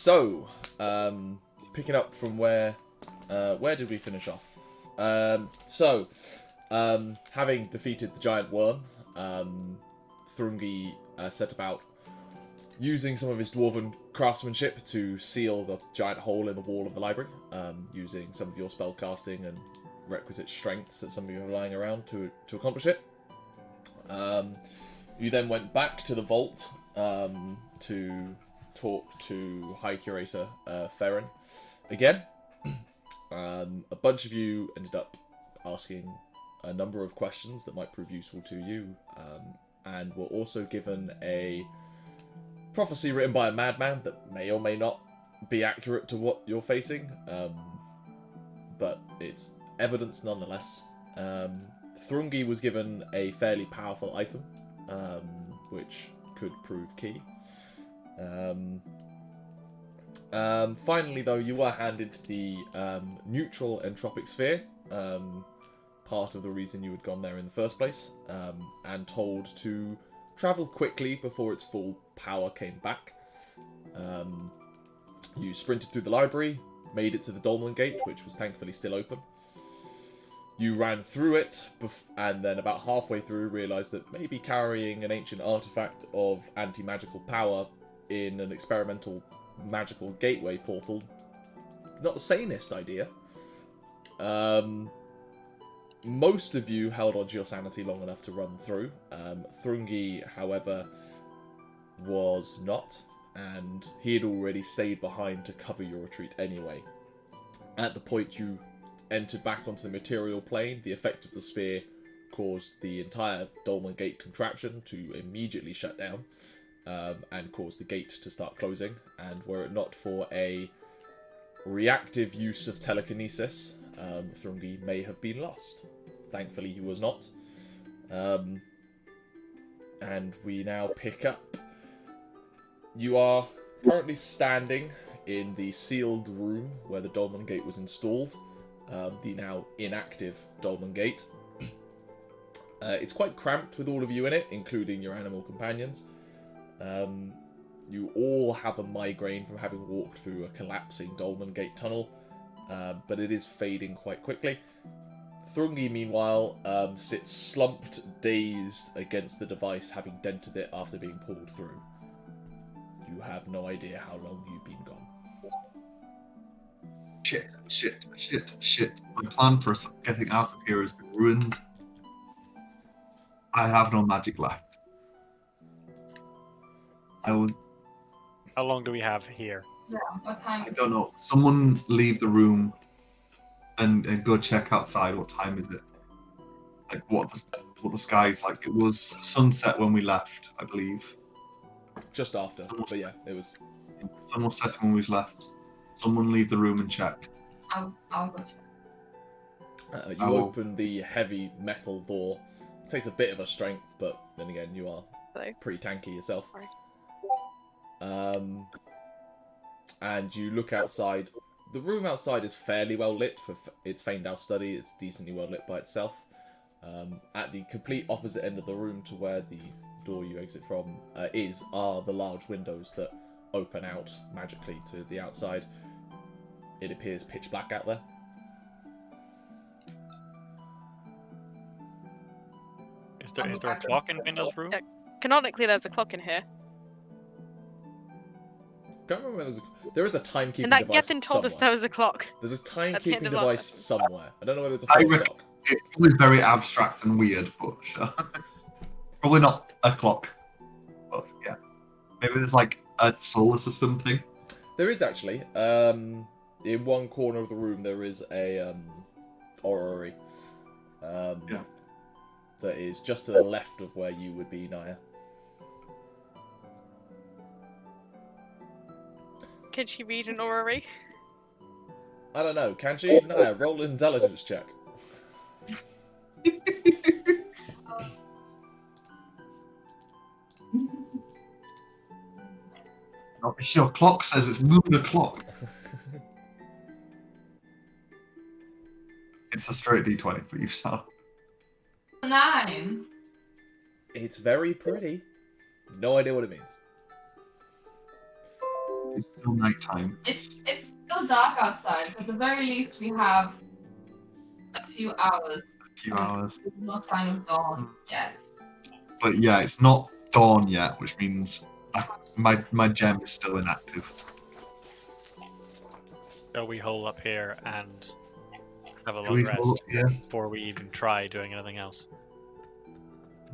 So, picking up from where did we finish off? Having defeated the giant worm, Thrungi set about using some of his dwarven craftsmanship to seal the giant hole in the wall of the library, using some of your spell casting and requisite strengths that some of you are lying around to accomplish it. You then went back to the vault to talk to High Curator Farron again. A bunch of you ended up asking a number of questions that might prove useful to you, and were also given a prophecy written by a madman that may or may not be accurate to what you're facing, but it's evidence nonetheless. Thrungi was given a fairly powerful item, which could prove key. Finally, though, you were handed the Neutral Entropic Sphere, part of the reason you had gone there in the first place, and told to travel quickly before its full power came back. You sprinted through the library, made it to the Dolmen Gate, which was thankfully still open. You ran through it, and then about halfway through realised that maybe carrying an ancient artifact of anti-magical power in an experimental magical gateway portal, not the sanest idea. Most of you held on to your sanity long enough to run through. Thrungi, however, was not, and he had already stayed behind to cover your retreat anyway. At the point you entered back onto the material plane, the effect of the sphere caused the entire Dolmen Gate contraption to immediately shut down, and caused the gate to start closing, and were it not for a reactive use of telekinesis, Thrungi may have been lost. Thankfully he was not. And we now pick up. You are currently standing in the sealed room where the Dolmen Gate was installed, the now inactive Dolmen Gate. It's quite cramped with all of you in it, including your animal companions. You all have a migraine from having walked through a collapsing Dolmen Gate tunnel, but it is fading quite quickly. Thrungi, meanwhile, sits slumped, dazed against the device, having dented it after being pulled through. You have no idea how long you've been gone. Shit. My plan for getting out of here has been ruined. I have no magic left. How long do we have here? Yeah, what time? I don't know. Someone leave the room and go check outside. What time is it? Like what the sky's like. It was sunset when we left, I believe. Just after, but yeah, it was. Sun was setting when we left. Someone leave the room and check. I'll go check. You open the heavy metal door. It takes a bit of a strength, but then again, you are pretty tanky yourself. And you look outside. The room outside is fairly well lit for its Faendal study. It's decently well lit by itself. At the complete opposite end of the room to where the door you exit from are the large windows that open out magically to the outside. It appears pitch black out there. Is there a clock in Faendal's room? Canonically, there's a clock in here. Don't remember whether there is a timekeeping And that device Gethin told us somewhere. there was a clock. There's a at the end timekeeping of device last somewhere. I don't know whether it's a I full reckon clock. it's probably very abstract and weird, but sure. Probably not a clock. But yeah. Maybe there's like a solar system thing. There is actually. In one corner of the room there is a orrery. Yeah. That is just to the left of where you would be, Nyah. Can she read an orrery? I don't know. Can she? Nyah, roll an intelligence check. No, your clock says it's moon o'clock. It's a straight D20 for you, so. 9. It's very pretty. No idea what it means. It's still nighttime. It's still dark outside, so at the very least we have a few hours. A few hours. There's no sign of dawn yet. But yeah, it's not dawn yet, which means my gem is still inactive. So we hole up here and have a Do long we rest hole up here? before we even try doing anything else.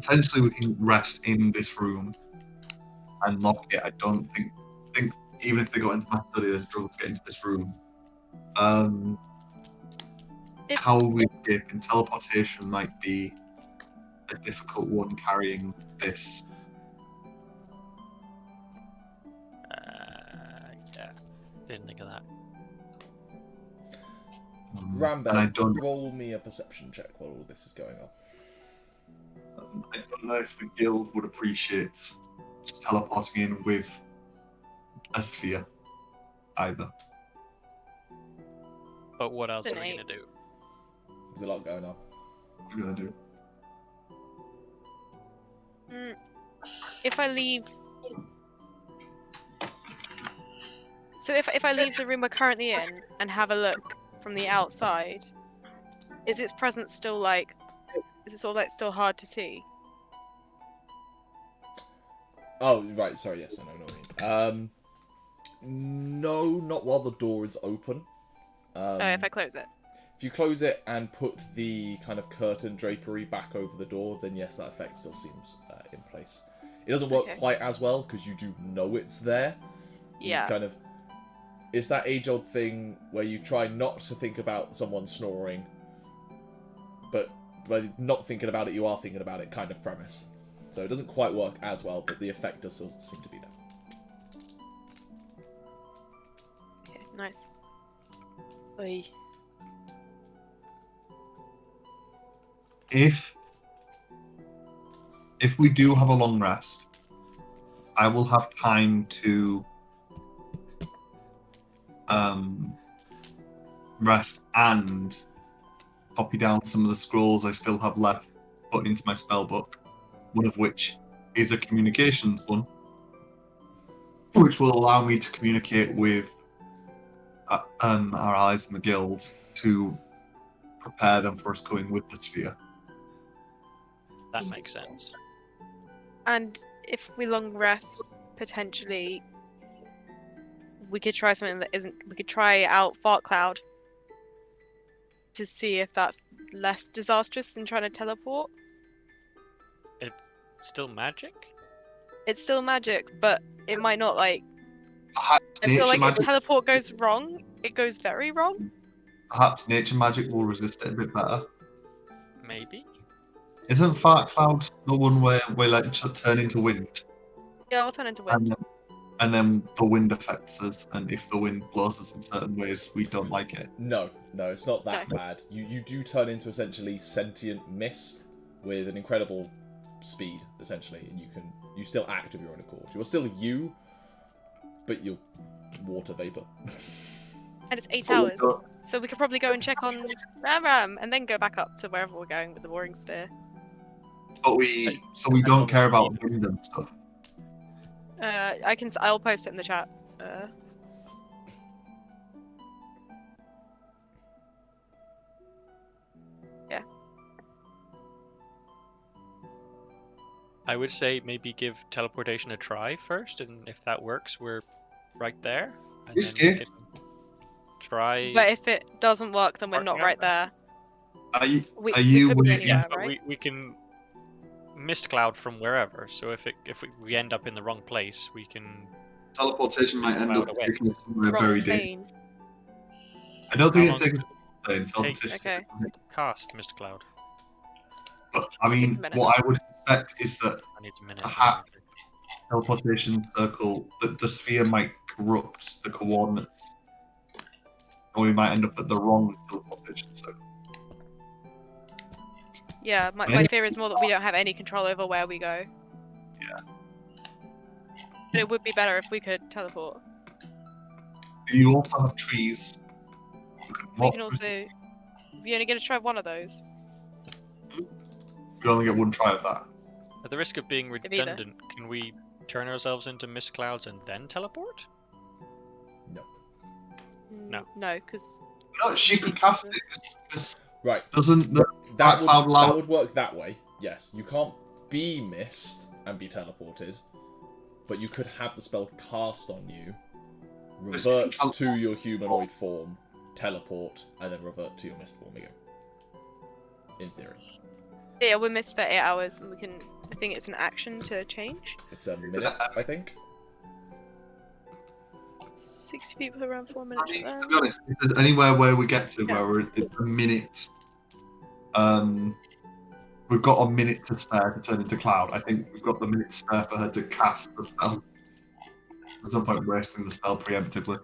Potentially we can rest in this room and lock it. I don't think even if they got into my study, they struggle to get into this room. How will we escape? And teleportation might be a difficult one carrying this. Yeah, didn't think of that. And I Rambear, don't, roll me a perception check while all this is going on. I don't know if the guild would appreciate just teleporting in with a sphere either. But what else An are we 8. gonna do? There's a lot going on. What are we gonna do? If I leave. So if I leave the room we're currently in and have a look from the outside, is its presence still like? Is it sort of like still hard to see? Oh, right, sorry, yes, I know what I mean. No, not while the door is open. Oh, if I close it. If you close it and put the kind of curtain drapery back over the door, then yes, that effect still seems in place. It doesn't work Okay. quite as well, because you do know it's there. Yeah. It's kind of... It's that age-old thing where you try not to think about someone snoring, but by not thinking about it, you are thinking about it kind of premise. So it doesn't quite work as well, but the effect does still seem to be there. Okay, nice. Oy. If we do have a long rest, I will have time to rest and copy down some of the scrolls I still have left, put into my spell book, one of which is a communications one, which will allow me to communicate with our allies in the guild to prepare them for us going with the sphere. That makes sense. And if we long rest, potentially, we could try something that isn't. We could try out Fart Cloud to see if that's less disastrous than trying to teleport. It's still magic? It's still magic, but it might not like. Perhaps I feel nature like magic, if teleport goes wrong, it goes very wrong. perhaps nature magic will resist it a bit better. Maybe? Isn't Fart Cloud the one where we like just turn into wind? Yeah, I'll turn into wind. And then the wind affects us, and if the wind blows us in certain ways, we don't like it. No, it's not that No. bad. You do turn into essentially sentient mist with an incredible speed, essentially, and you still act of your own accord. You're still you, but you're water vapor. And it's 8 But we hours, don't- so we could probably go and check on Ram and then go back up to wherever we're going with the Warring Spear. But we Depends don't on the care about speed. wind and stuff. I'll post it in the chat. Yeah. I would say maybe give teleportation a try first, and if that works, we're right there. And You then we scared? can try. But if it doesn't work, then we're Working not out right there. Are you? We Are you could be willing- anywhere, but right? we can mist cloud from wherever. So if we end up in the wrong place, we can. Teleportation might Just end cloud up away. taking us somewhere Wrong very dangerous. plane. I don't think How it's taking us somewhere in Take- teleportation. Okay. Cast mist cloud. But I Takes mean, a minute. what I would suspect is that I need a minute. Aha. teleportation circle, that the sphere might corrupt the coordinates, and we might end up at the wrong teleportation circle. Yeah, my Maybe- fear is more that we don't have any control over where we go. Yeah. But it would be better if we could teleport. You also have trees. We can also. We only get to try one of those. We only get one try of that. At the risk of being either. redundant, can we turn ourselves into mist clouds and then teleport? No. No, because No, she could cast it. Just Right. doesn't the That black would, cloud allow? that would work that way, yes. You can't be mist and be teleported, but you could have the spell cast on you, revert to your humanoid form, teleport, and then revert to your mist form again. In theory. yeah, we're missed for 8 hours, and we can. I think it's an action to change. It's a minute, I think. 60 people around 4 I minutes. mean, to be honest, if there's anywhere where we get to where it's a minute, we've got a minute to spare to turn into cloud. I think we've got the minute spare for her to cast the spell. There's no point wasting the spell preemptively.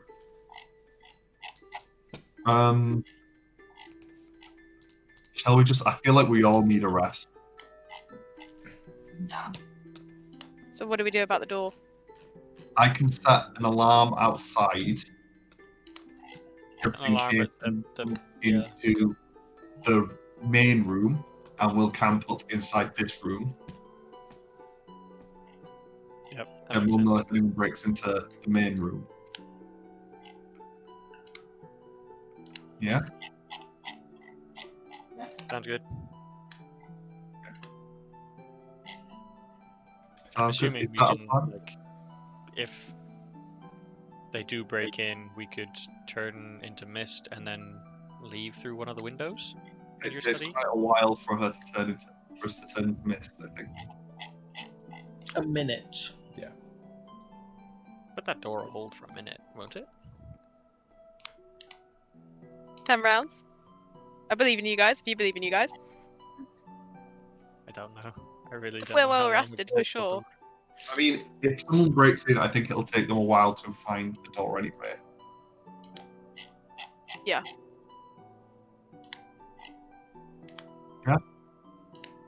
Shall we just? I feel like we all need a rest. No. So what do we do about the door? I can set an alarm outside. Just An in alarm case at we yeah. go into the main room, and we'll camp up inside this room. Yep. that And makes we'll know sense. if anyone breaks into the main room. Yeah? Sounds good. Sounds I'm good. assuming Is we that a can, plan? like, if they do break in, we could turn into mist and then leave through one of the windows in It your takes study. quite a while for us to turn into mist, I think. A minute. But that door will hold for a minute, won't it? 10 rounds. I believe in you guys. If you believe in you guys. I don't know. I really If don't we're know. how well long rested, it for takes sure. them. I mean, if someone breaks in, I think it'll take them a while to find the door anyway.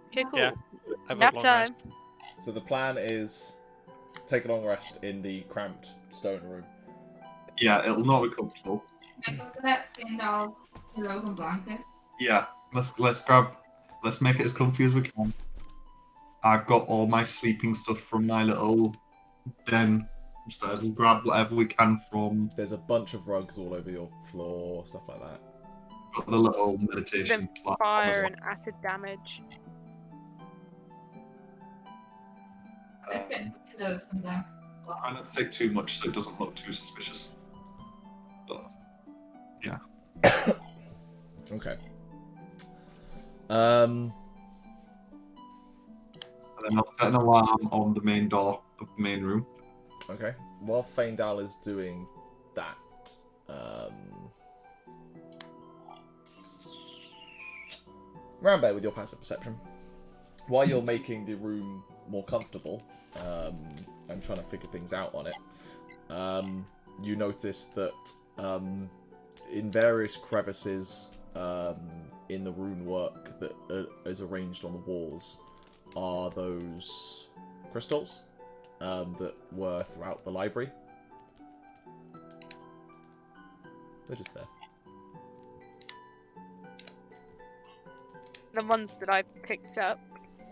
Okay, cool. Yeah. I vote Nap long time. rest. So the plan is take a long rest in the cramped stone room. Yeah, it'll not be comfortable. Can I go to that Faendal pillows and blanket? Yeah, let's make it as comfy as we can. I've got all my sleeping stuff from my little den upstairs. We'll grab whatever we can from There's a bunch of rugs all over your floor, stuff like that. got the little meditation Then platform as fire well. and acid damage. Let's get the pillows from them. Try not to take too much so it doesn't look too suspicious. But Okay. and then I'll set an alarm on the main door of the main room. Okay. While Faendal is doing that, Rambear with your passive perception, while you're making the room more comfortable and trying to figure things out on it, you notice that in various crevices in the rune work that is arranged on the walls are those crystals that were throughout the library. They're just there. The ones that I picked up,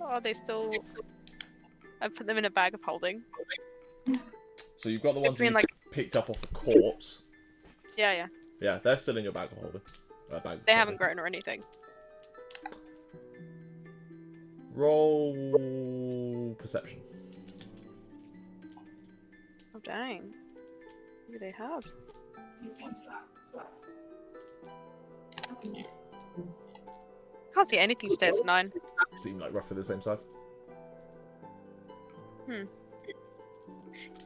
are they still? I put them in a bag of holding. So you've got the ones that mean, you like- picked up off a corpse. Yeah. Yeah, they're still in your bag of holding. They haven't grown or anything. Roll perception. Oh dang. Maybe they have. Can't see anything today. It's 9. Seem like roughly the same size.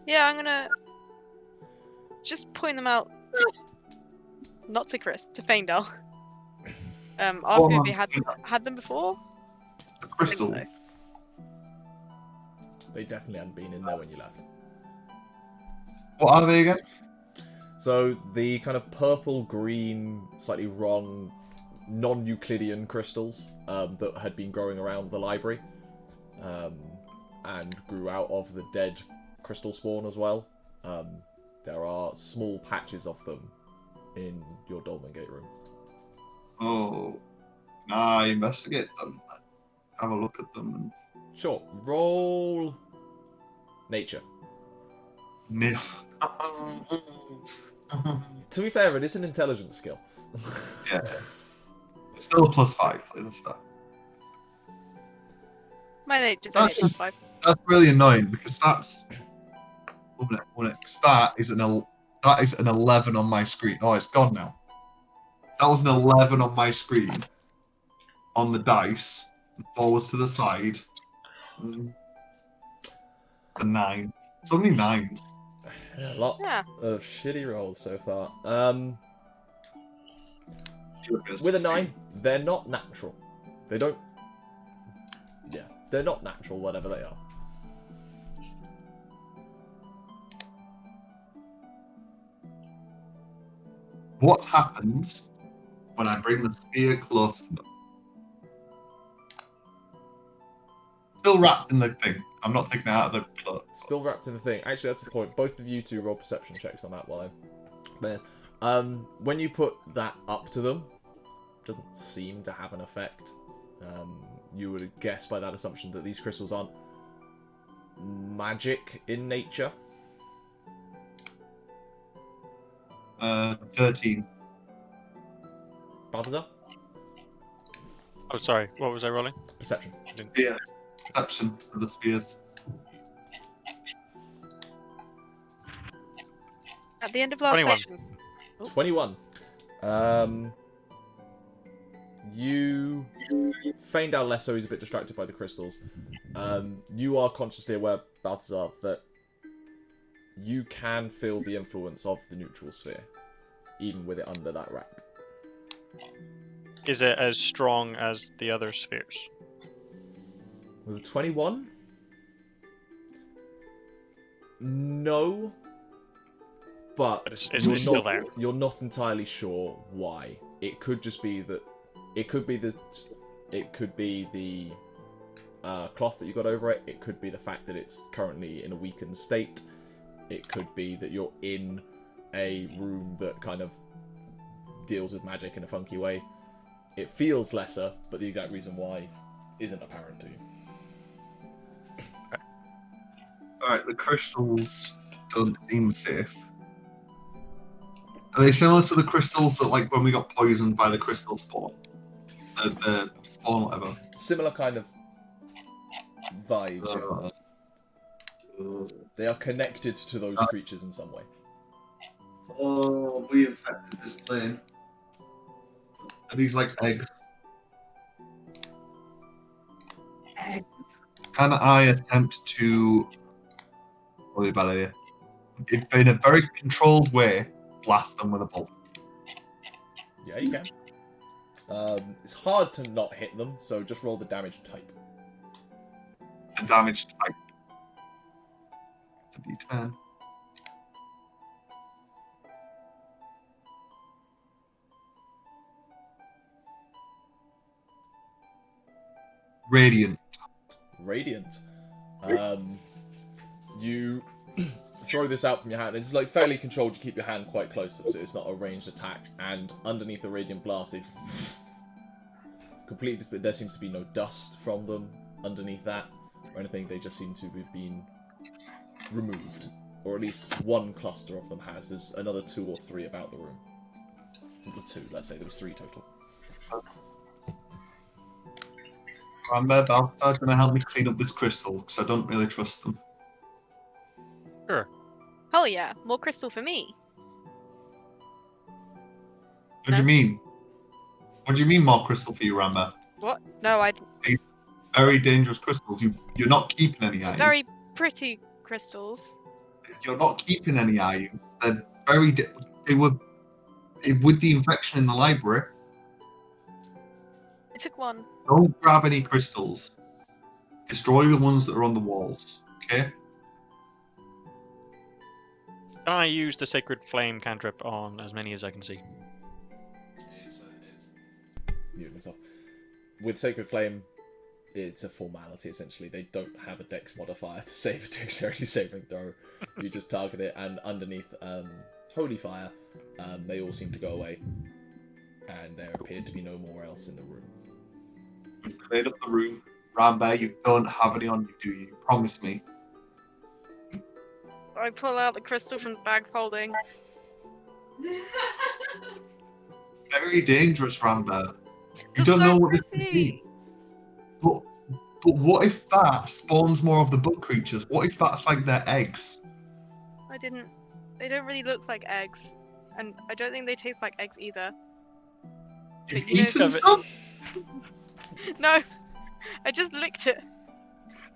Yeah, I'm gonna just point them out. Not to Chris, to Faendal. Ask him if he had them before. The I think crystal. so. They definitely hadn't been in there when you left. What are they again? So the kind of purple, green, slightly wrong, non-Euclidean crystals that had been growing around the library and grew out of the dead crystal spawn as well. There are small patches of them in your Dolmen Gate room. Oh, nah, investigate them. Have a look at them. Sure, roll nature. And... To be fair, it is an intelligence skill. Yeah. It's still a +5. That's fair. My note just only That's, +5. that's really annoying because that's. That is an 11 on my screen. Oh, it's gone now. That was an 11 on my screen. On the dice, forwards to the side. A 9. It's only 9. A lot Yeah. of shitty rolls so far. With a 9, they're not natural. They don't. Yeah, they're not natural, whatever they are. What happens when I bring the spear close to them? Still wrapped in the thing. I'm not taking it out of the cloth. Still wrapped in the thing. Actually, that's the point. Both of you two roll perception checks on that while when you put that up to them, it doesn't seem to have an effect. You would guess by that assumption that these crystals aren't magic in nature. 13. Balthazar? Oh, sorry. What was I rolling? Perception. Yeah. Perception of the spears. At the end of last 21. session. 21. You... Faendal less so, he's a bit distracted by the crystals. You are consciously aware, Balthazar, that you can feel the influence of the neutral sphere, even with it under that wrap. Is it as strong as the other spheres? With a 21? No. But It's you're still not, there. you're not entirely sure why. It could just be that... It could be the cloth that you got over it. It could be the fact that it's currently in a weakened state. It could be that you're in a room that kind of deals with magic in a funky way. It feels lesser, but the exact reason why isn't apparent to you. Alright, the crystals don't seem safe. Are they similar to the crystals that, like, when we got poisoned by the crystal spawn? The spawn, whatever. Similar kind of vibes. Yeah. They are connected to those creatures in some way. Oh, we infected this plane. Are these like eggs? Can I attempt to... Probably a bad idea. If in a very controlled way, blast them with a bolt. Yeah, you can. It's hard to not hit them, so just roll the damage type. The damage type. It's a d10. Radiant. Radiant. You throw this out from your hand. It's like fairly controlled. You keep your hand quite close, so it's not a ranged attack. And underneath the radiant blast, it completely. There seems to be no dust from them underneath that or anything. They just seem to have been removed, or at least one cluster of them has. There's another 2 or 3 about the room. The 2, let's say there was 3 total. Rambear, Balthazar going to help me clean up this crystal because I don't really trust them. Sure. Oh yeah, more crystal for me. What do you mean? What do you mean more crystal for you, Rambear? What? No, I. Very dangerous crystals. You're not keeping any, are you? Very pretty crystals. You're not keeping any, are you? They're very... They were... With the infection in the library, I took one. don't grab any crystals. Destroy the ones that are on the walls, okay? Can I use the Sacred Flame cantrip on as many as I can see? Muting myself. With Sacred Flame, it's a formality essentially. They don't have a dex modifier to save a dexterity saving throw. You just target it, and underneath Holy Fire, they all seem to go away, and there appeared to be no more else in the room. We've cleared up the room. Rambear, you don't have any on you, do you? Promise me. I pull out the crystal from the bag folding. Very dangerous, Rambear. You They're don't so know what this could pretty. be. But what if that spawns more of the bug creatures? What if that's like their eggs? I didn't. They don't really look like eggs, and I don't think they taste like eggs either. You've But you know- eaten some? No, I just licked it.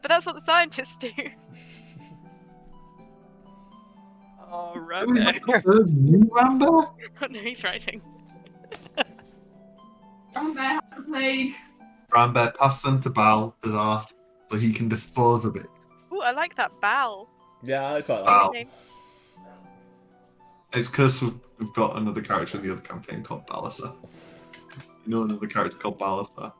But that's what the scientists do. Oh, Rambear. You, Rambear? Oh no, he's writing. Rambear has the plague. Rambear, pass them to Balthazar so he can dispose of it. Ooh, I like that bow. Yeah, I quite like Wow. Name. It's because we've got another character in the other campaign called Balthazar. You know another character called Balthazar.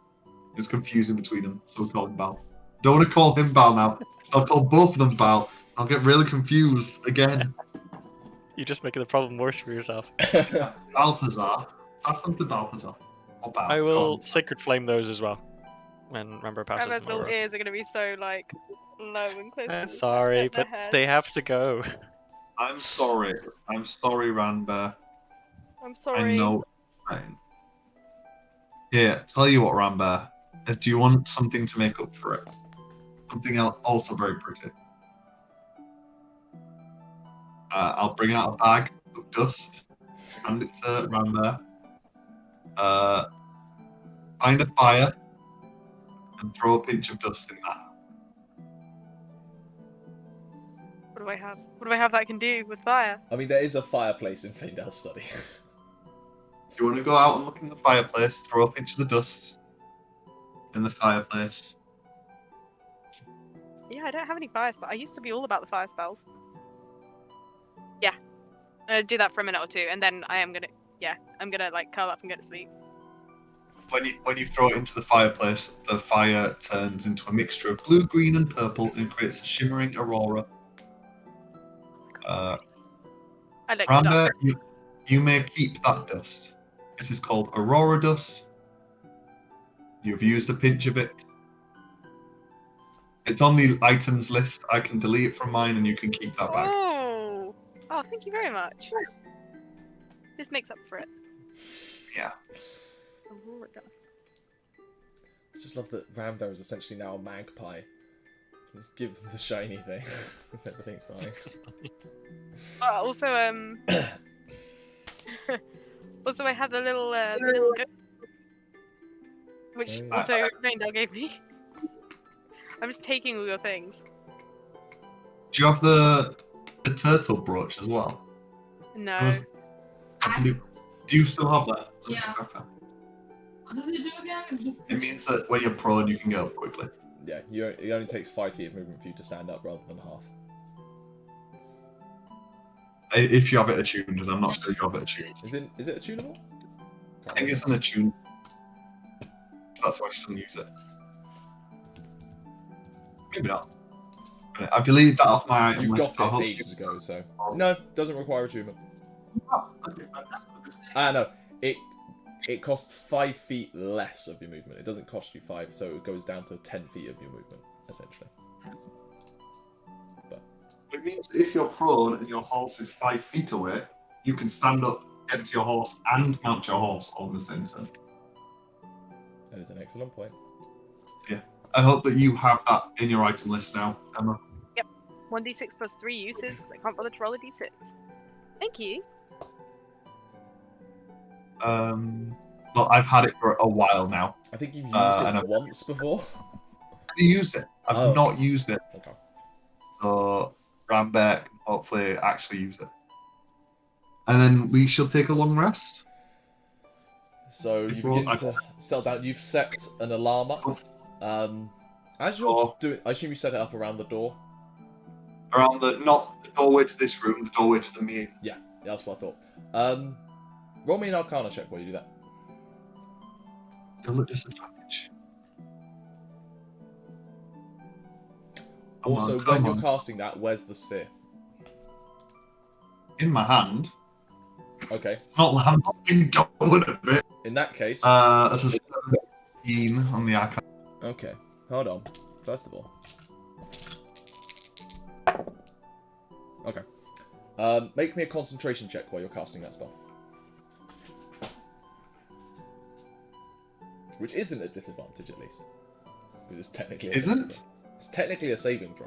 It's confusing between them, so we call him Bal. Don't want to call him Bal now. So I'll call both of them Bal. I'll get really confused again. You're just making the problem worse for yourself. it. Balthazar. Pass them to Balthazar. Or Bal. I Go will on. sacred flame those as well. When Rambear passes Rambear's them little over. ears are gonna be so like low and close. to the Sorry, their but head. they have to go. I'm sorry. I'm sorry, Rambear. I'm I sorry. know. Fine. Here, tell you what, Rambear. Do you want something to make up for it? Something else also very pretty. I'll bring out a bag of dust, hand it to Rambear. Find a fire, and throw a pinch of dust in that. What do I have? What do I have that I can do with fire? I mean, there is a fireplace in Faendal's study. You want to go out and look in the fireplace, throw a pinch of the dust in the fireplace. Yeah, I don't have any fire spells. I used to be all about the fire spells. Yeah. Do that for a minute or two, and then I'm gonna like curl up and go to sleep. When you throw it into the fireplace, the fire turns into a mixture of blue, green, and purple and creates a shimmering aurora. I like the dark. Rambear, you may keep that dust. It is called aurora dust. You've used a pinch of it. It's on the items list. I can delete it from mine and you can keep that bag. Oh, thank you very much. This makes up for it. Yeah. Aurora dust. I just love that Rambear is essentially now a magpie. Just give them the shiny thing. Because everything's fine. Also, also I had the little goat, which Oh. also Faendal gave me. I'm just taking all your things. Do you have the turtle brooch as well? No. I believe. Do you still have that? Yeah. Okay. What does it do again? It's just It means that when you're prone, you can get up quickly. Yeah, it only takes 5 feet of movement for you to stand up rather than half. If you have it attuned, and I'm not sure you have it attuned. Is it attunable? I think it's an attune. So that's why I shouldn't use it. Maybe not. I believe that off my item You list. got I it hope ages ago, so no, doesn't require attunement. you- No, it costs 5 feet less of your movement. It doesn't cost you 5, so it goes down to 10 feet of your movement, essentially. It means if you're prone and your horse is 5 feet away, you can stand up, get to your horse, and mount your horse all in the same turn. That is an excellent point. I hope that you have that in your item list now, Emma. 1d6 plus 3 uses, because I can't bother to roll a d6. Thank you. Well, I've had it for a while now. I think you've used and it I've- once before. Have you used it? I've Oh. not used it. Okay. So Rambear can hopefully actually use it. And then we shall take a long rest. So you Well, begin to settle down. You've set an alarm up. As you're doing, I assume you set it up around the door. Around not the doorway to this room, the doorway to the main. Yeah, that's what I thought. Roll me an Arcana check while you do that. Still at disadvantage. Also, when you're casting that, where's the sphere? In my hand. Okay. It's not like I'm not been going a bit. In that case, That's a 17 on the arcana. okay. Hold on. First of all. Okay. Make me a concentration check while you're casting that spell. Which isn't a disadvantage, at least. It's technically a saving throw. It's technically a saving throw.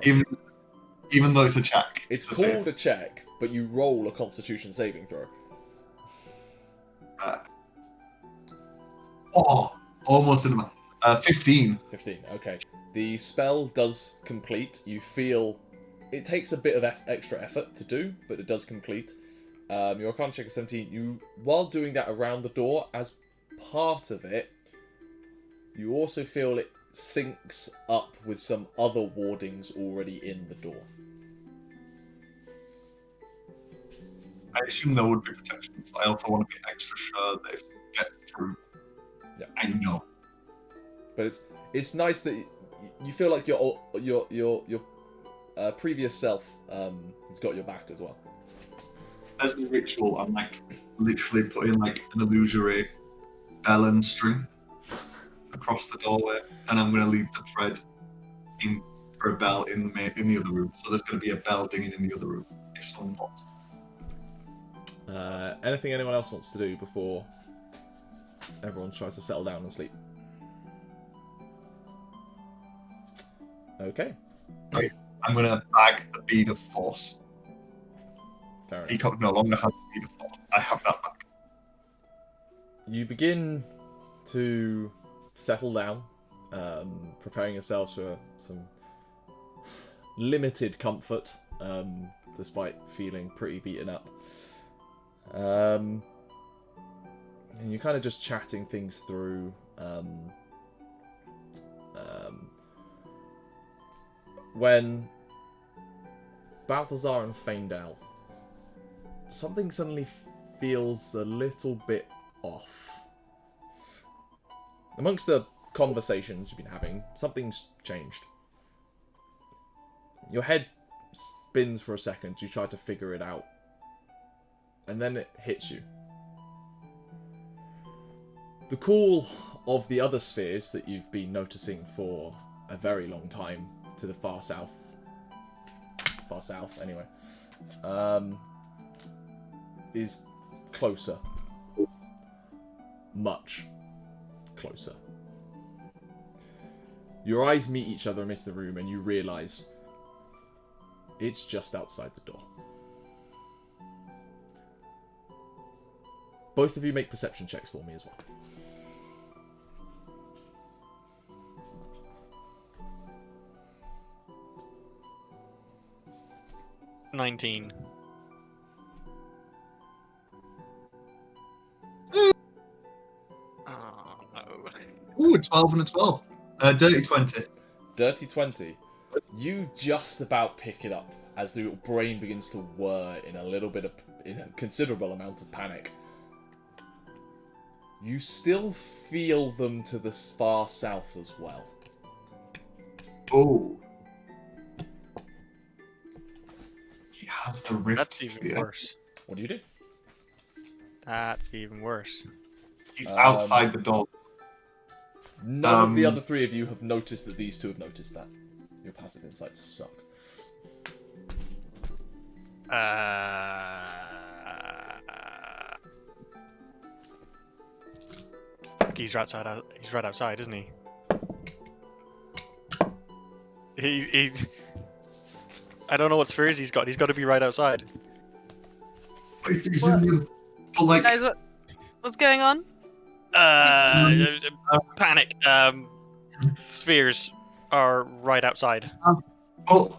Even though it's a check. It's called a check, but you roll a Constitution saving throw. Almost in my 15. 15, okay. The spell does complete. You feel... It takes a bit of extra effort to do, but it does complete. Your Arcana check of 17. While doing that around the door, as part of it, you also feel it syncs up with some other wardings already in the door. I assume there would be protections. I also want to be extra sure that if it gets through, I know. But it's nice that you feel like your previous self has got your back as well. As the ritual, I'm like literally putting like an illusory bell and string across the doorway, and I'm going to leave the thread in for a bell in the other room. So there's going to be a bell dinging in the other room if someone wants. Anything anyone else wants to do before everyone tries to settle down and sleep? Okay. I'm going to bag the bead of force. Fair enough. Peacock no longer has the bead of force. I have that back. You begin to settle down, preparing yourselves for some limited comfort, despite feeling pretty beaten up. And you're kind of just chatting things through. When Balthazar and Faendal, something suddenly feels a little bit off. Amongst the conversations you've been having, something's changed. Your head spins for a second, you try to figure it out. And then it hits you. The call of the other spheres that you've been noticing for a very long time to the far south anyway, is closer. Much closer. Your eyes meet each other amidst the room and you realise it's just outside the door. Both of you make perception checks for me as well. $19. Oh no. Ooh, 12 and a 12. Dirty 20. Dirty 20. You just about pick it up as your brain begins to whir in a considerable amount of panic. You still feel them to the far south as well. Oh. He has the rift That's even sphere. worse. What do you do? That's even worse. He's outside the door. None of the other three of you have noticed that these two have noticed that. Your passive insights suck. He's right outside. He's right outside, isn't he? He's. I don't know what spheres he's got. He's got to be right outside. He's in the, but like, Guys, what's going on? Panic. Spheres are right outside. oh,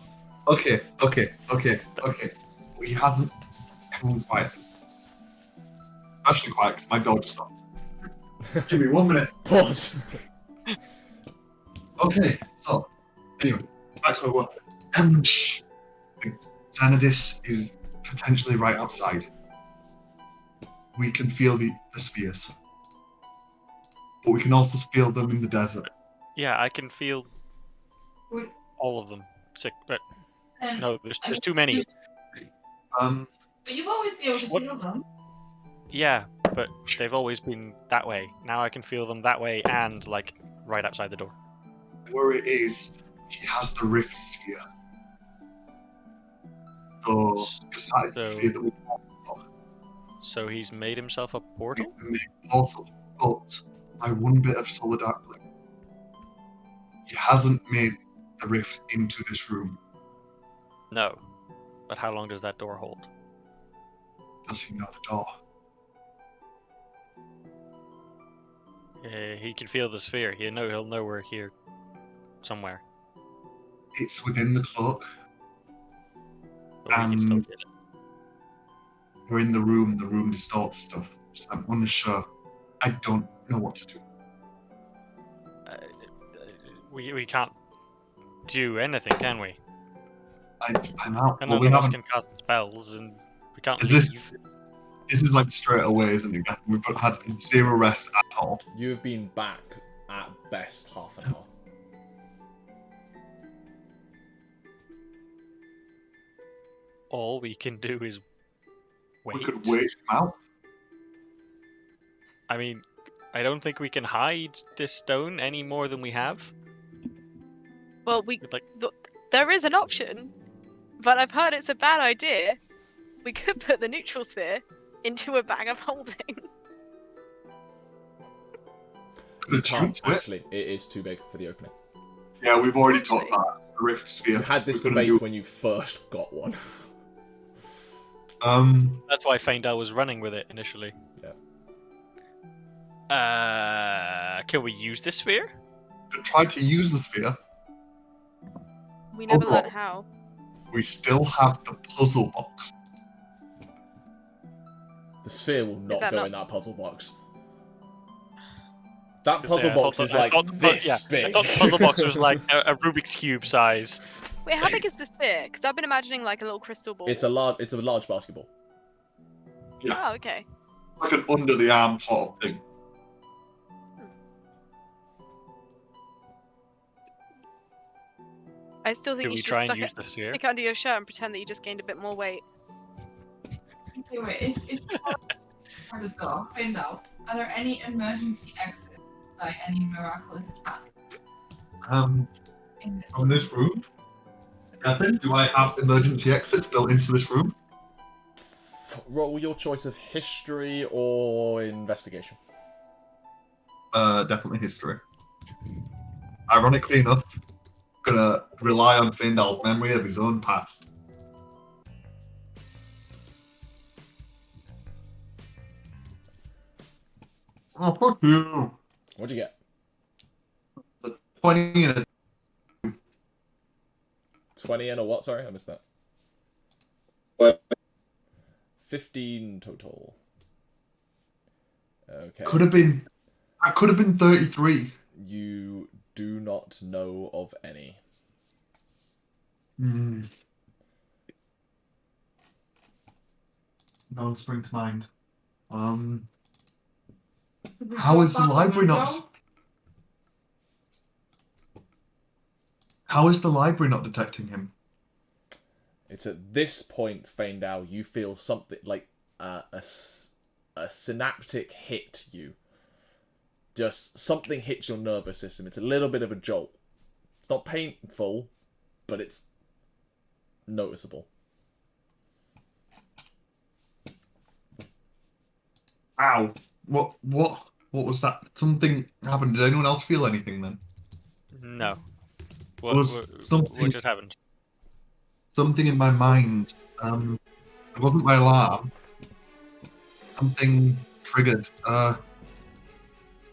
okay. He hasn't. Everyone quiet. Actually, quiet, because my dog stopped. Give me 1 minute. Pause. Okay, so anyway, back to our work. Xanadis is potentially right outside. We can feel the spheres, but we can also feel them in the desert. Yeah, I can feel Would- all of them. But And, no, there's too many. Um, But you've always been able to What? feel them. Yeah, but they've always been that way. Now I can feel them that way and like right outside the door. where it is, he has the rift sphere. So, because that is the So- sphere that we So he's made himself a portal? can make a portal. But my one bit of solidarity, he hasn't made the rift into this room. No. But how long does that door hold? Does he know the door? He can feel the sphere. He'll know we're here somewhere. It's within the cloak. But we can still And- get it. We're in the room distorts stuff. So I'm unsure. I don't know what to do. We can't do anything, can we? I'm out. And Well, none we of us haven't. can cast spells, and we can't Is this- leave. This is like straight away, isn't it? We've had 0 rest at all. You have been back at best half an hour. All we can do is wait. We could wait him out. I mean, I don't think we can hide this stone any more than we have. Well, Like, there is an option, but I've heard it's a bad idea. We could put the neutral sphere into a bag of holding. You Could can't, shoot it. actually. It is too big for the opening. Yeah, we've already talked about the rift sphere. You had this We couldn't debate do- when you first got one. that's why Faendal was running with it initially. Can we use this sphere? could try to use the sphere. We never Overall. learned how. We still have the puzzle box. The sphere will not that go not- in that puzzle box. That Yeah, puzzle I box thought- is I like thought the pu- this yeah, big. I thought the puzzle box was like a Rubik's cube size. Wait, how big is the sphere? Because I've been imagining like a little crystal ball. It's a large basketball. Oh, okay. Like an under the arm sort of thing. I still think Do you we should try just and use the sphere? stick it under your shirt and pretend that you just gained a bit more weight. Okay, wait. If you are the door, Faendal, are there any emergency exits by any miraculous attack in this From this room. Evan, do I have emergency exits built into this room? Roll your choice of history or investigation. Definitely history. Ironically enough, gonna rely on Faendal's memory of his own past. Oh, fuck you! What'd you get? 20 and a 20 and a what? Sorry, I missed that. What? 15 total. Okay. could have been. I could have been 33. You do not know of any. Hmm. No spring to mind. How is the library not? How is the library not detecting him? It's at this point, Faendal, you feel something like a synaptic hit you. Just something hits your nervous system. It's a little bit of a jolt. It's not painful, but it's noticeable. Ow! What was that? Something happened. Did anyone else feel anything then? No. Was What something- just happened? Something in my mind. It wasn't my alarm. Something triggered.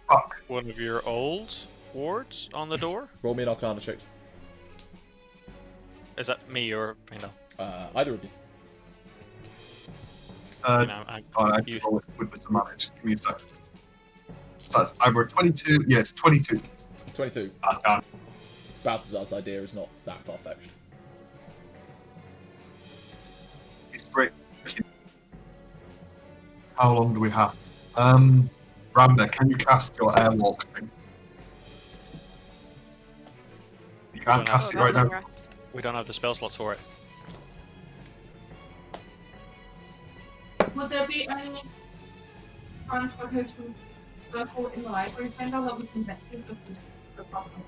Fuck. One of your old wards on the door? Roll me an Arcana checks. Is that me or Faendal? Either of you. I I have to roll it with disadvantage. Give me a sec. So it's either 22. Yeah, it's 22. 22. I can't. Balthazar's idea is not that far-fetched. It's great. How long do we have? Rambear, can you cast your airwalk thing? You can't cast it right now. We don't have the spell slots for it. Would there be any transfer codes from the fort in the library, Faendal, that we can get to the problem?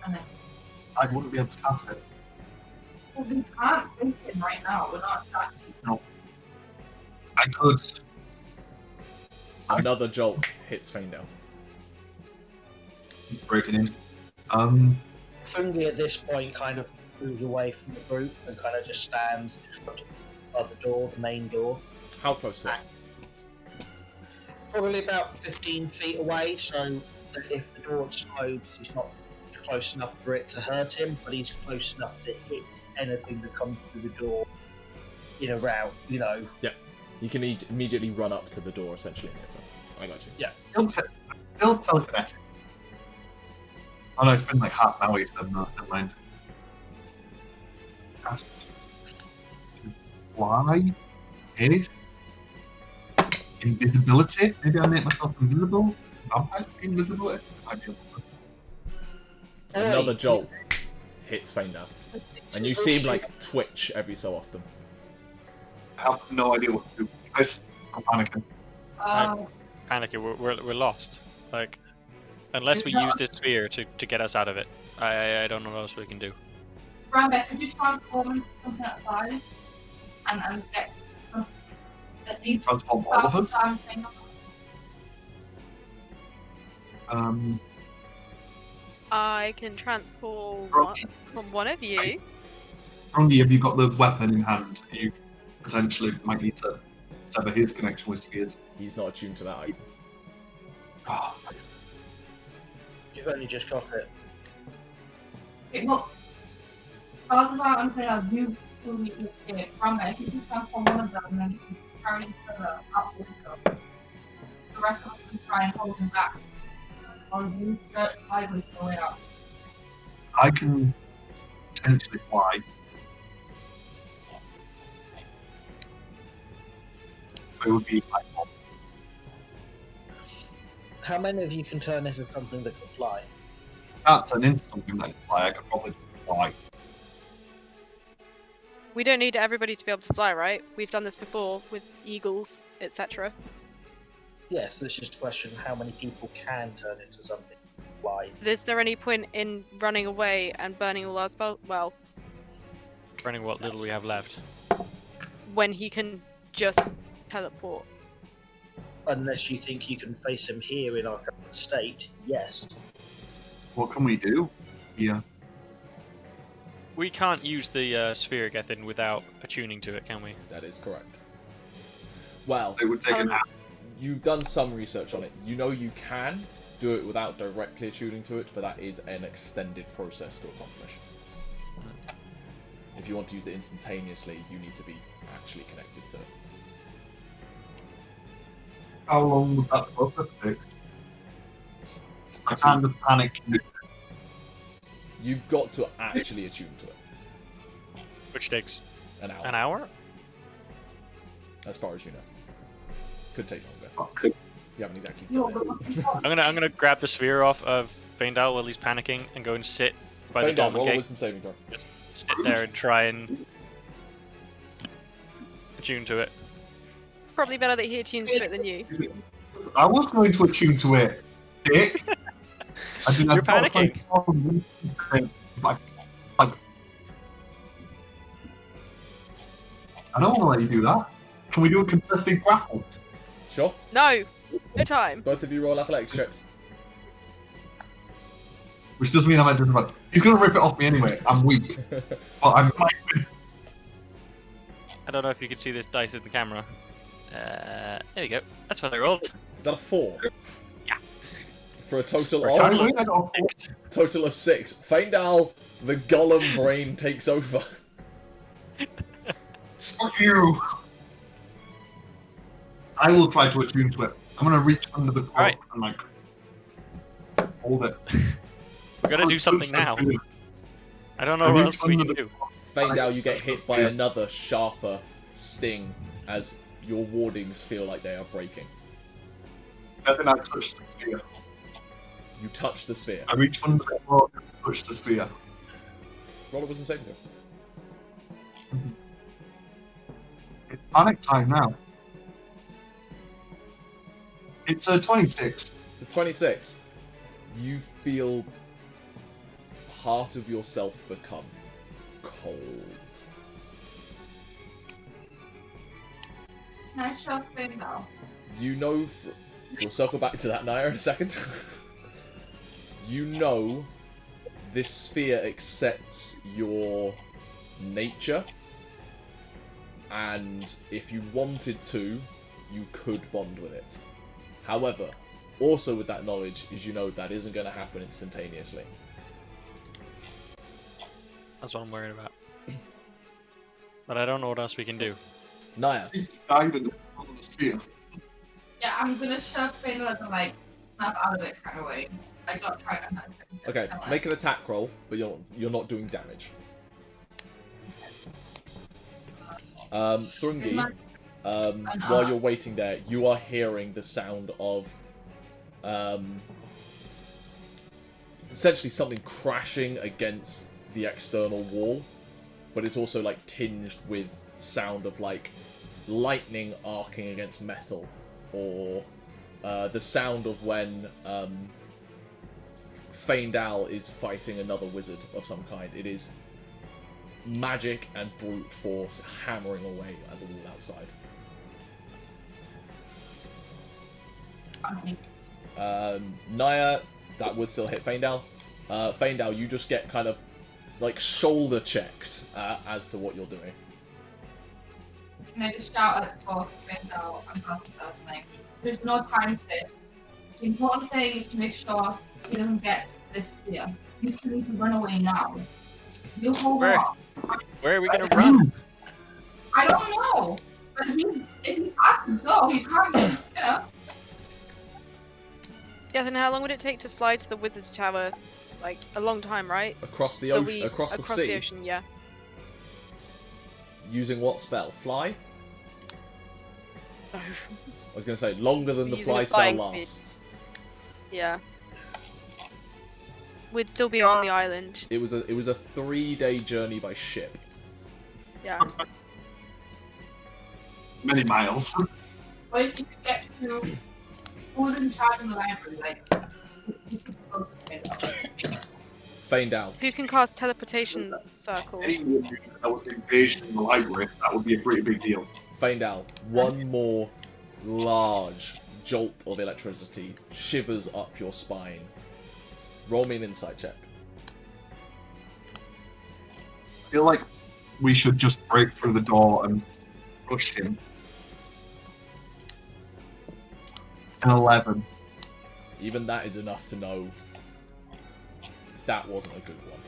And then, I wouldn't be able to cast it. Well, we can't break it right now. We're not attacking. I could. Another jolt hits Faendal. Breaking in. Thrungi at this point kind of moves away from the group and kind of just stands in front of the door, the main door. How close to that? Probably about 15 feet away, so that if the door explodes, he's not close enough for it to hurt him, but he's close enough to hit anything that comes through the door in a route, you know. Yeah. You can immediately run up to the door, essentially. So, I got you. Yeah. Still telekinetic. Oh no, it's been like half an hour, so no, never mind. Cast. Fly. Haste. Invisibility. Maybe I make myself invisible. Vampires invisibility. Might be able to. Another jolt hits Faendal. And you see him like twitch every so often. I have no idea what to do. I'm panicking. Panicking, we're lost. Like, unless we use this sphere to get us out of it, I don't know what else we can do. Rambear, could you transform into something outside? And get at least Transform all of us? something? I can transform from one of you. Thrungi, have you got the weapon in hand? You potentially might need to sever his connection with spears. He's not attuned to that item. Oh, You've only just got it. Okay, look. Balthazar and Faendal do still need to escape. Rambear, if you can transform one of them, and then you can carry each other out the window. The rest of us can try and hold him back. Or you search library for the way out. I can potentially fly. It would be my fault. How many of you can turn into something that can fly? That's an instant thing that can fly. I could probably fly. We don't need everybody to be able to fly, right? We've done this before with eagles, etc. Yes, it's just a question of how many people can turn into something that can fly. Is there any point in running away and burning all our spells? Well, Running what little we have left. when he can just teleport. Unless you think you can face him here in our current state, yes. What can we do? Yeah. We can't use the sphere, Gethin, without attuning to it, can we? That is correct. Well, It would take an hour. you've done some research on it. You know you can do it without directly attuning to it, but that is an extended process to accomplish. If you want to use it instantaneously, you need to be actually connected to it. How long would that process take? I kind of panicked. You've got to actually attune to it. Which takes An hour, an hour? as far as you know. Could take longer. Okay. You haven't exactly Yo, done but it. I'm gonna grab the sphere off of Faendal while he's panicking and go and sit by the Faendal, Dolmen roll a gate. wisdom saving throw. Sit there and try and attune to it. Probably better that he attunes to it than you. I was going to attune to it, dick. You're panicking. I don't want to let you do that. Can we do a contested grapple? Sure. No! No time. Both of you roll athletics checks. Which does mean I'm at disadvantage. He's going to rip it off me anyway. I'm weak. But I might win. I don't know if you can see this dice in the camera. There you go. That's what I rolled. Is that a 4? Yeah. For a total For a of total I got a four. total of 6. Faendal, the golem brain takes over. Fuck you. I will try to attune to it. I'm going to reach under the cloak Alright. and like hold it. We're gonna do something now. I don't know I what reach else we under can the- do. Faendal, you get hit by another sharper sting as your wardings feel like they are breaking. And then I touch the sphere. You touch the sphere. I reach under the cloak and touch the sphere. Roll a wisdom saving throw. It's panic time now. It's a 26. It's a 26. You feel part of yourself become cold. Can I shove Faendal? You know, we'll circle back to that, Nyah, in a second. You know this sphere accepts your nature, and if you wanted to, you could bond with it. However, also with that knowledge is you know that isn't going to happen instantaneously. That's what I'm worried about. But I don't know what else we can do. Nyah, Died in the sphere. Yeah, I'm gonna shove Faendal and like snap out of it kind of way. Like not try to hurt him. okay, Kinda like- make an attack roll, but you're not doing damage. Thrungi, Is my- while you're waiting there, you are hearing the sound of essentially something crashing against the external wall, but it's also like tinged with sound of like lightning arcing against metal, or the sound of when Faendal is fighting another wizard of some kind. It is magic and brute force hammering away at the wall outside. Nyah, that would still hit Faendal. Faendal, you just get kind of like shoulder checked as to what you're doing. Can I just shout at both Faendal and Balthazar, like, there's no time to this. The important thing is to make sure he doesn't get this spear. You two need to run away now. You hold Where? on. Where are we gonna run? I don't know. But if he's at the door, he can't get here. Yeah, then how long would it take to fly to the wizard's tower? Like, a long time, right? Across the So ocean, across the sea. the ocean, yeah. Using what spell? Fly? No. I was going to say longer than the Using fly a spell flying lasts. Yeah. We'd still be on the island. It was a 3-day journey by ship. Yeah. Many miles. But if you could get to who's in charge in the library, like, you could go to Faendal. Faendal. Who can cast teleportation circles? Anyone knew that was the invasion in the library, that would be a pretty big deal. Faendal, one more large jolt of electricity shivers up your spine. Roll me an insight check. I feel like we should just break through the door and push him. An 11. Even that is enough to know that wasn't a good one.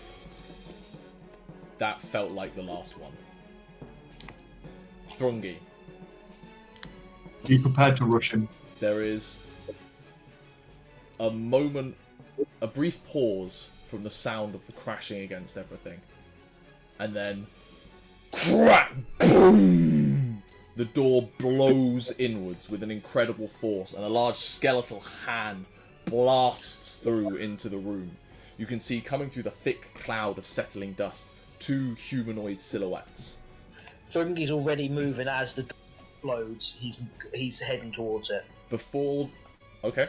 That felt like the last one. Thrungi, Be prepared to rush him. there is a moment, a brief pause from the sound of the crashing against everything. And then, crack, boom! The door blows inwards with an incredible force, and a large skeletal hand blasts through into the room. You can see coming through the thick cloud of settling dust 2 humanoid silhouettes. Thrungi's already moving as the door explodes. He's heading towards it. Before, okay,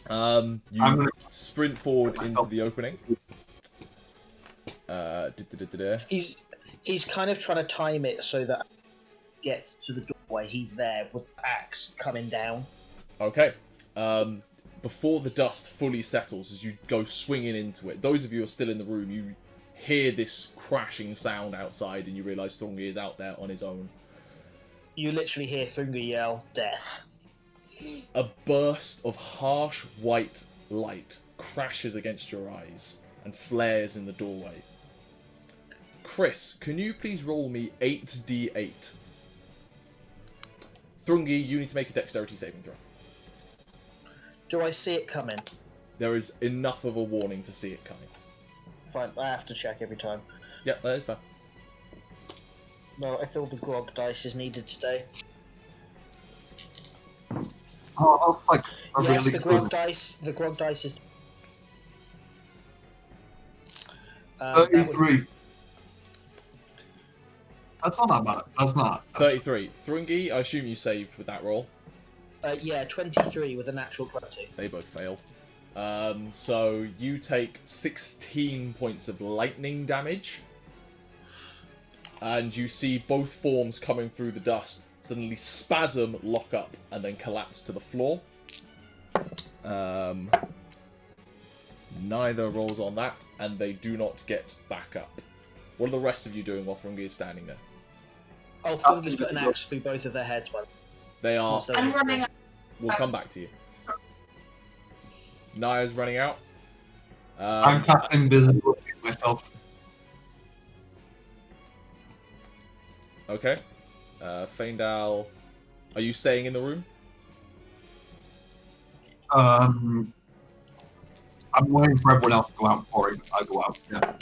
you I'm gonna- sprint forward into the opening. He's kind of trying to time it so that he gets to the doorway. He's there with the axe coming down. Okay. Before the dust fully settles, as you go swinging into it, those of you who are still in the room, you hear this crashing sound outside, and you realise Thrungi is out there on his own. You literally hear Thrungi yell, "Death!" A burst of harsh white light crashes against your eyes and flares in the doorway. Chris, can you please roll me 8d8? Thrungi, you need to make a dexterity saving throw. Do I see it coming? There is enough of a warning to see it coming. Fine, I have to check every time. Yep, that is fair. No, I feel the grog dice is needed today. Oh, like a Yes, really the grog good. dice. The grog dice is. That would- 33. That's not that bad. That's not. 33. Thrungi, I assume you saved with that roll. yeah, 23 with a natural 20. They both failed. So you take 16 points of lightning damage. And you see both forms coming through the dust suddenly spasm, lock up, and then collapse to the floor. Neither rolls on that, and they do not get back up. What are the rest of you doing while Thrungi is standing there? Oh, Thrungi's put an axe through both of their heads, man. They are... I'm running. We'll come back to you. Nyah's running out. I'm casting visibility myself. Okay. Faendal, are you staying in the room? I'm waiting for everyone else to go out before I go out. Yeah.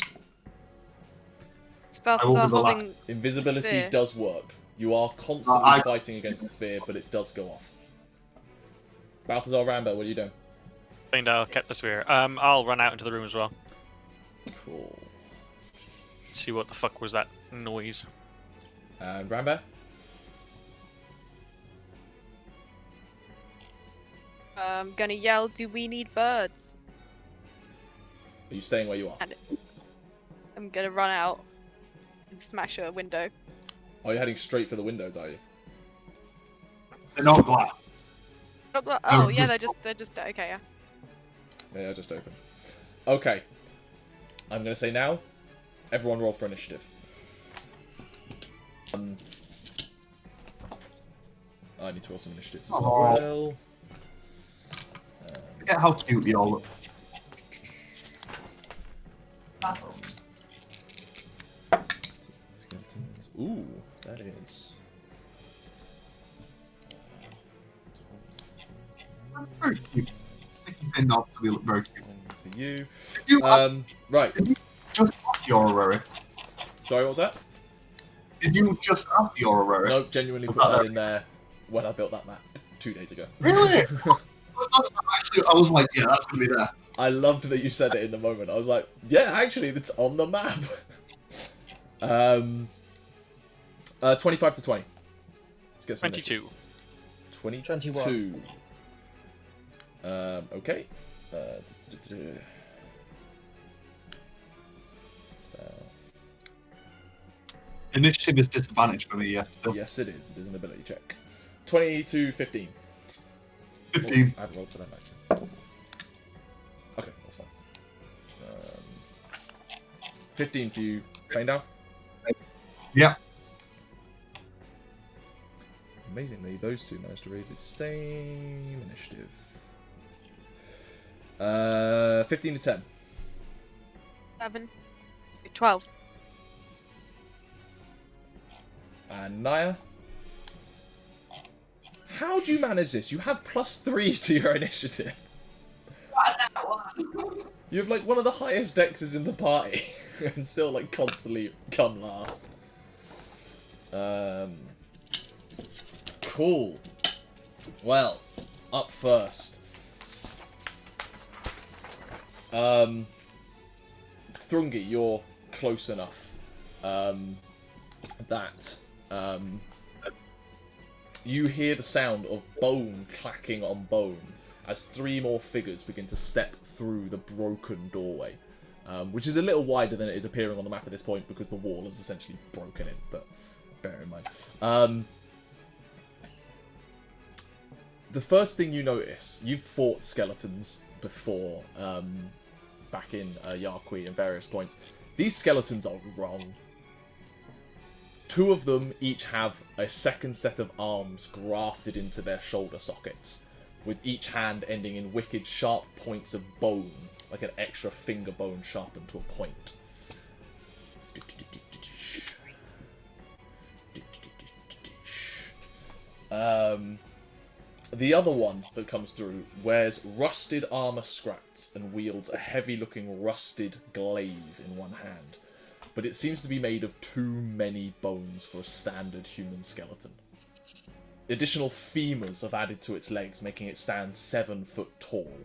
Is I will Balthazar be the last. holding Invisibility sphere? does work. You are constantly I- fighting against the sphere, but it does go off. Balthazar, Rambear, what are you doing? Faendal kept the sphere. I'll run out into the room as well. Cool. See what the fuck was that noise. And Rambear? I'm gonna yell, do we need birds? Are you staying where you are? I'm gonna run out and smash a window. Are you heading straight for the windows, are you? They're not glass. Oh yeah, they're just okay, yeah. Yeah, just open. Okay. I'm going to say now, everyone roll for initiative. I need to roll some initiatives as Oh. well. Forget how cute we all look. Ooh, that is... That's very cute. Making Faendal to look very cute. For you. You Right. just have the Aurora. Sorry, what was that? Did you just have the Aurora? No, genuinely put that in there when I built that map 2 days ago. Really? Actually, I was like, yeah, that's gonna be there. I loved that you said it in the moment. I was like, yeah, actually, it's on the map. 25 to 20. Let's get some 22. 22. Okay. Initiative is disadvantage for me, yeah. Still. Yes, it is. It is an ability check. 20 to 15. 15. Oh, I haven't rolled for them, actually. Okay, that's fine. 15 for you, Faendal. Yeah. Amazingly, those two managed to read the same initiative. 15 to 10. 7. 12. And Nyah. How do you manage this? You have +3 to your initiative. You have like one of the highest dexes in the party, and still like constantly come last. Cool. Well, up first. Thrungi, you're close enough that you hear the sound of bone clacking on bone as 3 more figures begin to step through the broken doorway, which is a little wider than it is appearing on the map at this point because the wall is essentially broken in, but bear in mind. The first thing you notice, you've fought skeletons before, back in Yarqui and various points. These skeletons are wrong. 2 of them each have a second set of arms grafted into their shoulder sockets, with each hand ending in wicked sharp points of bone, like an extra finger bone sharpened to a point. The other one that comes through wears rusted armor scraps and wields a heavy-looking rusted glaive in one hand, but it seems to be made of too many bones for a standard human skeleton. Additional femurs have added to its legs, making it stand 7 foot tall.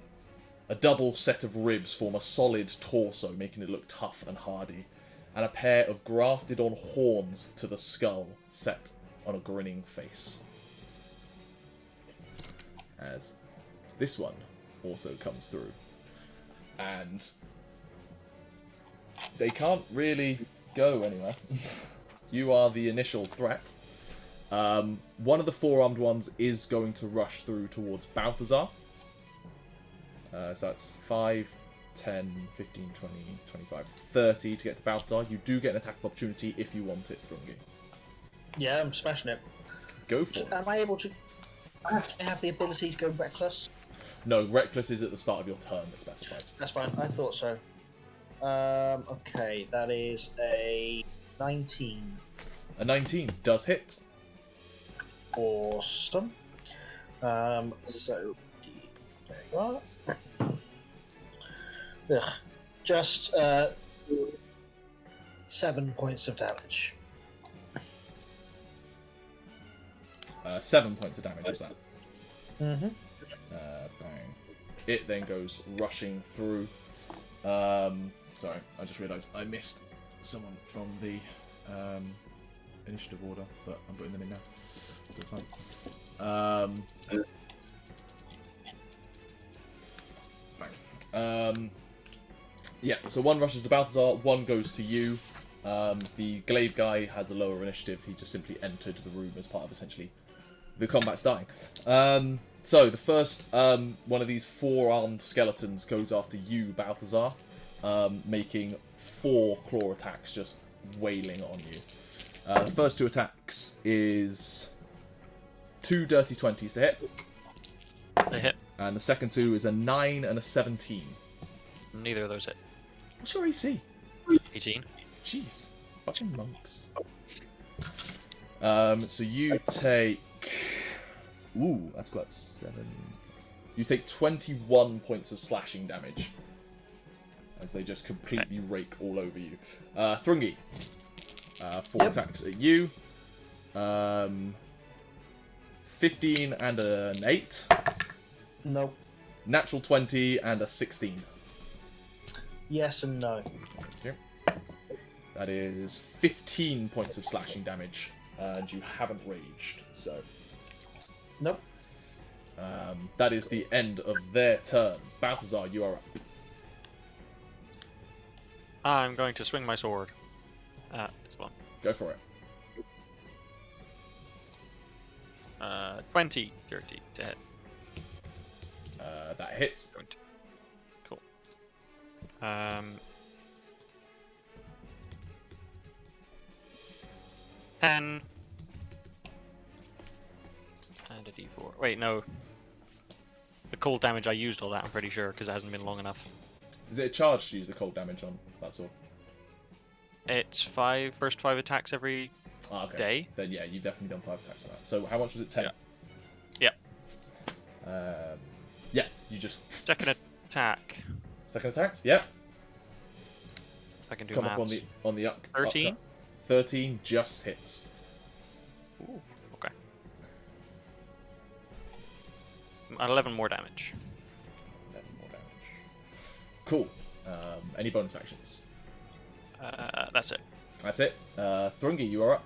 A double set of ribs form a solid torso, making it look tough and hardy, and a pair of grafted-on horns to the skull set on a grinning face. As this one also comes through. And they can't really go anywhere. You are the initial threat. One of the four-armed ones is going to rush through towards Balthazar. So that's 5, 10, 15, 20, 25, 30 to get to Balthazar. You do get an attack of opportunity if you want it, Thrungi. Yeah, I'm smashing it. Go for it. Am I able to? I have the ability to go reckless. No, reckless is at the start of your turn, it specifies. That's fine. I thought so. Okay, that is a 19. A 19 does hit. Awesome. So there you are. Ugh. Just 7 points of damage. 7 points of damage is that. Mm-hmm. Bang. It then goes rushing through. Sorry, I just realised I missed someone from the initiative order, but I'm putting them in now, so it's fine. Bang. Yeah, so one rushes to Balthazar, one goes to you. The glaive guy had the lower initiative. He just simply entered the room as part of essentially the combat starting. So the first one of these four-armed skeletons goes after you, Balthazar, making 4 claw attacks, just wailing on you. The first 2 attacks is 2 dirty 20s to hit. They hit. And the second 2 is a 9 and a 17. Neither of those hit. What's your AC? 18. Jeez. Fucking monks. So you take... Ooh, that's got 7... You take 21 points of slashing damage. As they just completely rake all over you. Thrungi. 4 attacks at you. 15 and an 8. Nope. Natural 20 and a 16. Yes and no. Okay. That is 15 points of slashing damage. And you haven't raged, so... Nope. That is the end of their turn. Balthazar, you are up. I'm going to swing my sword at this one. Go for it. 20 dirty to hit. That hits. 20. Cool. 10. And a d4. Wait, no. The cold damage, I used all that, I'm pretty sure, because it hasn't been long enough. Is it a charge to use the cold damage on? That's all. It's first 5 attacks every day. Then yeah, you've definitely done 5 attacks on that. So how much was it? 10? Yeah. Yeah, you just... Second attack. Second attack? Yeah. I can do Come maths. up on the up. 13? Up, 13 just hits. Ooh, okay. 11 more damage. 11 more damage. Cool. Any bonus actions? That's it. That's it. Thrungi, you are up.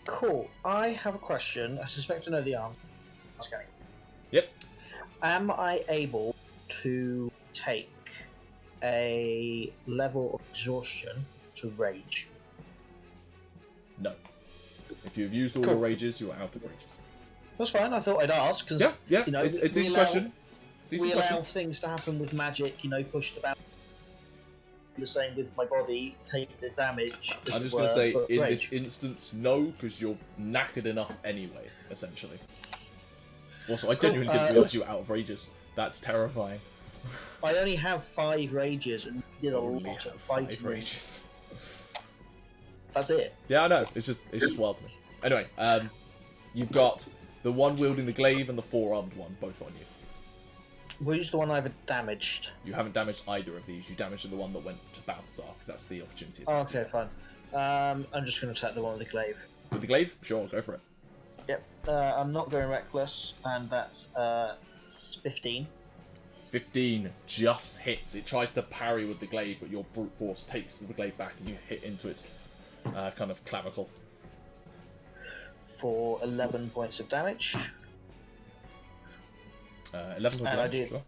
Cool. I have a question. I suspect I know the answer. Okay. Yep. Am I able to take a level of exhaustion to rage? No. If you've used all Cool. your rages, you're out of rages. That's fine. I thought I'd ask because Yeah, you know, it's a we decent allow- question. Decent we allow question. things to happen with magic. You know, push the bounds. The same with my body. Take the damage. as I'm it just going to were, say, but in rage. this instance, no, because you're knackered enough anyway, essentially. Also, I genuinely didn't realise you were out of rages. That's terrifying. I only have 5 rages and did a Only lot have of 5 fighting. rages. That's it. Yeah, I know. It's just wild to me. Anyway, you've got the one wielding the glaive and the four-armed one, both on you. Who's the one I've damaged? You haven't damaged either of these. You damaged the one that went to Balthazar, because that's the opportunity Oh, attack. okay, fine. I'm just going to attack the one with the glaive. With the glaive? Sure, go for it. Yep. I'm not going reckless, and that's 15. 15 just hits. It tries to parry with the glaive, but your brute force takes the glaive back and you hit into its kind of clavicle. For 11 points of damage. 11 points of And I damage. do- Sure.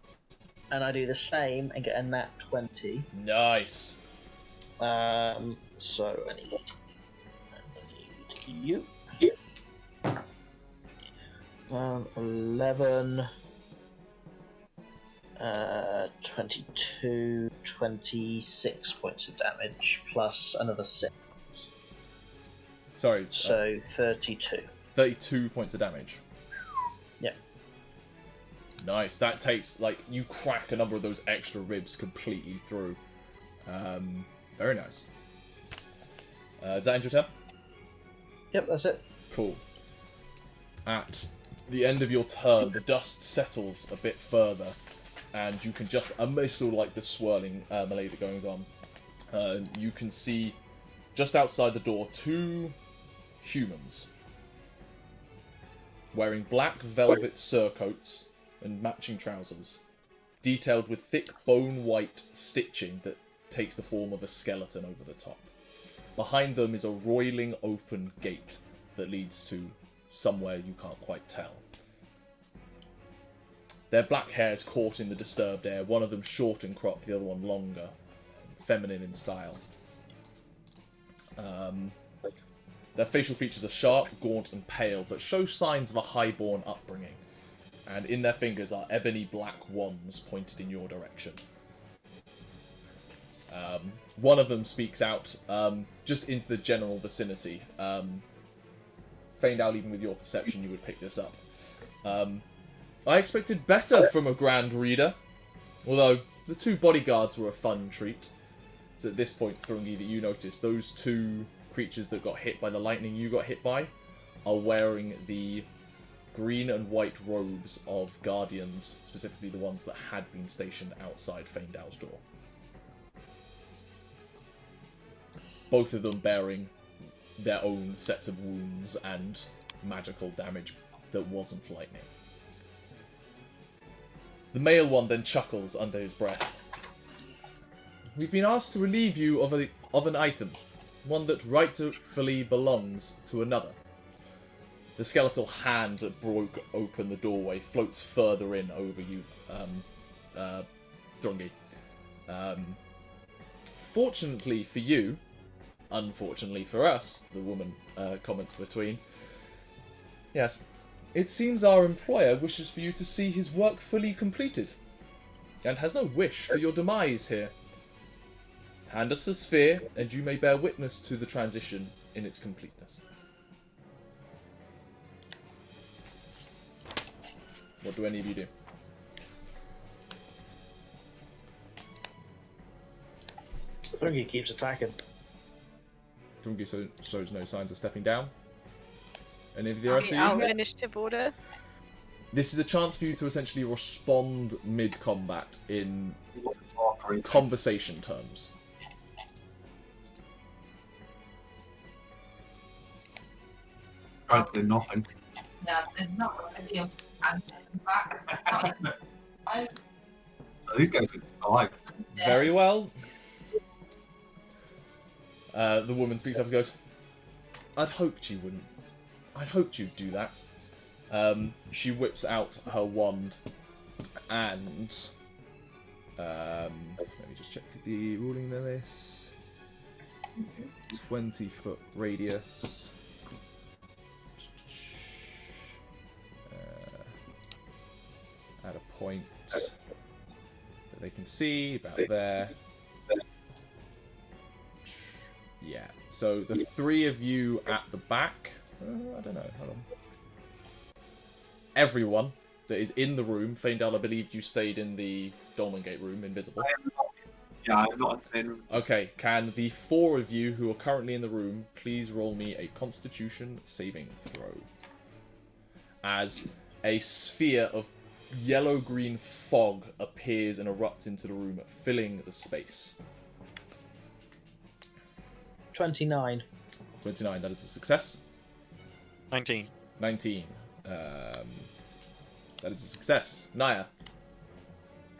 And I do the same and get a nat 20. Nice. So I need you. 11, 22, 26 points of damage, plus another 6. Sorry. So 32. 32 points of damage. Yeah. Nice. That takes, like, you crack a number of those extra ribs completely through. Very nice. Does that end your turn? Yep, that's it. Cool. At the end of your turn, the dust settles a bit further, and you can just, amidst all like the swirling melee that goes on, you can see just outside the door 2 humans wearing black velvet surcoats and matching trousers, detailed with thick bone white stitching that takes the form of a skeleton over the top. Behind them is a roiling open gate that leads to somewhere you can't quite tell. Their black hair is caught in the disturbed air, one of them short and cropped, the other one longer, feminine in style. Their facial features are sharp, gaunt and pale, but show signs of a high-born upbringing. And in their fingers are ebony black wands pointed in your direction. One of them speaks out just into the general vicinity. Faendal, even with your perception, you would pick this up. I expected better from a Grand Reader, although the 2 bodyguards were a fun treat. It's at this point, Thrungi, that you notice those 2 creatures that got hit by the lightning you got hit by are wearing the green and white robes of guardians, specifically the ones that had been stationed outside Faendal's door. Both of them bearing their own sets of wounds and magical damage that wasn't lightning. The male one then chuckles under his breath. We've been asked to relieve you of an item, one that rightfully belongs to another. The skeletal hand that broke open the doorway floats further in over you, Thrungi. Fortunately for you, unfortunately for us, the woman comments between. Yes, it seems our employer wishes for you to see his work fully completed, and has no wish for your demise here. Hand us the sphere, and you may bear witness to the transition in its completeness. What do any of you do? Thrungi keeps attacking. Thrungi shows no signs of stepping down. Any of the Are rest we of out you? of initiative order? This is a chance for you to essentially respond mid-combat in conversation terms. Try to do nothing. Yeah, there's not a deal. And back. These guys are alive. Very well. The woman speaks up and goes, I'd hoped you wouldn't. I'd hoped you'd do that. She whips out her wand and... let me just check the ruling list. 20-foot radius. At a point that they can see, about there. Yeah, so the 3 of you at the back, I don't know, hold on. Everyone that is in the room, Faendal, I believe you stayed in the Dolmen Gate room, invisible. I'm not in the main room. Okay, can the 4 of you who are currently in the room please roll me a Constitution saving throw? As a sphere of yellow-green fog appears and erupts into the room, filling the space. 29. 29, that is a success. 19. 19. That is a success. Nyah.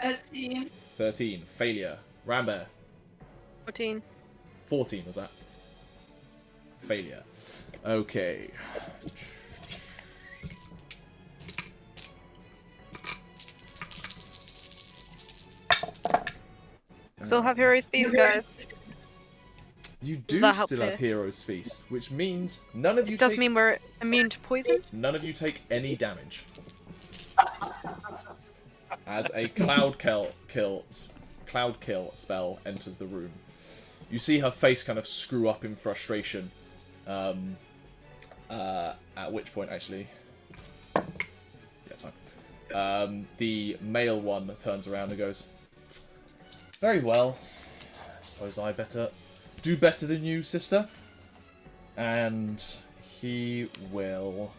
13. 13. Failure. Rambear. 14. 14 was that. Failure. Okay. Still have heroes these guys. You do That helps still have here. Hero's Feast, which means none of you It does take mean we're immune to poison. none of you take any damage. As a cloud kill spell enters the room, you see her face kind of screw up in frustration. At which point, actually, yeah, it's fine. The male one turns around and goes, "Very well. I suppose I better do better than you, sister." And he will.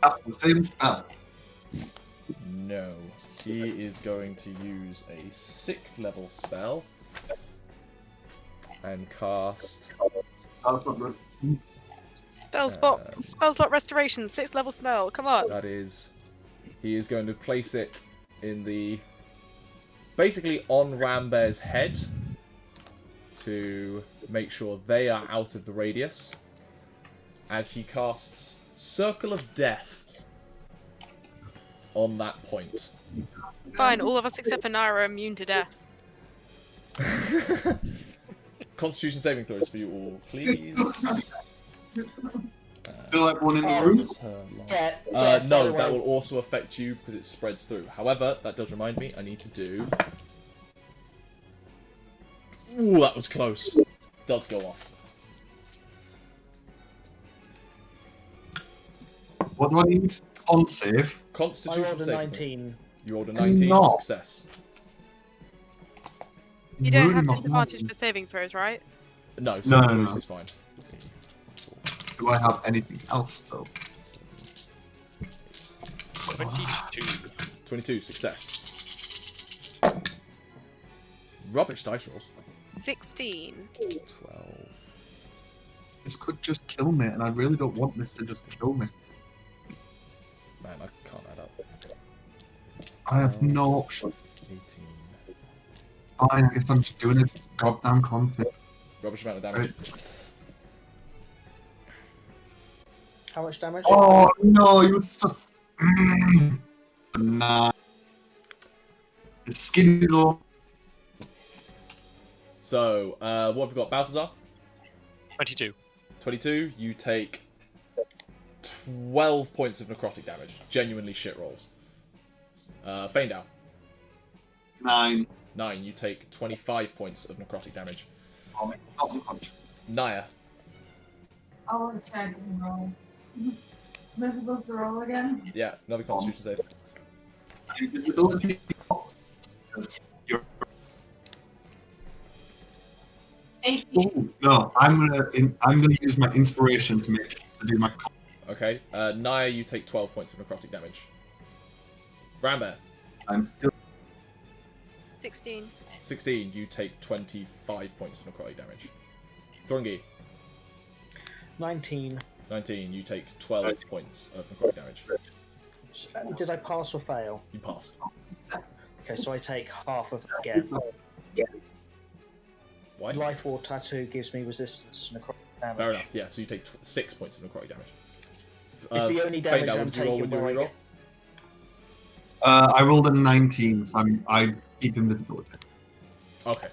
That's the same spell. No, he is going to use a 6th level spell and cast. That's not good. Spell slot restoration, 6th level spell. Come on. That is, he is going to place it in the, basically on Rambear's head to make sure they are out of the radius. As he casts Circle of Death on that point. Fine, all of us except for Nyah are immune to death. Constitution saving throws for you all, please. Still like one in the room? No, that will also affect you because it spreads through. However, that does remind me, I need to do... Ooh, that was close. Does go off. What do I need? On save. I Constitution rolled a saving 19. throw. You rolled a 19, Not. success. You don't have Really not disadvantage for saving throws, right? No, saving throws no. is fine. Do I have anything else though? 22. 22, success. Rubbish dice rolls. 16. 12. This could just kill me, and I really don't want this to just kill me. Man, I can't add up. I have no option. 18. Fine, I guess I'm just doing a goddamn conflict. Rubbish amount of damage. How much damage? Oh no, you were so. Nah. It's skinny though. So, what have we got? Balthazar? 22. 22, you take 12 points of necrotic damage. Genuinely shit rolls. Faendal? 9. 9, you take 25 points of necrotic damage. Oh, not unconscious. Nyah? I want to check and roll. Visible to roll again? Yeah, another constitution save. Invisibility. You're... 18. Ooh, no, I'm gonna use my inspiration to do my. Okay, Nyah, you take 12 points of necrotic damage. Rambear? I'm still. 16. 16, you take 25 points of necrotic damage. Thrungi? 19. 19, you take 12 points of necrotic damage. Did I pass or fail? You passed. Okay, so I take half of that again. Why? Life Ward Tattoo gives me resistance to necrotic damage. Fair enough, yeah, so you take 6 points of necrotic damage. It's the only damage Faendal, I'm what did you roll taking with your where I reroll? get... I rolled a 19, so I keep invisibility. Okay.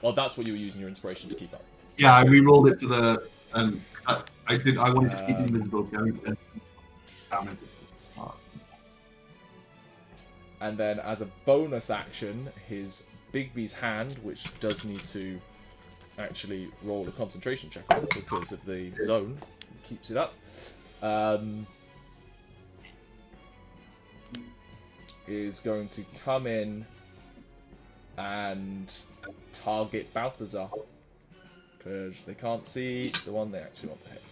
Well, that's what you were using your inspiration to keep up. Yeah, I re-rolled it to the. I wanted to keep invisibility. I need to damage. And then, as a bonus action, his Bigby's hand, which does need to actually roll a concentration check on because of the zone, keeps it up, is going to come in and target Balthazar because they can't see the one they actually want to hit.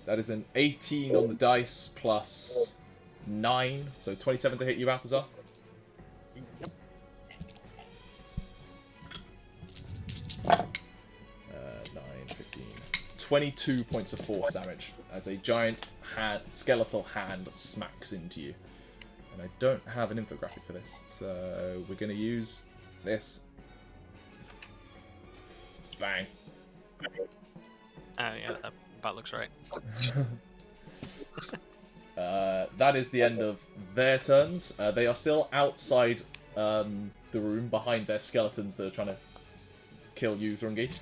That is an 18 on the dice plus 9, so 27 to hit you, Balthazar. Yep. 9, 15. 22 points of force damage as a giant skeletal hand smacks into you. And I don't have an infographic for this, so we're going to use this. Bang. Yeah, that looks right. That is the end of their turns. They are still outside the room behind their skeletons that are trying to kill you, Thrungi.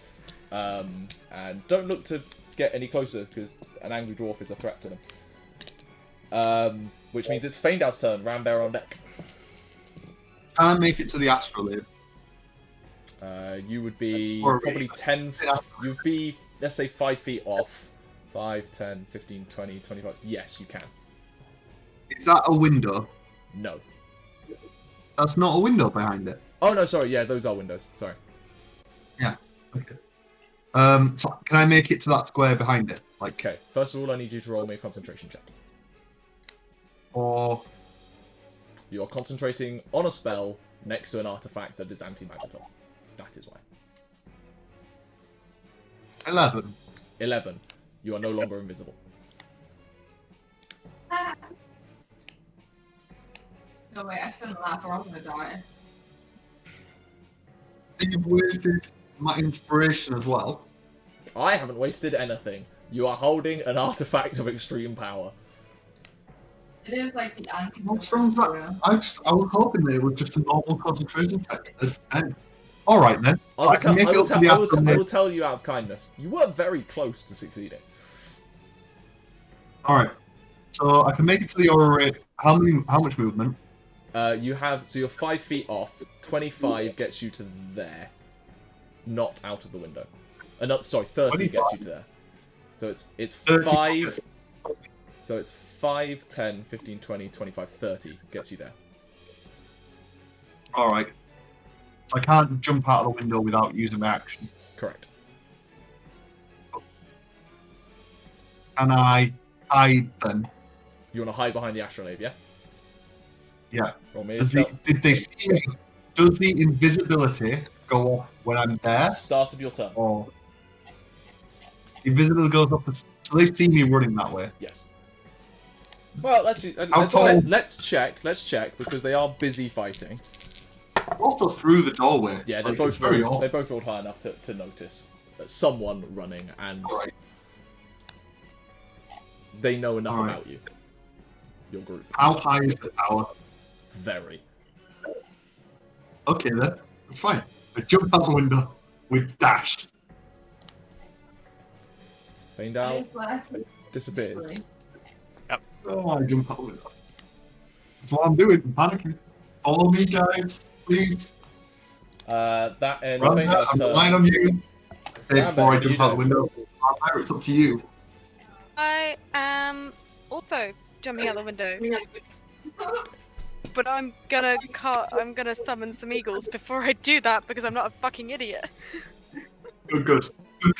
And don't look to get any closer, because an angry dwarf is a threat to them. Which means it's Faendal's turn. Rambear on deck. Can I make it to the astrolabe? You would be Or probably 10... You'd be, let's say, 5 feet off. 5, 10, 15, 20, 25... Yes, you can. Is that a window? No. That's not a window behind it. Oh, no, sorry. Yeah, those are windows. Sorry. Yeah. Okay. So can I make it to that square behind it? Like, Okay, first of all, I need you to roll me a concentration check. or You are concentrating on a spell next to an artifact that is anti-magical. That is why. 11. 11. You are no longer invisible. No, wait, I shouldn't laugh or I'm gonna die. So you've wasted my inspiration as well. I haven't wasted anything. You are holding an artifact of extreme power. It is like the anti. What's wrong with that? I was hoping that it was just a normal concentration check. All right then. I can make it up to the I astrolabe. will tell you out of kindness. You were very close to succeeding. All right. So I can make it to the orrery. How much movement? You have, so you're 5 feet off. 25 gets you to there. Not out of the window. No, sorry, 30 gets you to there. So it's 5. So it's 5, 10, 15, 20, 25, 30 gets you there. All right. So I can't jump out of the window without using my action. Correct. Can I hide then? You want to hide behind the astrolabe, yeah? Yeah. Roll me a Did they see me? Does the invisibility go off when I'm there? start of your turn. Or the invisibility goes off, so they see me running that way? Yes. Well, let's check. Let's check because they are busy fighting. Also through the doorway. Yeah, they're Like, both it's very odd. they both rolled high enough to notice that someone running, and All right. they know enough All right. about you. Your group. How high is the tower? Very. Okay then, that's fine. I jump out the window with dash. Faendal disappears. Oh, I jump out the window. That's what I'm doing. I'm panicking. Follow me, guys, please. That ends Run Faendal's I'm turn. relying on you. I say Rambear, before I what do you jump out the do? window. Rambear, it's up to you. I am also jumping out the window, but I'm gonna summon some eagles before I do that because I'm not a fucking idiot. Good.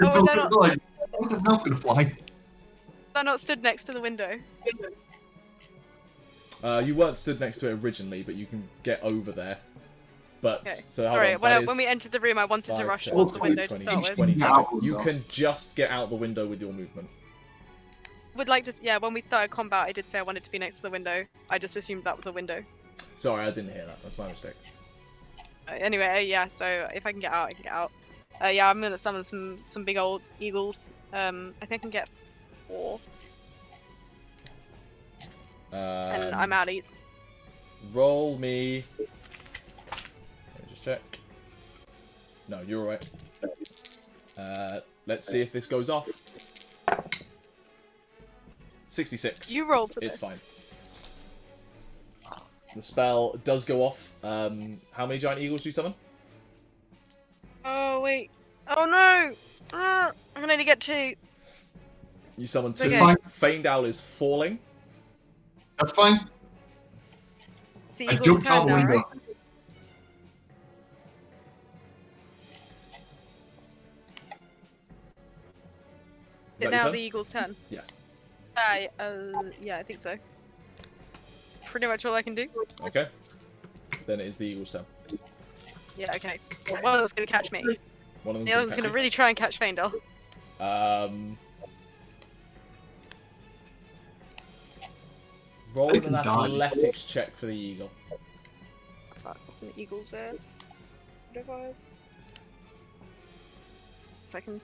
Oh, is that not- Like, what's the mouse gonna fly? I'm not stood next to the window. You weren't stood next to it originally, but you can get over there. But Okay. so hold Sorry, on, when, that when is we entered the room, I wanted to 5, rush 10, towards the 20, window to 20, start with. 25. You can just get out the window with your movement. Would like to, yeah. When we started combat, I did say I wanted to be next to the window. I just assumed that was a window. Sorry, I didn't hear that. That's my mistake. Anyway, yeah. So if I can get out, I can get out. Yeah, I'm gonna summon some big old eagles. I think I can get 4, and I'm out east. Roll me. Let me just check. No, you're alright. Let's see if this goes off. 66. You roll for It's this. fine. The spell does go off. How many giant eagles do you summon? Oh wait. Oh no! I'm gonna only get 2. You summon 2. Okay. Faendal is falling. That's fine. It's the I eagle's jumped out turn the now, window. right? Is it now the eagle's turn? Yeah. Yeah, I think so. Pretty much all I can do. Okay. Then it is the eagle's turn. Yeah, okay. Well, one of them's gonna catch me. One of them The other's gonna really try and catch Faendal. Roll They an can die. athletics check for the eagle. Fuck, wasn't eagles there? Otherwise. Second.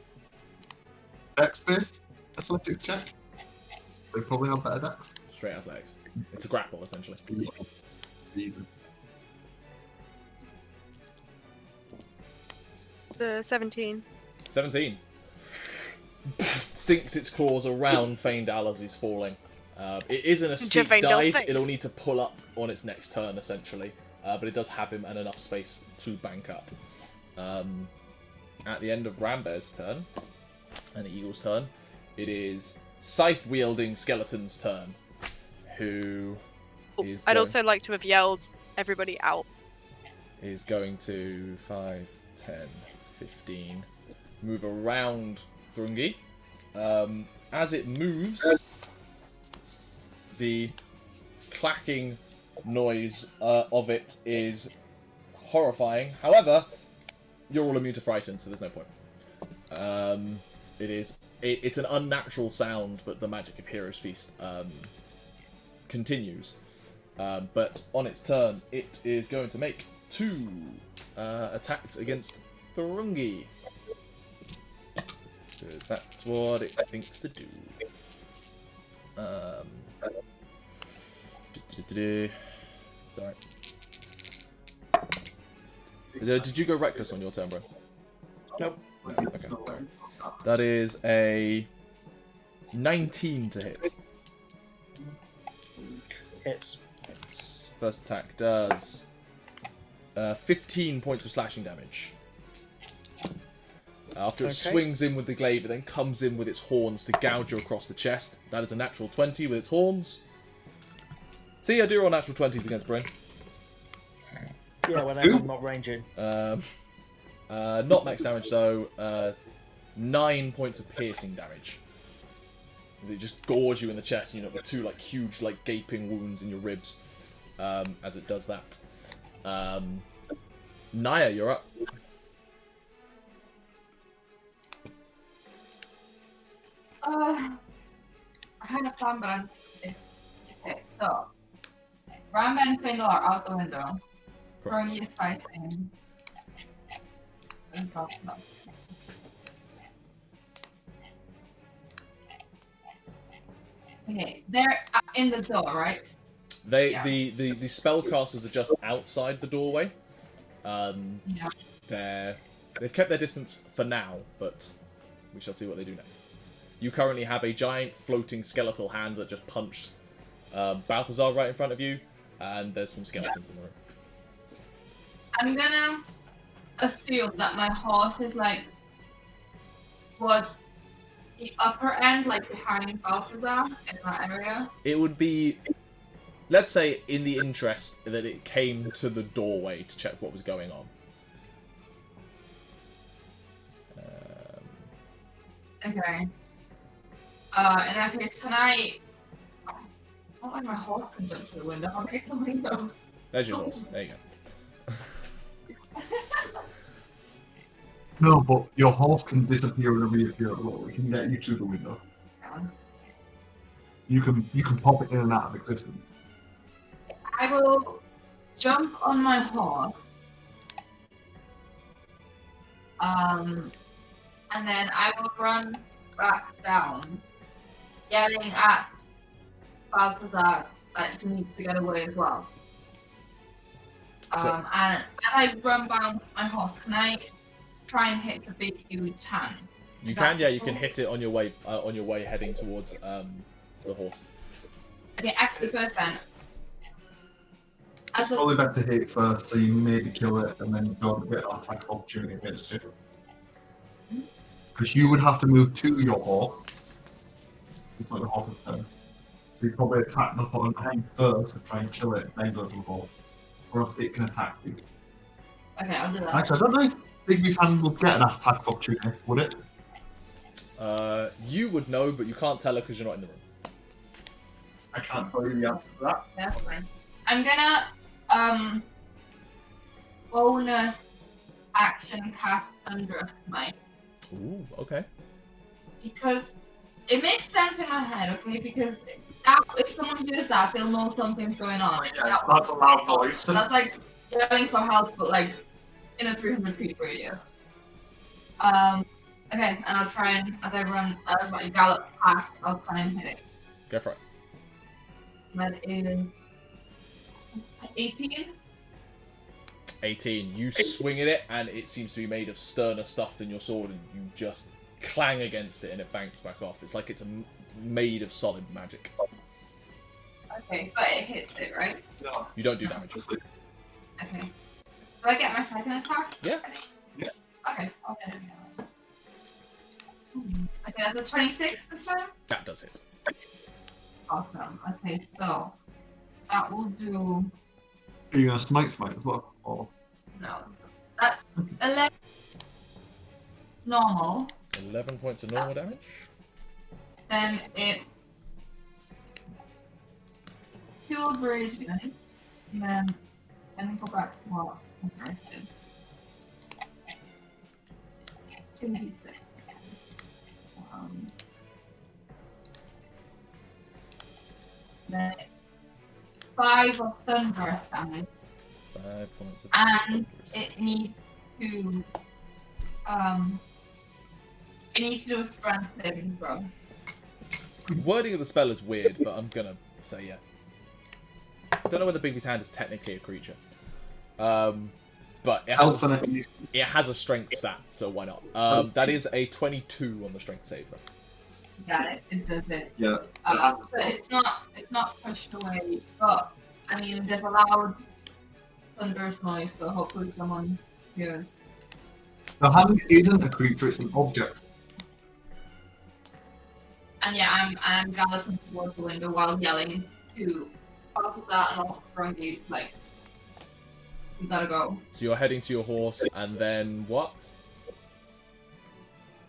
Dex based athletics check. They probably have better dex. Straight athletics. It's a grapple, essentially. The 17. 17. Sinks its claws around Faendal as he's falling. It isn't a steep Faendal's dive, face. it'll need to pull up on its next turn, essentially. But it does have him and enough space to bank up. At the end of Rambear's turn, and the Eagle's turn, it is Scythe-wielding Skeleton's turn, who is I'd going, also like to have yelled everybody out. is going to 5, 10, 15, move around Thrungi. As it moves, the clacking noise of it is horrifying. However, you're all immune to frighten, so there's no point. It's an unnatural sound, but the magic of Hero's Feast continues. But on its turn, it is going to make 2 attacks against Thrungi. Because that's what it thinks to do. Sorry. Did you go reckless on your turn, bro? Nope. No, okay. That is a 19 to hit. Hits. Its first attack does 15 points of slashing damage. After it swings in with the glaive, it then comes in with its horns to gouge you across the chest. That is a natural 20 with its horns. See, I do roll natural 20s against Bryn. Yeah, when I'm not ranging. Not max damage though. 9 points of piercing damage. As it just gores you in the chest, you know, with 2 like huge, like gaping wounds in your ribs. As it does that. Nyah, you're up. I had a plan, but okay. So, Rambear and Faendal are out the window. Thrungi is fighting. Okay, they're in the door, right? The spellcasters are just outside the doorway. Yeah. They've kept their distance for now, but we shall see what they do next. You currently have a giant floating skeletal hand that just punched Balthazar right in front of you, and there's some skeletons in the room. I'm gonna assume that my horse is like towards the upper end, like behind Balthazar in that area. It would be, let's say, in the interest that it came to the doorway to check what was going on. Okay. In that case, can I? Not like my horse can jump through the window. I'll make some window. There's your horse. There you go. No, but your horse can disappear and reappear at will. It can get you through the window. You can pop it in and out of existence. I will jump on my horse. And then I will run back down, yelling at Balthazar that he needs to get away as well. And as I run down my horse, can I try and hit the big huge hand? You can, yeah. You can hit it on your way heading towards the horse. Okay, actually, first then. As a, Probably better hit it first, so you maybe kill it and then don't get an attack opportunity against it. Because you would have to move to your horse. It's not the horse's turn. So you probably attack the hand first to try and kill it, then go to the horse. Or else it can attack you. okay, I'll do that. Actually, I don't know if Bigby's hand would get an attack opportunity, would it? You would know, but you can't tell her because you're not in the room. I can't tell you the answer to that. That's fine. I'm gonna bonus action cast Thunderous Smite. Ooh, okay. Because it makes sense in my head, okay? Because that, if someone does that, they'll know something's going on. That's a loud noise. That's like yelling for help, but like in a 300 feet radius. Okay, and I'll try and as I gallop past, I'll try and hit it. Go for it. That is 18. 18. You swing at it, and it seems to be made of sterner stuff than your sword, and you just clang against it, and it banks back off. It's like it's made of solid magic. Okay, but it hits it, right? No. You don't do damage. Okay. Do I get my second attack? Yeah. Yeah. Okay, I'll get it now. Okay, that's a 26 this time? That does hit. Awesome. Okay, so that will do. Are you going to smite as well? Or... No. That's 11 normal. 11 points of normal damage. Then it. 2 of rage again. And then let me go back to what I first did. 2d6. Then it's 5 of thunderous damage. 5 points of And it needs to do a strength saving throw. Wording of the spell is weird, but I'm gonna say yeah. I don't know whether Bigby's hand is technically a creature. But it has a strength stat, so why not? That is a 22 on the strength save. Got it. It does it. Yeah. But it's not pushed away. But I mean, there's a loud thunderous noise, so hopefully someone hears. The hand isn't a creature; it's an object. And yeah, I'm galloping towards the window while yelling to Balthazar and also Thrungi, like, we gotta go. So you're heading to your horse, and then what?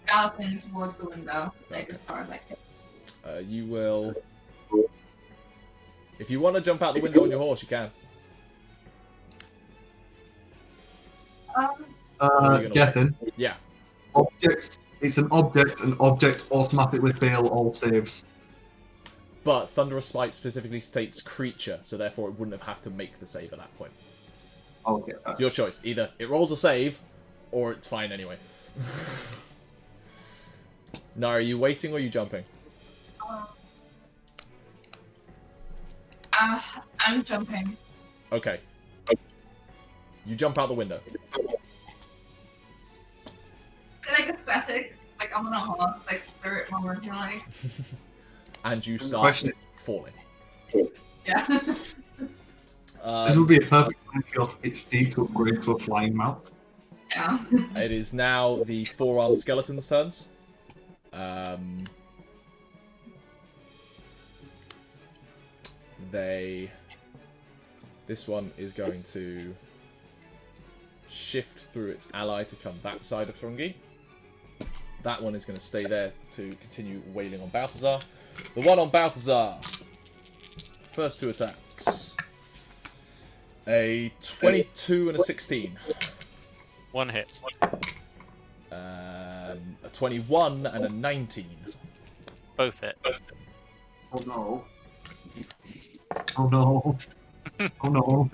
Galloping towards the window, like Okay. as far as I can. You will. If you want to jump out the window on your horse, you can. Gethin. Yeah. Objects. It's an object, and objects automatically fail all saves. But Thunderous Smite specifically states creature, so therefore it wouldn't have to make the save at that point. Okay. Your choice. Either it rolls a save, or it's fine anyway. Now, are you waiting or are you jumping? I'm jumping. Okay. You jump out the window. Like aesthetic, like I'm on a horse, like spirit more originally. And you start falling. Yeah. This would be a perfect time for your XD to upgrade to a flying mount. Yeah. It is now the 4-armed skeleton's turns. This one is going to shift through its ally to come that side of Thrungi. That one is going to stay there to continue wailing on Balthazar. The one on Balthazar. First 2 attacks. A 22 and a 16. One hit. A 21 and a 19. Both hit. Oh no. Oh no. Oh no.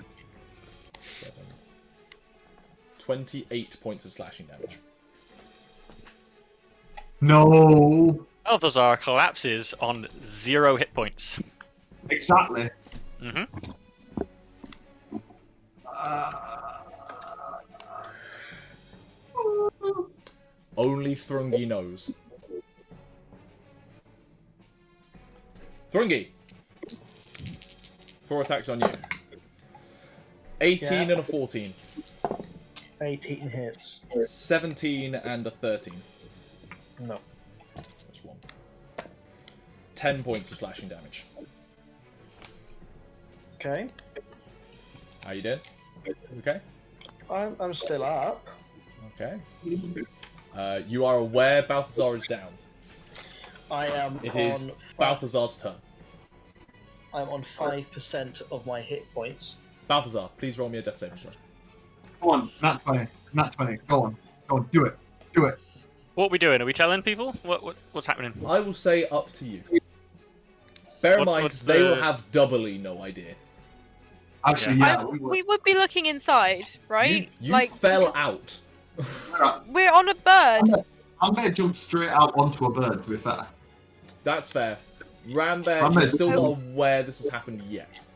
28 points of slashing damage. No. Balthazar collapses on 0 hit points. Exactly. Mm-hmm. Only Thrungi knows. Thrungi! 4 attacks on you. 18 Yeah. and a 14. 18 hits. 17 and a 13. No. That's 1. 10 points of slashing damage. Okay. How you doing? Okay? I'm still up. Okay. You are aware Balthazar is down. I am It on. is Balthazar's turn. I'm on 5% of my hit points. Balthazar, please roll me a death saving throw. Go on. Nat 20. Nat 20. Go on. Go on. Do it. Do it. What are we doing? Are we telling people? What's happening? I will say up to you. Bear in mind, what's they will the- have doubly no idea. Actually, yeah. We would be looking inside, right? You like fell out. we're on a bird. I'm going to jump straight out onto a bird, to be fair. That's fair. Rambear, Rambear, you're still still- not aware this has happened yet.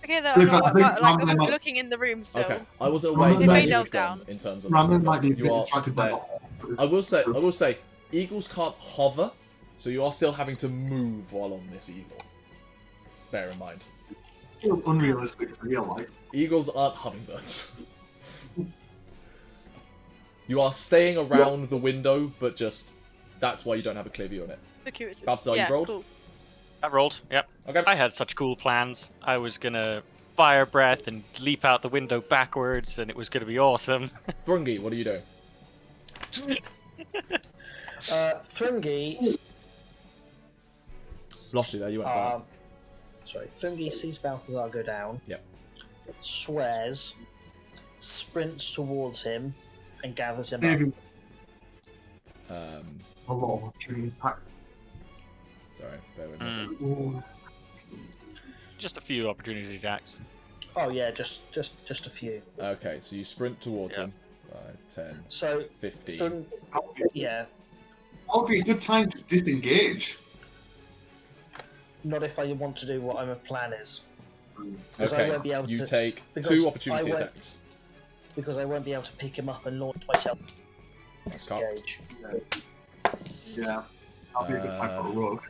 Okay, though, To be I'm fair, not, I think like, Rambear I'm might- looking in the room still. Okay, I wasn't aware Rambear you might- had Faendal's gone down. in terms of. Rambear might be a you bit are distracted by there. the... I will say, eagles can't hover, so you are still having to move while on this eagle. Bear in mind, unrealistic for real life. eagles aren't hummingbirds. You are staying around the window, but just that's why you don't have a clear view on it. Circuitous. Balthazar, you Yeah, rolled? cool. I rolled. Yep. Okay. I had such cool plans. I was gonna fire breath and leap out the window backwards, and it was gonna be awesome. Thrungi, what are you doing? Thrungi. Lost you there. You went quiet. Sorry. Thrungi sees Balthazar go down. Yep. Swears. Sprints towards him and gathers him up. Maybe Um, a lot of opportunity impact. sorry, bear with me. Ooh. Just a few opportunity attacks. Oh yeah, just a few. Okay, so you sprint towards Yeah. him. 5, 10, So 15. yeah, That would be a good time to disengage. not if I want to do what my plan is. Because I Okay, won't be able you to, take because 2 I opportunity won't- attacks. because I won't be able to pick him up and launch myself. That's cocked. Disengage. Yeah. That'll be a good time for a rogue.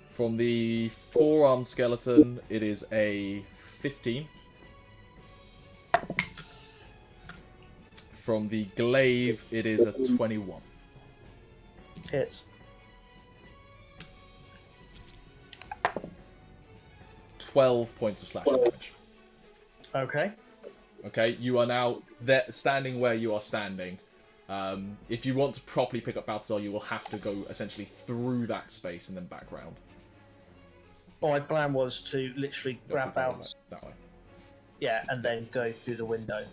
From the forearm skeleton, it is a 15. From the glaive, it is a 21. Hits. 12 points of slashing damage. Okay. Okay, you are now there, standing where you are standing. If you want to properly pick up Balthazar, you will have to go essentially through that space and then back round. My plan was to literally You have grab to go Balthazar, that way. yeah, and then go through the window.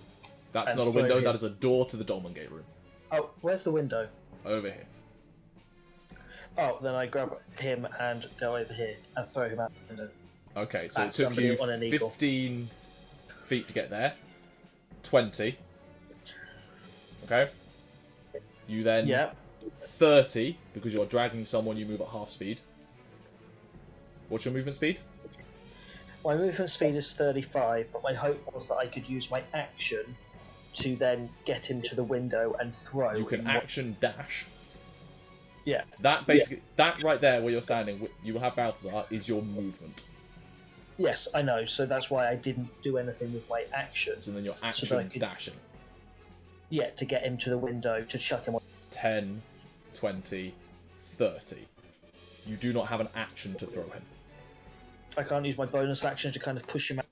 That's And not a throw window, him. that is a door to the Dolmen Gate room. Oh, where's the window? Over here. Oh, then I grab him and go over here and throw him out the window. Okay, so That's it took somebody you on an eagle. 15 feet to get there. 20. Okay. You then Yeah. 30, because you're dragging someone, you move at half speed. What's your movement speed? My movement speed is 35, but my hope was that I could use my action to then get him to the window and throw. You can him. action dash. Yeah. That basically, that right there where you're standing, you will have Balthazar, is your movement. Yes, I know. So that's why I didn't do anything with my action. So then your that action I could- dashing. Yeah, to get him to the window to chuck him on. 10, 20, 30. You do not have an action to throw him. I can't use my bonus action to kind of push him out.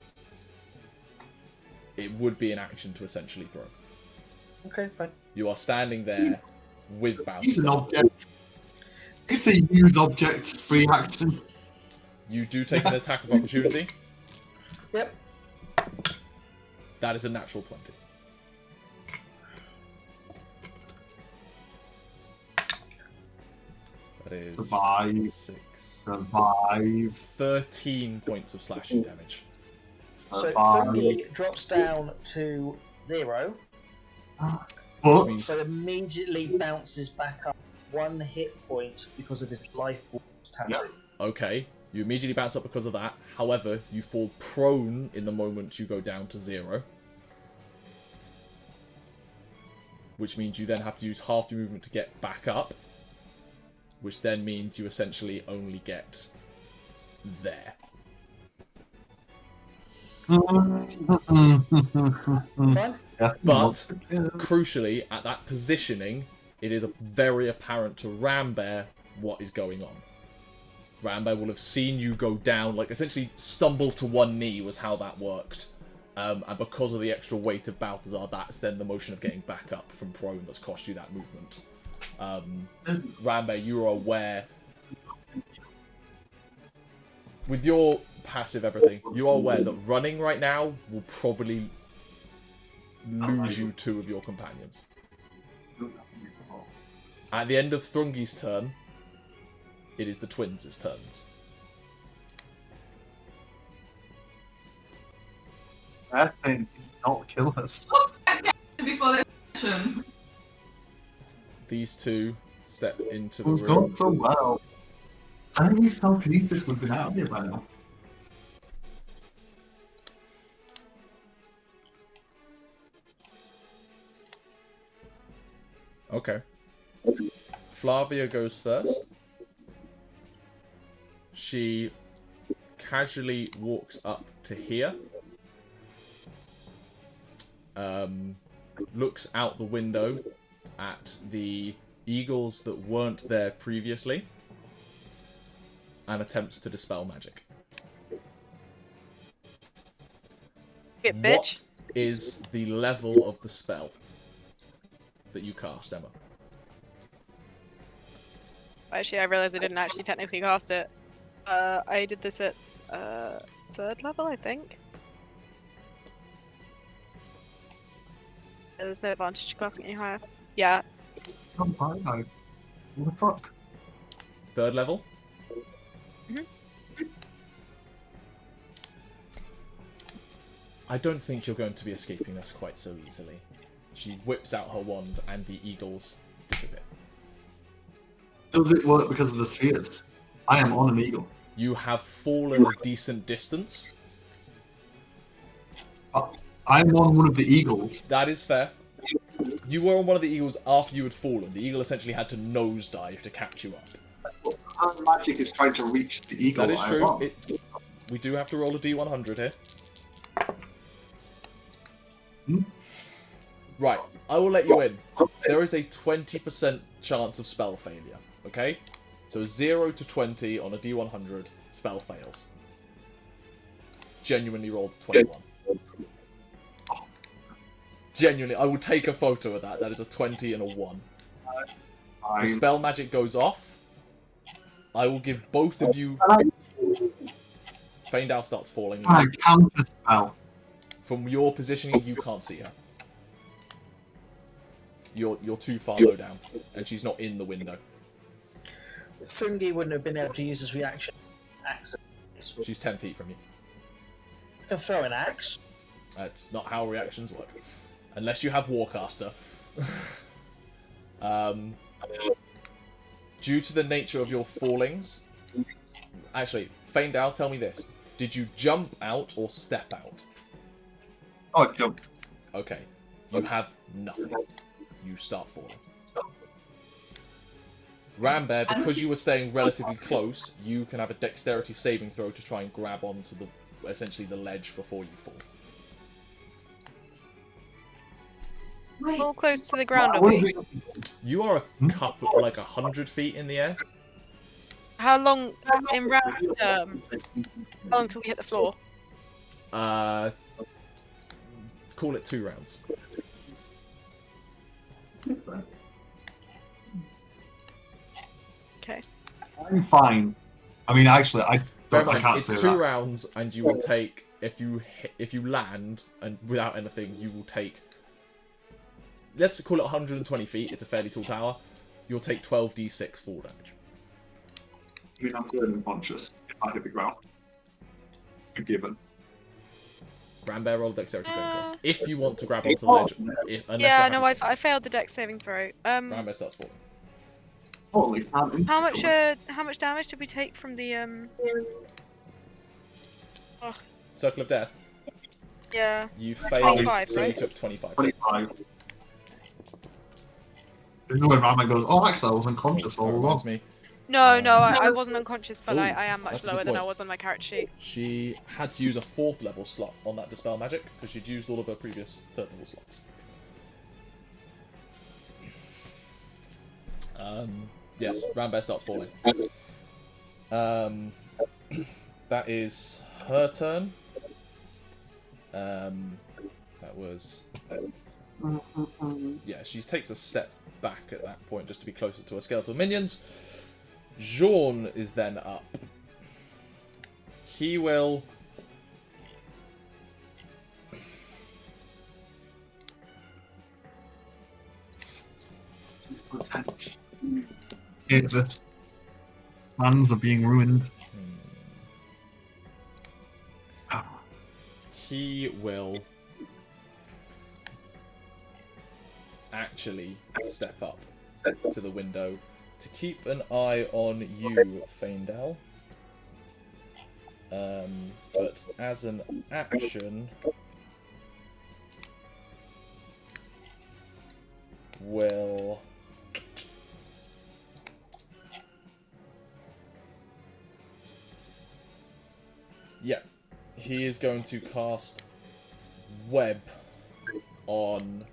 It would be an action to essentially throw. Okay, fine. You are standing there with Use an Balthazar. object. It's a use object free action. You do take an attack of opportunity. Yep. That is a natural 20. That is Survive. 6. Survive. 13 points of slashing damage. So Survive. Thrungi drops down to 0, But means- but immediately bounces back up 1 hit point because of his life force tattoo. Okay, you immediately bounce up because of that. However, you fall prone in the moment you go down to 0. Which means you then have to use half your movement to get back up. Which then means you essentially only get there. Fine. Yeah, But, crucially, at that positioning, it is very apparent to Rambear what is going on. Rambear will have seen you go down, like essentially stumble to one knee was how that worked. And because of the extra weight of Balthazar, that's then the motion of getting back up from prone that's cost you that movement. Rambear, you are aware, with your passive everything, you are aware that running right now will probably lose you 2 of your companions. At the end of Thrungi's turn, it is the twins' turns. That thing did not kill us. Before this session. These 2 step into It the was room. done so well. I think telekinesis would have been out of here by now. Okay. Flavia goes first. She casually walks up to here. Looks out the window at the eagles that weren't there previously. And attempts to dispel magic. Get What bitch. is the level of the spell that you cast, Emma? Actually, I realized I didn't actually technically cast it. I did this at 3rd level, I think. There's no advantage to casting any higher. Yeah. I'm fine, guys. What the fuck? 3rd level? Mhm. I don't think you're going to be escaping us quite so easily. She whips out her wand and the eagles disappear. Does it work because of the spheres? I am on an eagle. You have fallen a decent distance. I'm on one of the eagles. That is fair. You were on one of the eagles after you had fallen. The eagle essentially had to nosedive to catch you up. Her magic is trying to reach the eagle. That is I'm true. on. We do have to roll a d100 here. Hmm? Right, I will let you in. There is a 20% chance of spell failure, okay? So 0 to 20 on a d100, spell fails. Genuinely rolled 21. Genuinely, I will take a photo of that. That is a 20 and a 1. The spell magic goes off. I will give both of you... Faendal starts falling. I counter spell. From your positioning, you can't see her. You're too far low down, and she's not in the window. Thrungi wouldn't have been able to use his reaction axe. She's 10 feet from you. I can throw an axe. That's not how reactions work. Unless you have Warcaster. Due to the nature of your fallings... Actually, Faendal, tell me this. Did you jump out or step out? Oh, I jumped. Okay. You have nothing. You start falling. Rambear, because you were staying relatively close, you can have a dexterity saving throw to try and grab onto the essentially the ledge before you fall. Wait, All close to the ground, are we? You are a couple, like 100 feet in the air. How long, in round term, how long till we hit the floor? Call it 2 rounds. Okay. I'm fine. I mean, actually, I Bear in don't. I mind, can't it's say 2 that. rounds, and you will take if you land and without anything, you will take. Let's call it 120 feet. It's a fairly tall tower. You'll take 12d6 fall damage. I mean, I'm good and conscious if I hit the ground. Forgiven. Rambear, roll a dexterity saving throw. If you want to grab onto the ledge. Unless Yeah, you're no, happy. I failed the dex saving throw. Rambear starts falling. Holy can't How much damage did we take from the Circle of Death. Yeah. You failed, 25, so you right? took 25. 25. There's no way Raman goes, oh, actually, I was unconscious all That along. reminds me. No, I wasn't unconscious, but Ooh, I am much that's a good lower than I point. was on my character sheet. She had to use a 4th level slot on that Dispel Magic, because she'd used all of her previous 3rd level slots. Yes, Rambear starts falling. That is her turn. That was... Yeah, she takes a step back at that point just to be closer to her skeletal minions. Jean is then up. He will... The plans are being ruined. He will actually step up to the window to keep an eye on you, Faendal. But as an action, will Yeah. He is going to cast Web on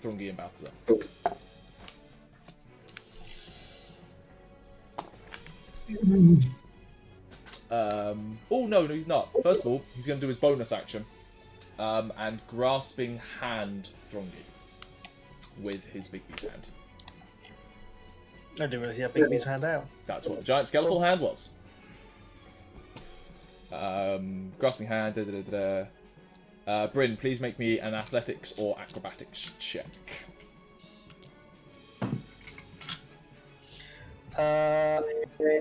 Thrungi and Balthazar. Oh, no, he's not. First of all, he's going to do his bonus action. And Grasping Hand Thrungi with his Big Beast hand. I didn't realise he had Big B's hand out. That's what the giant skeletal hand was. Grasping Hand. Bryn, please make me an athletics or acrobatics check.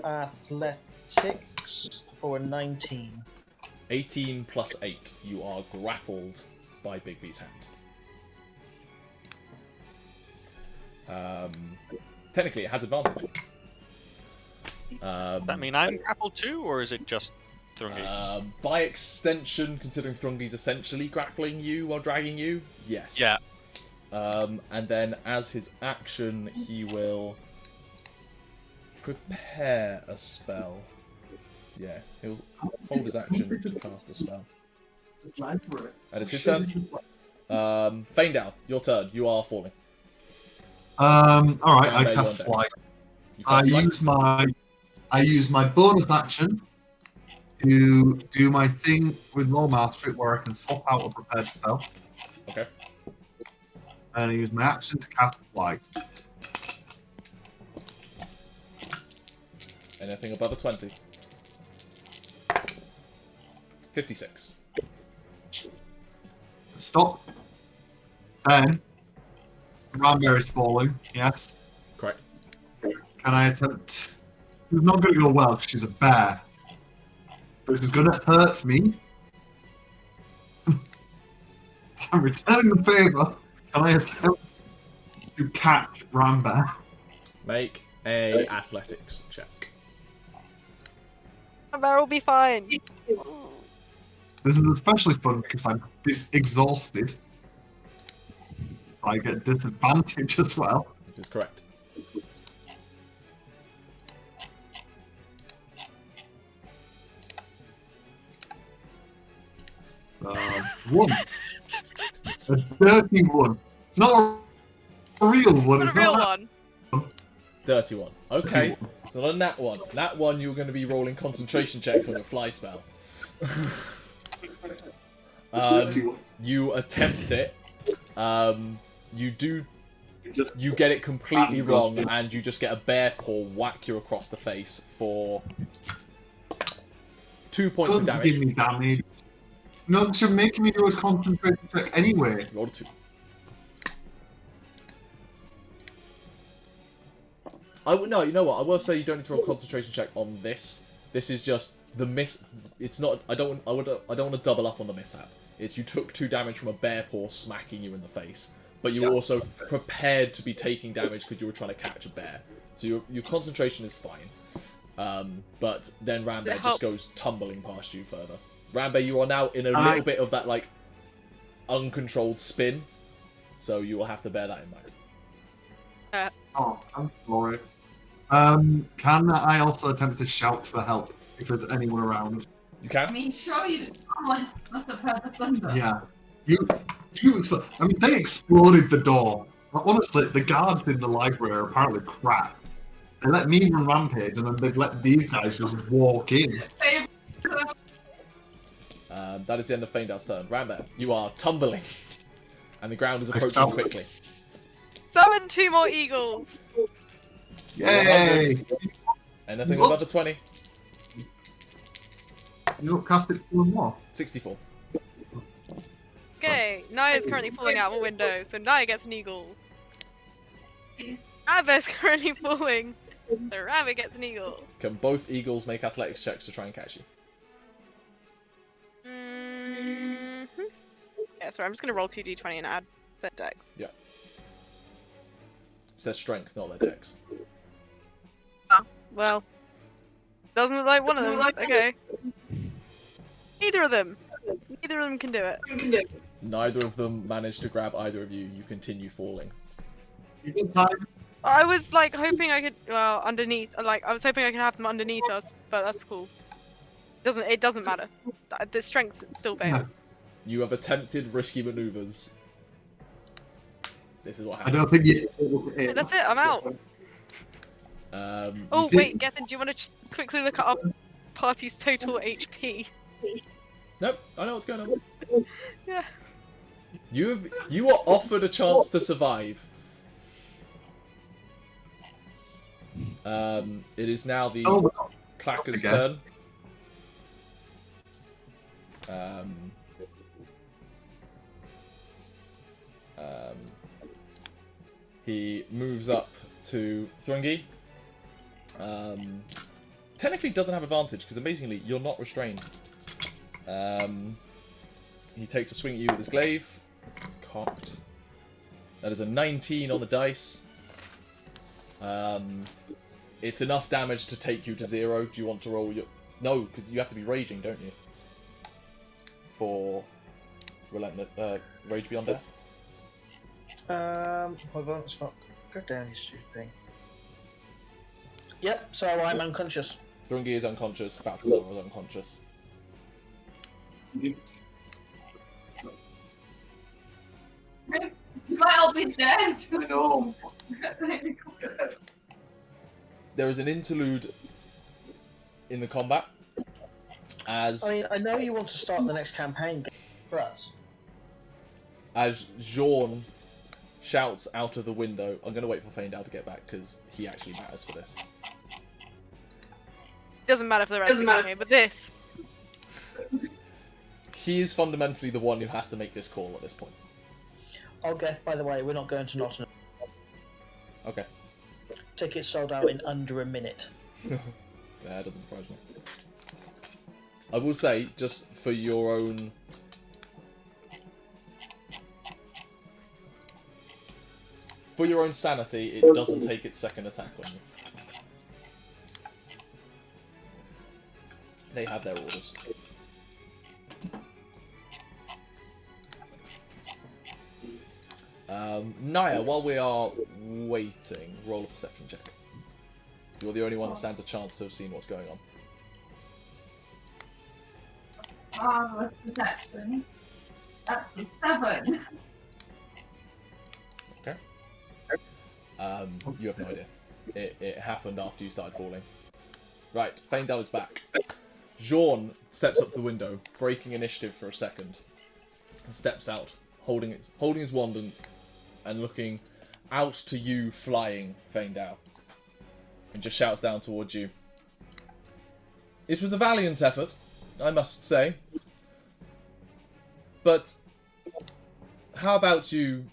Athletics for a 19. 18 plus 8. You are grappled by Big B's hand. Technically, it has advantage. Does that mean I'm grappled too, or is it just Thrungi? By extension, considering Thrungi's essentially grappling you while dragging you, yes. Yeah. And then, as his action, he will prepare a spell. Yeah, he'll hold his action to cast a spell. And it's his turn. Faendal, your turn. You are falling. Alright, I Rambear, cast you're on deck. flight. You I cast flight? use my bonus action to do my thing with Law Mastery where I can swap out a prepared spell. Okay. And I use my action to cast flight. Anything above a 20? 56. Stop. Then, Rambear is falling, yes. Correct. Can I attempt... It's not going to go well because she's a bear. This is going to hurt me. I'm returning the favour. Can I attempt to catch Rambear? Make a athletics check. Rambear will be fine. This is especially fun because I'm exhausted. So I get disadvantage as well. This is correct. One. A dirty one. It's not a real one. Not It's a real not one. Dirty one. Okay, so on that one. That one you're going to be rolling concentration checks on your fly spell. You attempt it. You get it completely wrong, and you just get a bear paw whack you across the face for 2 points of Doesn't give damage. me damage. No, because you're making me do a concentration check anyway. Roll a 2. No, you know what? I will say you don't need to roll a concentration check on this. This is just the miss. It's not. I don't want to double up on the mishap. It's you took 2 damage from a bear paw smacking you in the face, but you were also prepared to be taking damage because you were trying to catch a bear. So your concentration is fine. But then Rambear just goes tumbling past you further. Rambear, you are now in a little bit of that like uncontrolled spin, so you will have to bear that in mind. Oh, I'm sorry. Can I also attempt to shout for help if there's anyone around? You I can. mean, surely someone must have heard the thunder. Yeah. You I mean, they exploded the door. But honestly, the guards in the library are apparently crap. They let me run rampage, and then they've let these guys just walk in. That is the end of Faendal's turn. Rambear, you are tumbling, and the ground is approaching quickly. Summon 2 more eagles. Yay! Anything above a 20? You don't cast it for more. 64. Okay, Nyah is currently falling out of a window, so Nyah gets an eagle. Rambear's currently falling, so Rambear gets an eagle. Can both eagles make athletics checks to try and catch you? Yeah, sorry, I'm just gonna roll 2d20 and add their dex. Yeah. It says strength, not their dex. Oh, well. Doesn't look like one of them. Okay. Neither of them. Neither of them can do it. Neither of them managed to grab either of you. You continue falling. You get time. I was like hoping I could, well, underneath, like I was hoping I could have them underneath us, but that's cool. It doesn't matter. The strength still fails. You have attempted risky maneuvers. This is what I happens. don't think you. That's it. I'm out. Oh you can- wait, Gethin, do you want to quickly look at our party's total HP? Nope, I know what's going on. Yeah. You are offered a chance to survive. It is now the Oh, well. Clacker's Okay. turn. He moves up to Thrungi. Technically doesn't have advantage because amazingly you're not restrained. He takes a swing at you with his glaive. It's cocked. That is a 19 on the dice. It's enough damage to take you to 0. Do you want to roll your... No, because you have to be raging, don't you? For Relentless Rage Beyond Death. Hold on, it's not. Go down, you stupid thing. Yep, so I'm unconscious. Thrungi is unconscious. Balthazar is unconscious. You might all be dead. I know. There is an interlude in the combat as I mean, I know you want to start the next campaign for us. Jean shouts out of the window. I'm going to wait for Faendal to get back because he actually matters for this. Doesn't matter for the rest of the game, but this. He is fundamentally the one who has to make this call at this point. Oh, Geth, by the way, we're not going to Nottingham. Okay. Tickets sold out in under a minute. That doesn't surprise me. I will say, just for your own... For your own sanity, it doesn't take its second attack on you. They have their orders. Nyah, while we are waiting, roll a perception check. You're the only one that stands a chance to have seen what's going on. Marvelous perception. That's a 7. Okay. You have no idea. It happened after you started falling. Right, Faendal is back. Jean steps up to the window, breaking initiative for a second. And steps out, holding his wand and looking out to you flying, Faendal. And just shouts down towards you. It was a valiant effort, I must say. But how about you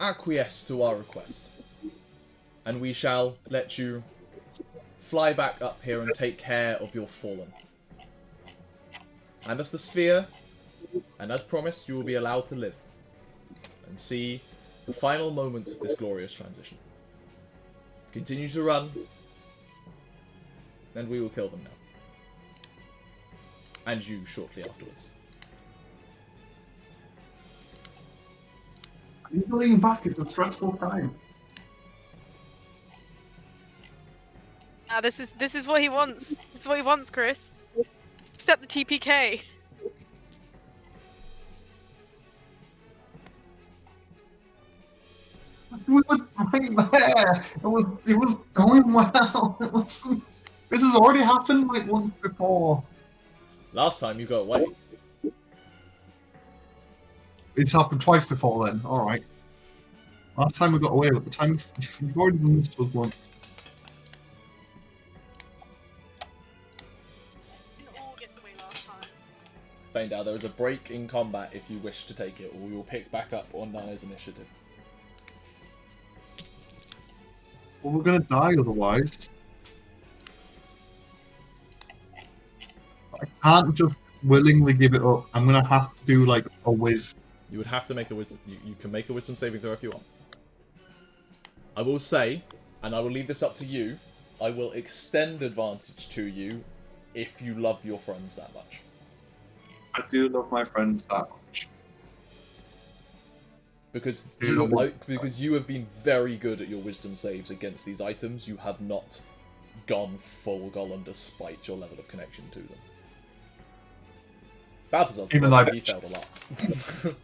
acquiesce to our request? And we shall let you fly back up here and take care of your fallen. And as the sphere, and as promised, you will be allowed to live and see the final moments of this glorious transition. Continue to run, and we will kill them now. And you shortly afterwards. Going back is a stressful time. Ah, this is what he wants. This is what he wants, Chris. Accept the TPK. It was right there. It was going well. This has already happened like once before. Last time you got away. It's happened twice before then. All right. Last time we got away, but the time we've already done this was once. Faendal, there is a break in combat if you wish to take it, or we will pick back up on Nyah's initiative. Well, we're gonna die otherwise. I can't just willingly give it up. I'm gonna have to do like a whiz. You would have to make a wisdom. You can make a wisdom saving throw if you want. I will say, and I will leave this up to you, I will extend advantage to you if you love your friends that much. I do love my friends that much. Because you have been very good at your wisdom saves against these items. You have not gone full golem despite your level of connection to them. Balthazar's Even though he failed a lot.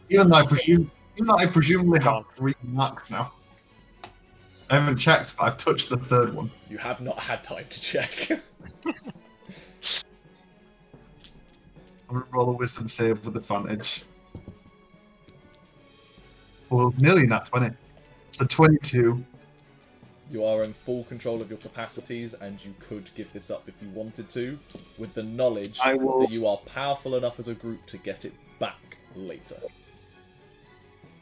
Even though I presumably have 3 marks now. I haven't checked, but I've touched the 3rd one. You have not had time to check. I'm gonna roll a wisdom save with advantage. Well, nearly nat 20. So 22. You are in full control of your capacities, and you could give this up if you wanted to, with the knowledge that you are powerful enough as a group to get it back later.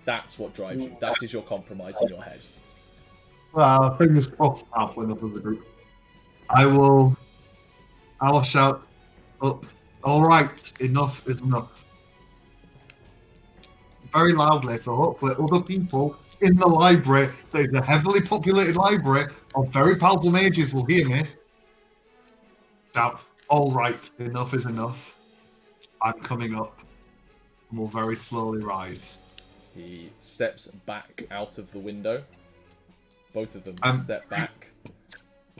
That's what drives you. That is your compromise in your head. Fingers crossed, powerful enough as a group. I will shout up, alright, enough is enough. Very loudly, so hopefully other people in the library, that is a heavily populated library of very powerful mages, will hear me. Shout, alright, enough is enough. I'm coming up. And will very slowly rise. He steps back out of the window. Both of them step back.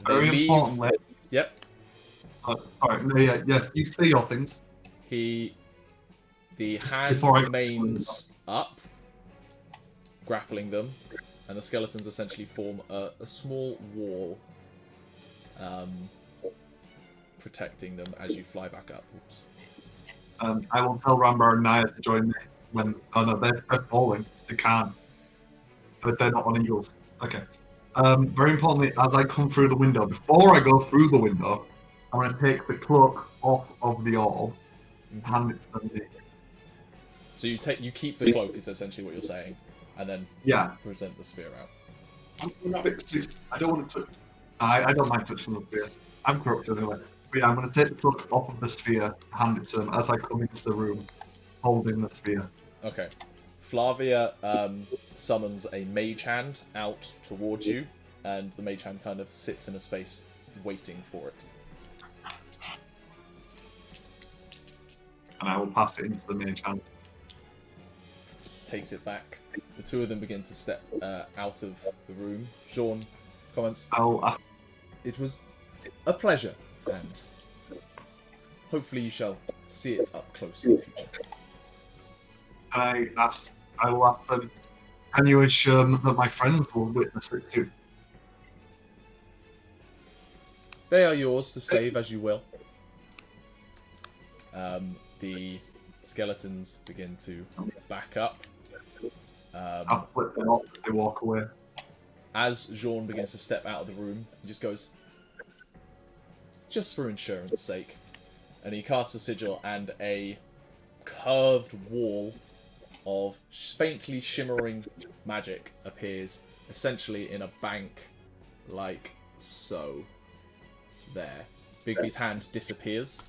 Very importantly. Yep. Sorry, no, yeah, you say your things. The hand remains up, grappling them, and the skeletons essentially form a small wall, protecting them as you fly back up. Oops. I will tell Rambear and Nyah to join me when. Oh no, they're falling. They can't. But they're not on eagles. Okay. Very importantly, as I come through the window, before I go through the window, I'm going to take the cloak off of the orb and hand it to them. So you keep the cloak is essentially what you're saying, and then present the spear out. I don't want to. I don't mind touching the spear. I'm corrupted anyway. But yeah, I'm going to take the cloak off of the spear, hand it to them as I come into the room, holding the spear. Okay. Flavia summons a mage hand out towards you, and the mage hand kind of sits in a space waiting for it. And I will pass it into the mage hand. Takes it back. The two of them begin to step out of the room. Sean, comments? It was a pleasure, and hopefully you shall see it up close in the future. I will ask them, can you ensure that my friends will witness it too? They are yours to save as you will. The skeletons begin to back up. I'll flip them off as they walk away. As Jean begins to step out of the room, he just goes, just for insurance sake. And he casts a sigil, and a curved wall of faintly shimmering magic appears, essentially in a bank like so. There. Bigby's hand disappears.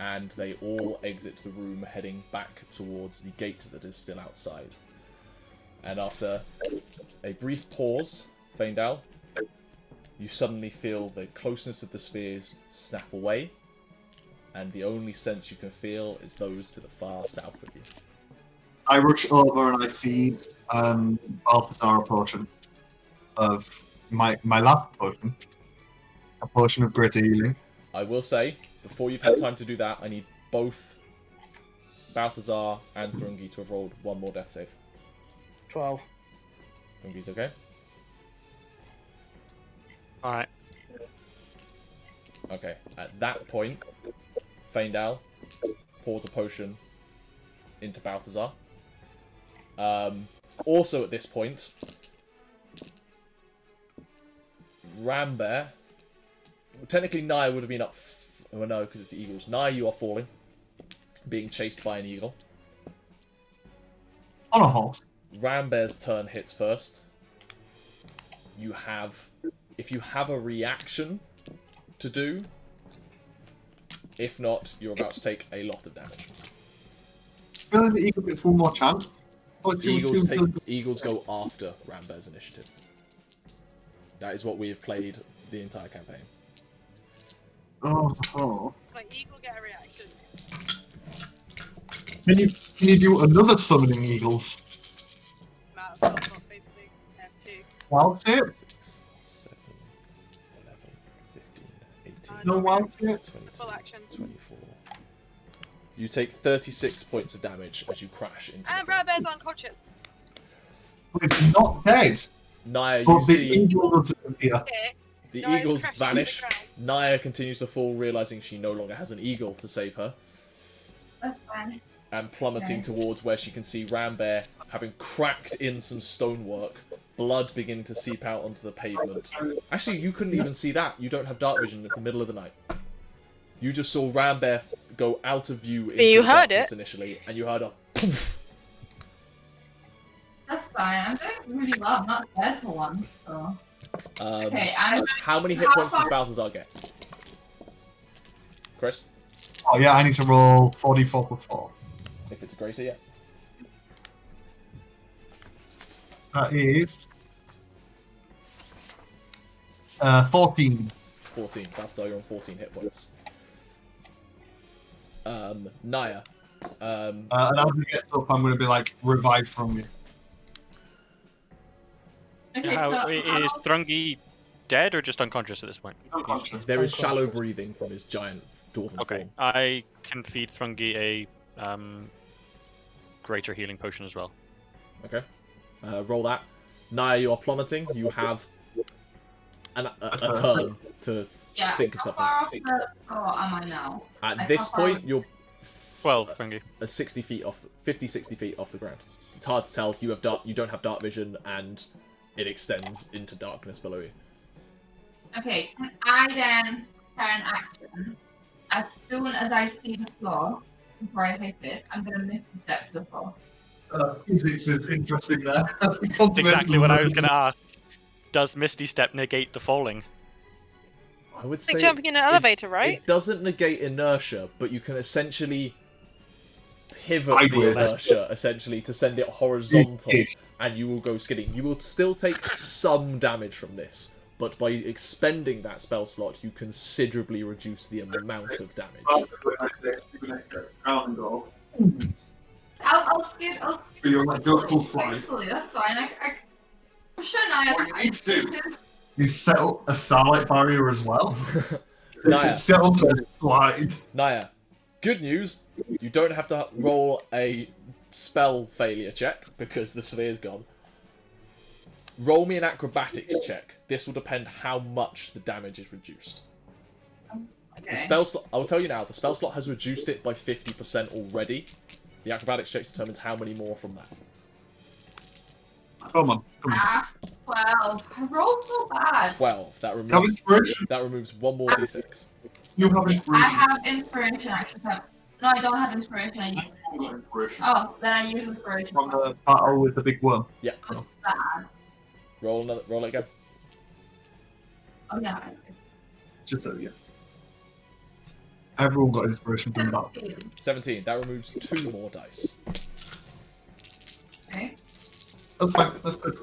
And they all exit the room, heading back towards the gate that is still outside. And after a brief pause, Faendal, you suddenly feel the closeness of the spheres snap away, and the only sense you can feel is those to the far south of you. I rush over and I feed Balthazar a potion of my last potion, a potion of greater healing. I will say, before you've had time to do that, I need both Balthazar and Thrungi to have rolled one more death save. 12. Thrungi's okay? Alright. Okay, at that point, Faendal pours a potion into Balthazar. Also at this point, Rambear, technically Nyah would have been up, oh no, because it's the eagles. Nyah, you are falling, being chased by an eagle. On a horse. Rambear's turn hits first. You have, if you have a reaction to do, if not, you're about to take a lot of damage. Really, the eagle gets one more chance. Eagles go after Rambear's initiative. That is what we have played the entire campaign. Oh. Like, eagle get a reaction. Can you do another summoning eagles? Amount of spells, basically. I have 2. Wild shape? 6, 7, 11, 15, 18, No wild shape? 22, Full action. 24. You take 36 points of damage as you crash into the And floor. Rambear's unconscious. But it's not dead. Nyah, you But the see eagle doesn't appear. Okay. the Nyah's eagles crashing to the vanish. ground. Nyah continues to fall, realizing she no longer has an eagle to save her, That's fine. and plummeting towards where she can see Rambear having cracked in some stonework, blood beginning to seep out onto the pavement. Actually, you couldn't even see that. You don't have dark vision. It's the middle of the night. You just saw Rambear go out of view into you the heard darkness it. initially, and you heard a poof. That's fine. I'm doing really well. I'm not dead for once. So. Okay, How many hit how points does far- Balthazar get? Chris? Oh yeah, I need to roll 44 plus 4. If it's greater, yeah. That is 14. 14. Balthazar, you're on 14 hit points. Nyah. And as he gets up, I'm going to be like, revived from you. Okay, How, so is Thrungi dead or just unconscious at this point? There is shallow breathing from his giant dwarven Okay, form. I can feed Thrungi a greater healing potion as well. Okay. Roll that. Nyah, you are plummeting. You have a turn to yeah, think of how something. far off the floor am I now? At Like, this how far- point, you're 12, Thrungi. 60 feet off, 50, 60 feet off the ground. It's hard to tell. You don't have dark vision, and it extends into darkness below you. Okay, can I then turn action? As soon as I see the floor, before I hit it, I'm gonna miss the step to the floor. Physics is interesting there. That's exactly what I was going to ask. Does Misty Step negate the falling? I would It's say like jumping in an elevator, right? It doesn't negate inertia, but you can essentially pivot the Sideways. inertia essentially to send it horizontal, and you will go skidding. You will still take some damage from this, but by expending that spell slot, you considerably reduce the amount of damage. I'll skid. I'll So you're like, go full slide. gracefully, that's fine. I'm sure Nyah. What you need to do You set up a starlight barrier as well. Nyah. Set up a slide. Nyah, good news, you don't have to roll a spell failure check, because the sphere's gone. Roll me an acrobatics check. This will depend how much the damage is reduced. Okay. The spell slot, I will tell you now, the spell slot has reduced it by 50% already. The acrobatics check determines how many more from that. Come on. 12. I rolled so bad. 12. That Have removes inspiration. one more d6. You have I inspiration. have inspiration actually. So... No, I don't have inspiration. I use... Oh, then I use inspiration. From the battle with the big worm. Yeah. Bad. Roll it again. Oh yeah. Just so yeah. Everyone got inspiration from that. 17. That removes 2 more dice. Okay. That's fine. That's good.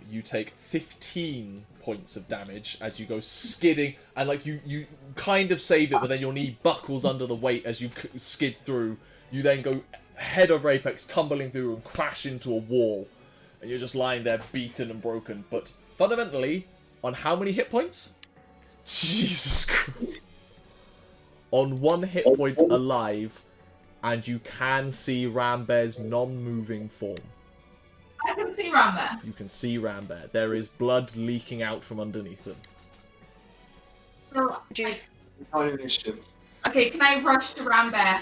You take 15 points of damage as you go skidding, and like you kind of save it, but then your knee buckles under the weight as you skid through. You then go head over apex, tumbling through and crash into a wall, and you're just lying there beaten and broken. But fundamentally, on how many hit points? Jesus Christ. On 1 hit point alive, and you can see Rambear's non-moving form. I can see Rambear. You can see Rambear. There is blood leaking out from underneath them. So, Juice. Initiative. okay, can I rush to Rambear?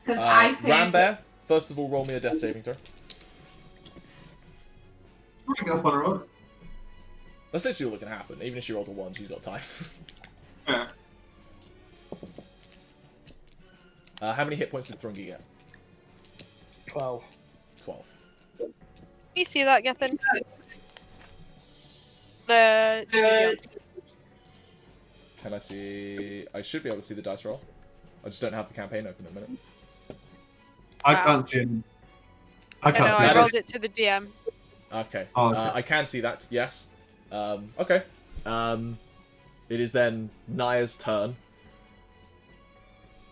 Because I say... Rambear, first of all, roll me a death saving throw. Moving up on her own. That's literally all that can happen. Even if she rolls a 1, she's got time. Yeah. How many hit points did Thrungi get? 12. 12. You see that, Gethin? Yeah. Can I see... I should be able to see the dice roll. I just don't have the campaign open at the minute. I Wow. can't see him. I I know, can't see I That him. rolled it to the DM. Okay. Oh, okay. I can see that, yes. Okay. It is then Nyah's turn.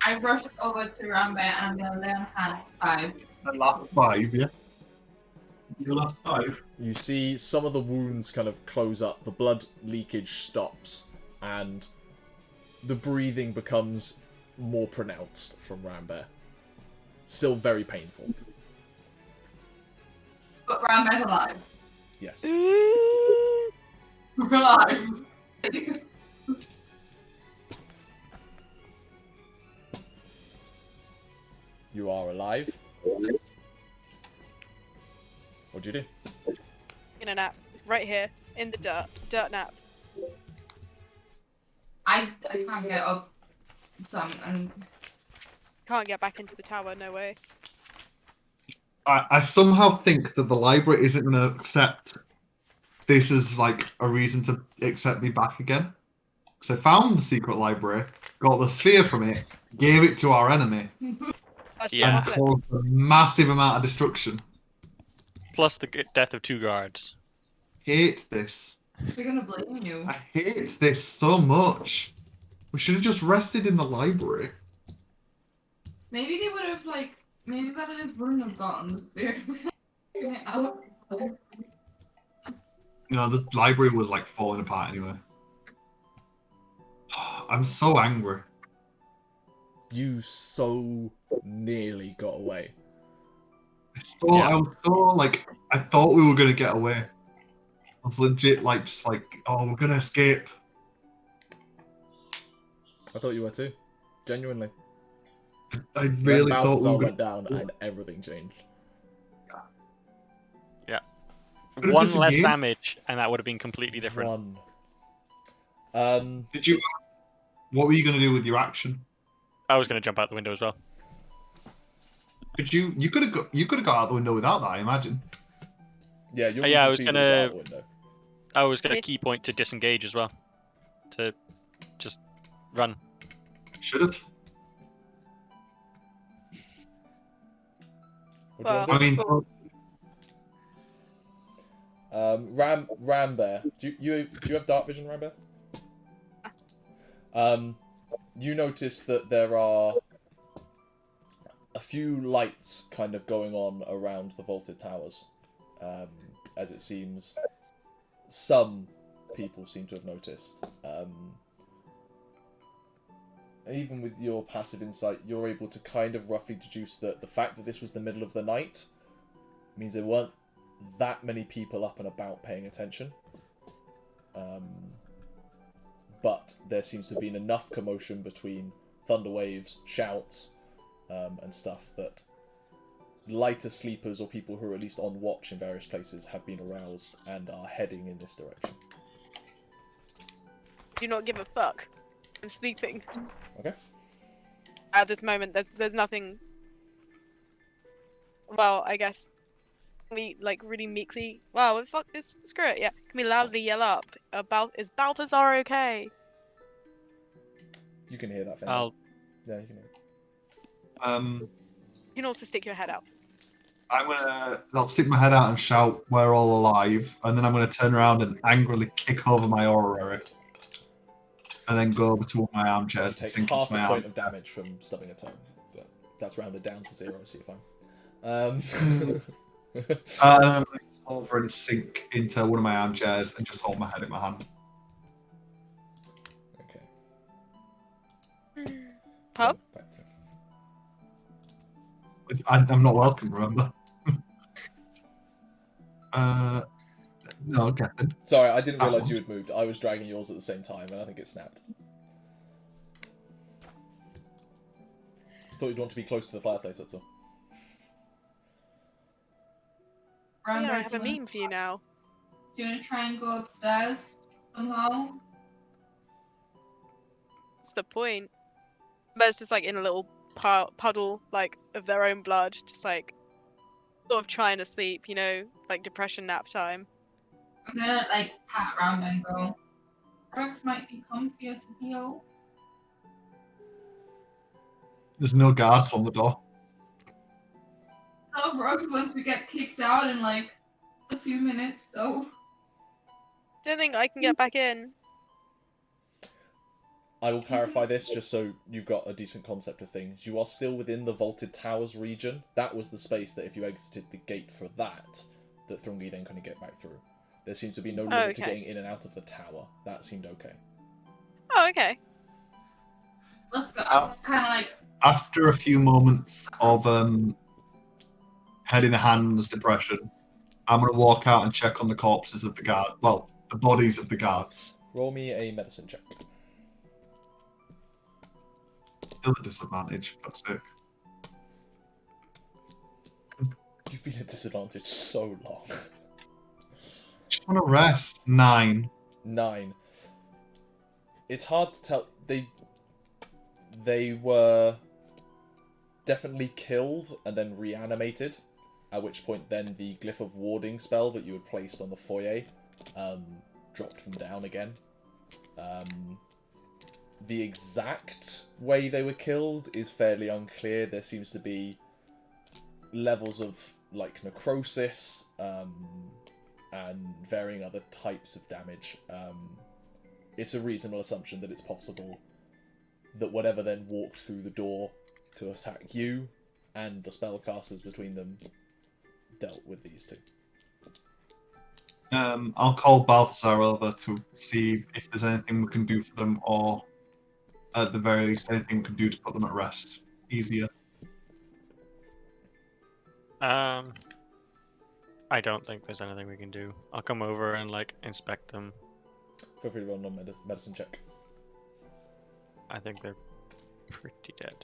I rush over to Rambear and I'm gonna lay on hand 5. The last 5, yeah? Your last 5. You see some of the wounds kind of close up, the blood leakage stops, and the breathing becomes more pronounced from Rambear. Still very painful. But Rambear's alive. Yes. We're alive. You are alive. What'd you do? In a nap. Right here. In the dirt. Dirt nap. I can't get up. And Can't get back into the tower, no way. I somehow think that the library isn't going to accept this as like a reason to accept me back again. So I found the secret library, got the sphere from it, gave it to our enemy, Yeah. and caused a massive amount of destruction. Plus the death of 2 guards. Hate this. they're gonna blame you. I hate this so much. We should have just rested in the library. Maybe they would have maybe that is wouldn't have gotten the spear. Out. The library was like falling apart anyway. I'm so angry. You so nearly got away. I was so like, I thought we were gonna get away. I was legit oh, we're gonna escape. I thought you were too. Genuinely. I really When thought we Balthazar were went down and everything changed. Could've 1 just less again. damage, and that would have been completely different. One. Did you? What were you gonna do with your action? I was going to jump out the window as well. Could you? You could have got out the window without that, I imagine. Yeah, you're Yeah, I was speed gonna- out the window. I was going to key point to disengage as well. To just run. Should have. What do you want I mean, Rambear. Do you have dark vision, Rambear? You notice that there are a few lights kind of going on around the vaulted towers, as it seems some people seem to have noticed. Even with your passive insight, you're able to kind of roughly deduce that the fact that this was the middle of the night means there weren't that many people up and about paying attention. But there seems to have been enough commotion between thunder waves, shouts, and stuff that lighter sleepers or people who are at least on watch in various places have been aroused and are heading in this direction. Do not give a fuck. I'm sleeping. Okay. At this moment, there's nothing. Well, I guess we really meekly. Wow, fuck this. Screw it. Yeah, can we loudly yell up about? Is Balthazar okay? You can hear that, Faendal. I'll Yeah, you can hear it. You can also stick your head out. I'll stick my head out and shout, "We're all alive!" And then I'm gonna turn around and angrily kick over my orrery, and then go over to one of my armchairs to Take sink half into my a point arm. of damage from stubbing a toe, but that's rounded down to 0, so you're fine. And I'm gonna go over and sink into one of my armchairs and just hold my head in my hand. Okay. Pub? Back to- I'm not welcome, remember? No, Captain. Sorry, I didn't realise you had moved. I was dragging yours at the same time, and I think it snapped. Thought you'd want to be close to the fireplace, that's all. Yeah, I Rambear, have a meme for you now. Do you want to try and go upstairs somehow? What's the point? But it's just in a little puddle of their own blood, just sort of trying to sleep, depression nap time. I'm gonna pat around and go. Rugs might be comfier to heal. There's no guards on the door. So rugs once we get kicked out in a few minutes though. Don't think I can get back in. I will clarify this just so you've got a decent concept of things. You are still within the Vaulted Towers region. That was the space that if you exited the gate for that, that Thrungi then couldn't get back through. There seems to be no limit to okay. getting in and out of the tower. That seemed okay. Oh, okay. Let's go. I'm kind of like, After a few moments of head in the hands depression, I'm going to walk out and check on the corpses of the guard. Well, the bodies of the guards. Roll me a medicine check. Still a disadvantage, for fuck's sake. You've been at disadvantage so long. Just want to rest. 9. 9. It's hard to tell. They were definitely killed and then reanimated, at which point then the Glyph of Warding spell that you had placed on the foyer dropped them down again. The exact way they were killed is fairly unclear. There seems to be levels of like necrosis and varying other types of damage. It's a reasonable assumption that it's possible that whatever then walked through the door to attack you and the spellcasters between them dealt with these two. I'll call Balthazar over to see if there's anything we can do for them, or at the very least anything we can do to put them at rest. Easier. I don't think there's anything we can do. I'll come over and like inspect them. Feel free to roll a medicine check. I think they're pretty dead.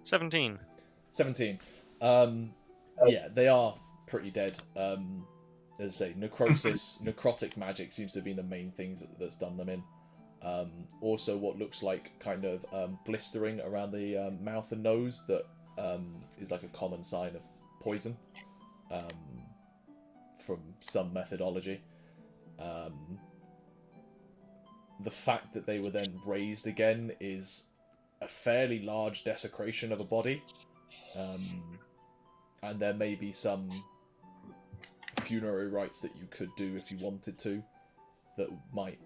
17. 17. Yeah, they are pretty dead. As I say, necrotic magic seems to be the main things that's done them in. Also, what looks like kind of blistering around the mouth and nose that is like a common sign of poison from some methodology. The fact that they were then raised again is a fairly large desecration of a body. And there may be some funerary rites that you could do if you wanted to that might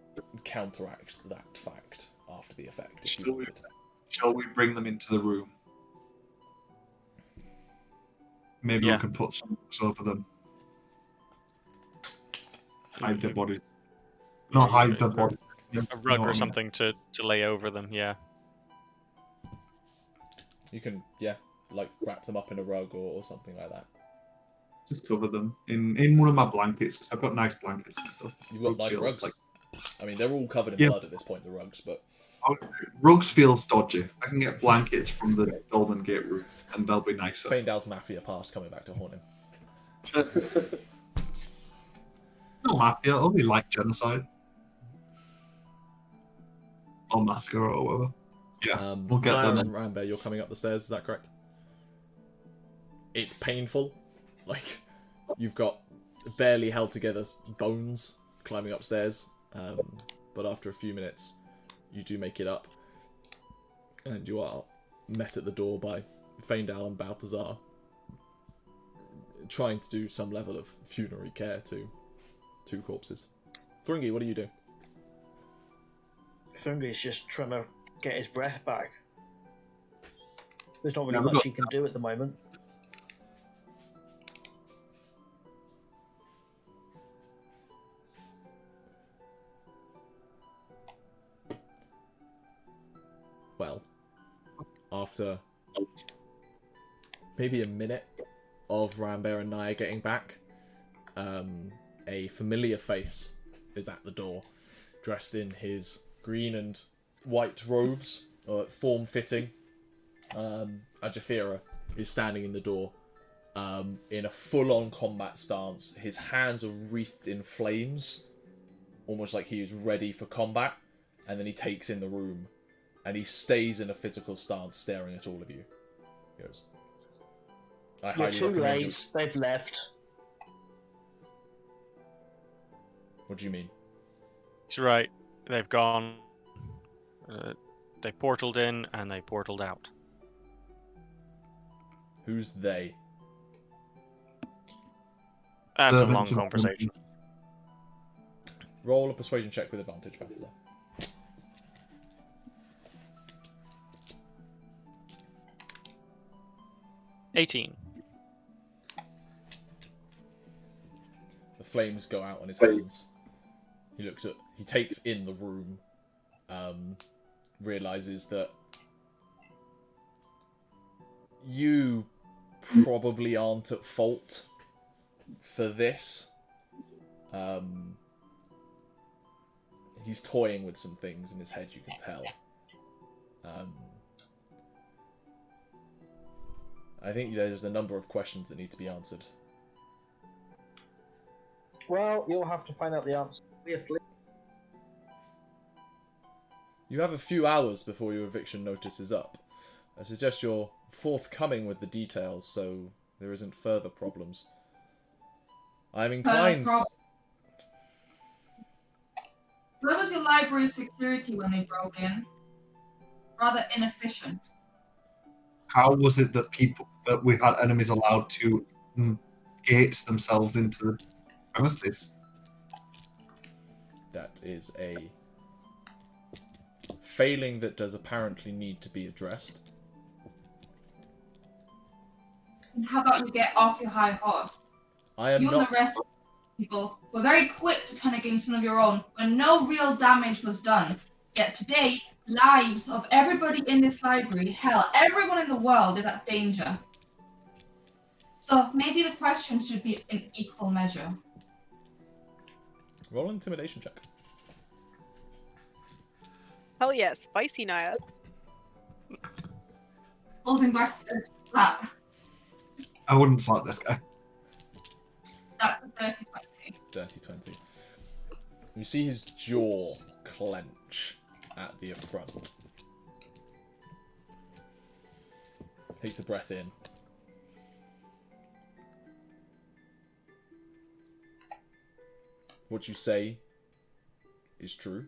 counteract that fact after the effect. If you wanted. Shall we bring them into the room? Maybe we can put some books over them. Hide their bodies. Not hide their bodies. A rug or something to lay over them, yeah. You can, like wrap them up in a rug or something like that. Just cover them in one of my blankets, because I've got nice blankets and stuff. You've got nice rugs. I mean, they're all covered in blood at this point, the rugs, but... Rugs feels dodgy. I can get blankets from the Golden Gate room, and they'll be nicer. Faendal's Mafia past coming back to haunt him. No Mafia, only like genocide. Or massacre or whatever. Yeah, we'll get them. And Rambear, you're coming up the stairs, is that correct? It's painful. Like, you've got barely held together bones climbing upstairs. But after a few minutes, you do make it up. And you are met at the door by Faendal and Balthazar, trying to do some level of funerary care to two corpses. Thrungi, what do you do? Thrungi's just trying to get his breath back. There's not really much he can do at the moment. Well, after maybe a minute of Rambear and Nyah getting back, a familiar face is at the door, dressed in his green and white robes, form-fitting. Ajafira is standing in the door in a full-on combat stance. His hands are wreathed in flames, almost like he is ready for combat, and then he takes in the room. And he stays in a physical stance, staring at all of you. He goes, You're too late. They've left. What do you mean? He's right. They've gone. They portaled in and they portaled out. Who's they? That's a long conversation. Roll a persuasion check with advantage, Balthazar. 18. The flames go out on his hands. He takes in the room, realizes that you probably aren't at fault for this. He's toying with some things in his head, you can tell. I think there's a number of questions that need to be answered. Well, you'll have to find out the answer. We have to leave. You have a few hours before your eviction notice is up. I suggest you're forthcoming with the details so there isn't further problems. I'm inclined... Where was your library security when they broke in? Rather inefficient. How was it that we had enemies allowed to gate themselves into the premises? That is a failing that does apparently need to be addressed. And how about you get off your high horse? I am You not... and the rest of the people were very quick to turn against one of your own when no real damage was done. Yet today, lives of everybody in this library, hell, everyone in the world is at danger. So maybe the questions should be in equal measure. Roll an intimidation check. Hell yeah, spicy Nyah. Holding back the slap. I wouldn't slap this guy. That's a 30 20. Dirty 20. You see his jaw clench at the affront. Takes a breath in. What you say is true.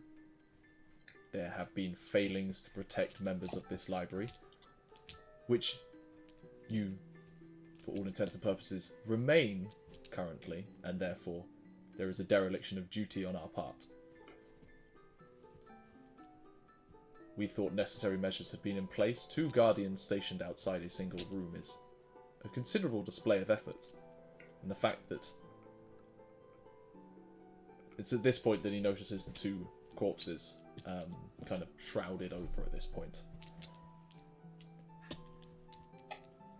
There have been failings to protect members of this library, which you, for all intents and purposes, remain currently, and therefore there is a dereliction of duty on our part. We thought necessary measures had been in place. 2 guardians stationed outside a single room is a considerable display of effort. And the fact that it's at this point that he notices the 2 corpses kind of shrouded over at this point.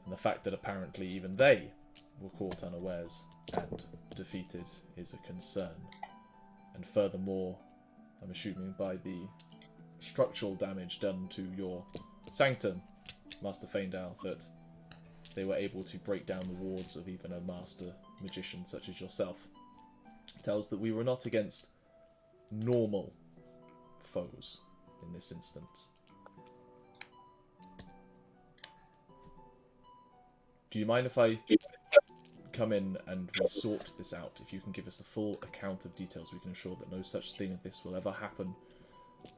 And the fact that apparently even they were caught unawares and defeated is a concern. And furthermore, I'm assuming by the structural damage done to your sanctum, Master Faendal, that they were able to break down the wards of even a master magician such as yourself. It tells that we were not against normal foes in this instance. Do you mind if I come in and we sort this out? If you can give us a full account of details, we can ensure that no such thing as this will ever happen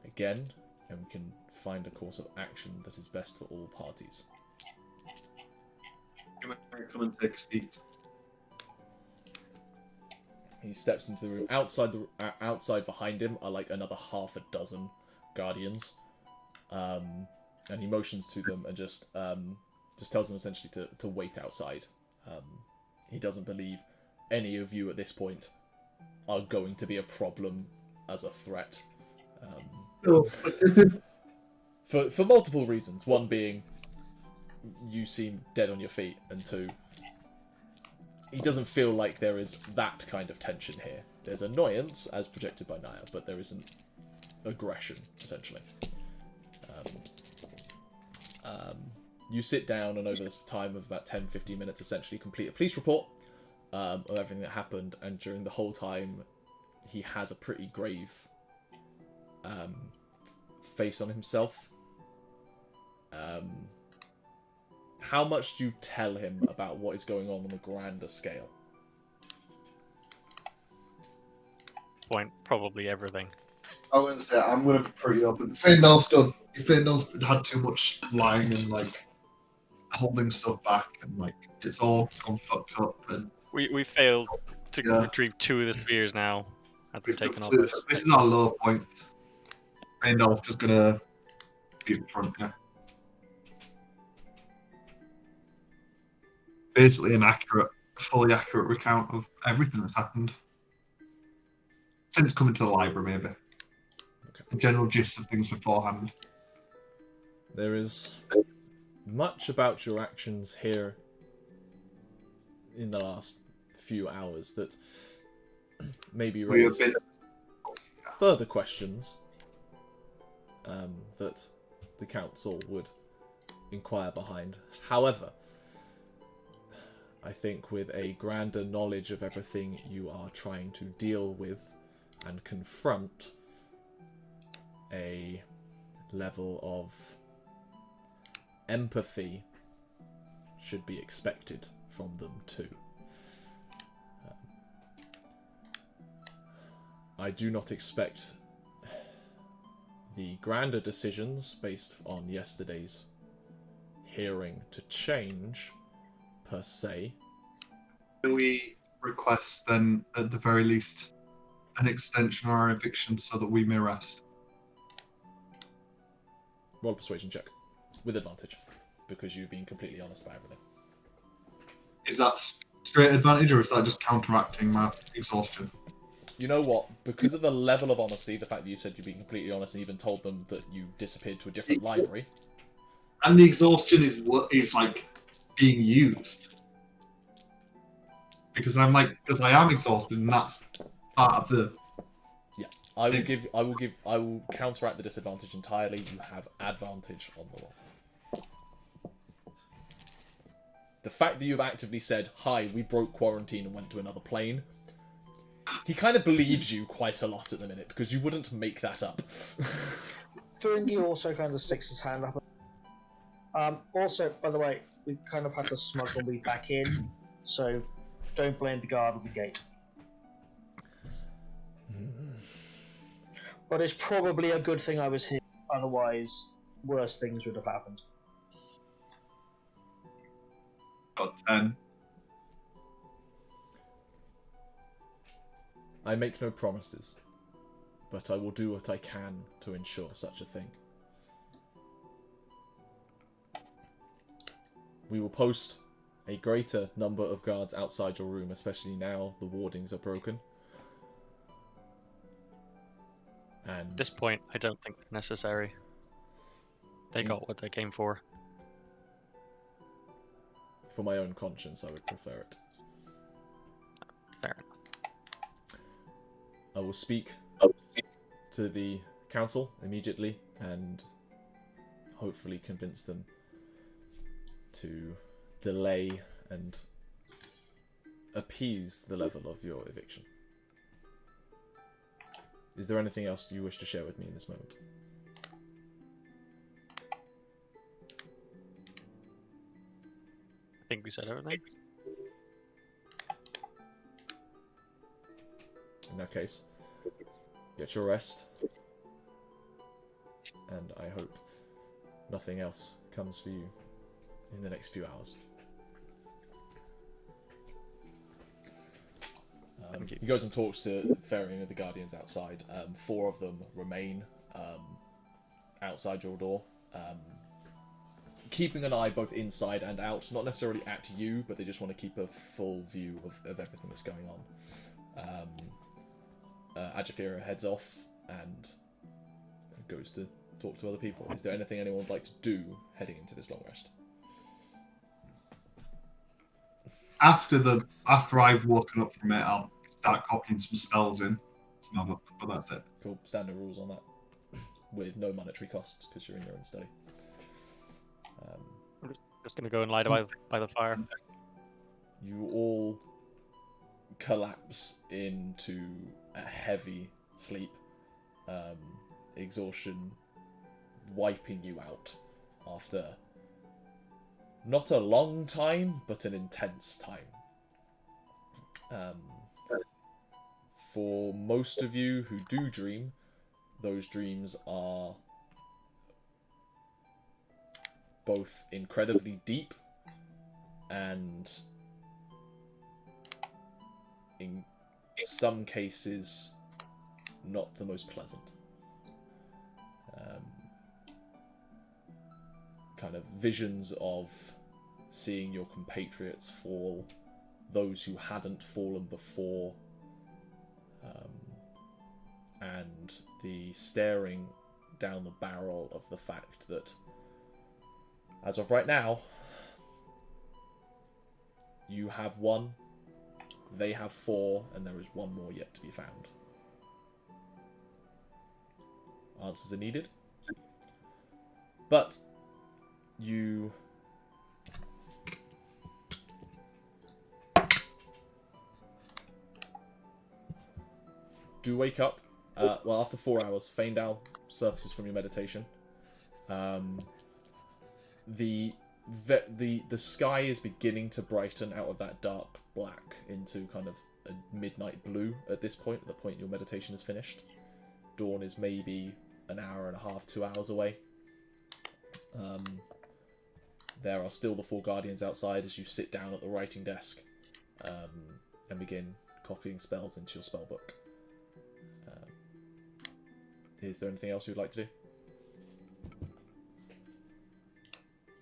again, and we can find a course of action that is best for all parties. Come and take a seat. He steps into the room. Outside behind him are like another half a dozen guardians, and he motions to them and just tells them essentially to wait outside. He doesn't believe any of you at this point are going to be a problem as a threat. For multiple reasons. One being, you seem dead on your feet, and 2, he doesn't feel like there is that kind of tension here. There's annoyance, as projected by Nyah, but there isn't aggression, essentially. You sit down, and over this time of about 10-15 minutes, essentially complete a police report of everything that happened, and during the whole time, he has a pretty grave face on himself. How much do you tell him about what is going on a grander scale? Point probably everything. I wouldn't say I'm going to be pretty open. Faendal's done. Faendal's had too much lying and like holding stuff back, and like it's all gone fucked up. And We failed to retrieve 2 of the spears now. Had them taken off us. This is our low point. Faendal's just going to be in front here. Basically an fully accurate recount of everything that's happened. Since coming to the library, maybe. Okay. The general gist of things beforehand. There is much about your actions here in the last few hours that maybe We have raise been further questions that the council would inquire behind. However, I think with a grander knowledge of everything you are trying to deal with and confront, a level of empathy should be expected from them too. I do not expect the grander decisions based on yesterday's hearing to change per se. Can we request then, at the very least, an extension or our eviction so that we may rest? Roll a persuasion check with advantage because you've been completely honest about everything. Is that straight advantage or is that just counteracting my exhaustion? You know what? Because of the level of honesty, the fact that you said you've been completely honest and even told them that you disappeared to a different library. And the exhaustion is what is like being used. Because I am exhausted and that's part of the... I will counteract the disadvantage entirely. You have advantage on the roll. The fact that you've actively said, "Hi, we broke quarantine and went to another plane," he kind of believes you quite a lot at the minute because you wouldn't make that up. Thrungi also kind of sticks his hand up. Also, by the way, we kind of had to smuggle me back in, so don't blame the guard at the gate. But it's probably a good thing I was here, otherwise worse things would have happened. Got 10. I make no promises, but I will do what I can to ensure such a thing. We will post a greater number of guards outside your room, especially now the wardings are broken. And At this point, I don't think it's necessary. They got what they came for. for my own conscience, I would prefer it. Fair enough. I will speak to the council immediately and hopefully convince them to delay and appease the level of your eviction. Is there anything else you wish to share with me in this moment? I think we said everything. In that case, get your rest, and I hope nothing else comes for you in the next few hours. He goes and talks to Farian and the Guardians outside. 4 of them remain outside your door, keeping an eye both inside and out. Not necessarily at you, but they just want to keep a full view of everything that's going on. Ajafira heads off and goes to talk to other people. Is there anything anyone would like to do heading into this long rest? After I've woken up from it, I'll start copying some spells in. But that's it. Cool. Standard rules on that, with no monetary costs because you're in your own study. Just gonna go and lie by the fire. You all collapse into a heavy sleep, exhaustion wiping you out after not a long time, but an intense time. For most of you who do dream, those dreams are both incredibly deep and, in some cases, not the most pleasant. Kind of visions of seeing your compatriots fall, those who hadn't fallen before, and the staring down the barrel of the fact that, as of right now, you have 1, they have 4, and there is 1 more yet to be found. Answers are needed. But you do wake up. Well, after 4 hours, Faendal surfaces from your meditation. The sky is beginning to brighten out of that dark black into kind of a midnight blue at this point, at the point your meditation is finished. Dawn is maybe an hour and a half, 2 hours away. There are still the 4 guardians outside as you sit down at the writing desk and begin copying spells into your spellbook. Is there anything else you'd like to do?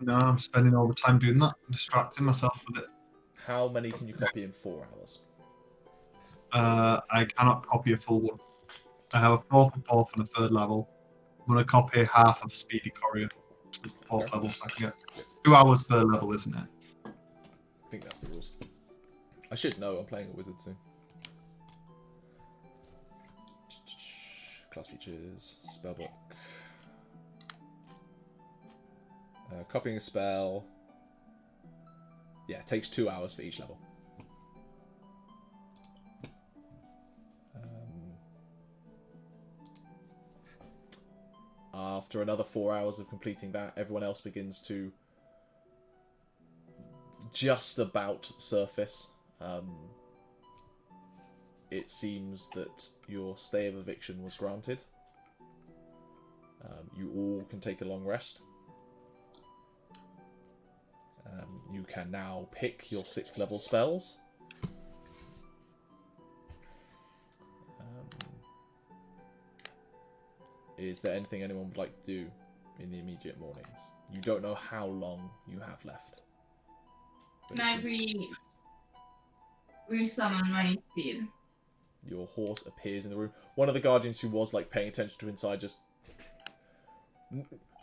No, I'm spending all the time doing that, distracting myself with it. How many can you copy in 4 hours? I cannot copy a full one. I have a 4th and 4th and a 3rd level. I'm going to copy half of Speedy Courier to the 4th Okay. level, so I can get 2 hours per level, isn't it? I think that's the rules. I should know, I'm playing a wizard soon. Class features, spellbook. Copying a spell. Yeah, it takes 2 hours for each level. After another 4 hours of completing that, everyone else begins to just about surface. It seems that your stay of eviction was granted. You all can take a long rest. You can now pick your 6th level spells. Is there anything anyone would like to do in the immediate mornings? You don't know how long you have left. But Can I re-summon my speed? your horse appears in the room. One of the guardians who was like paying attention to inside just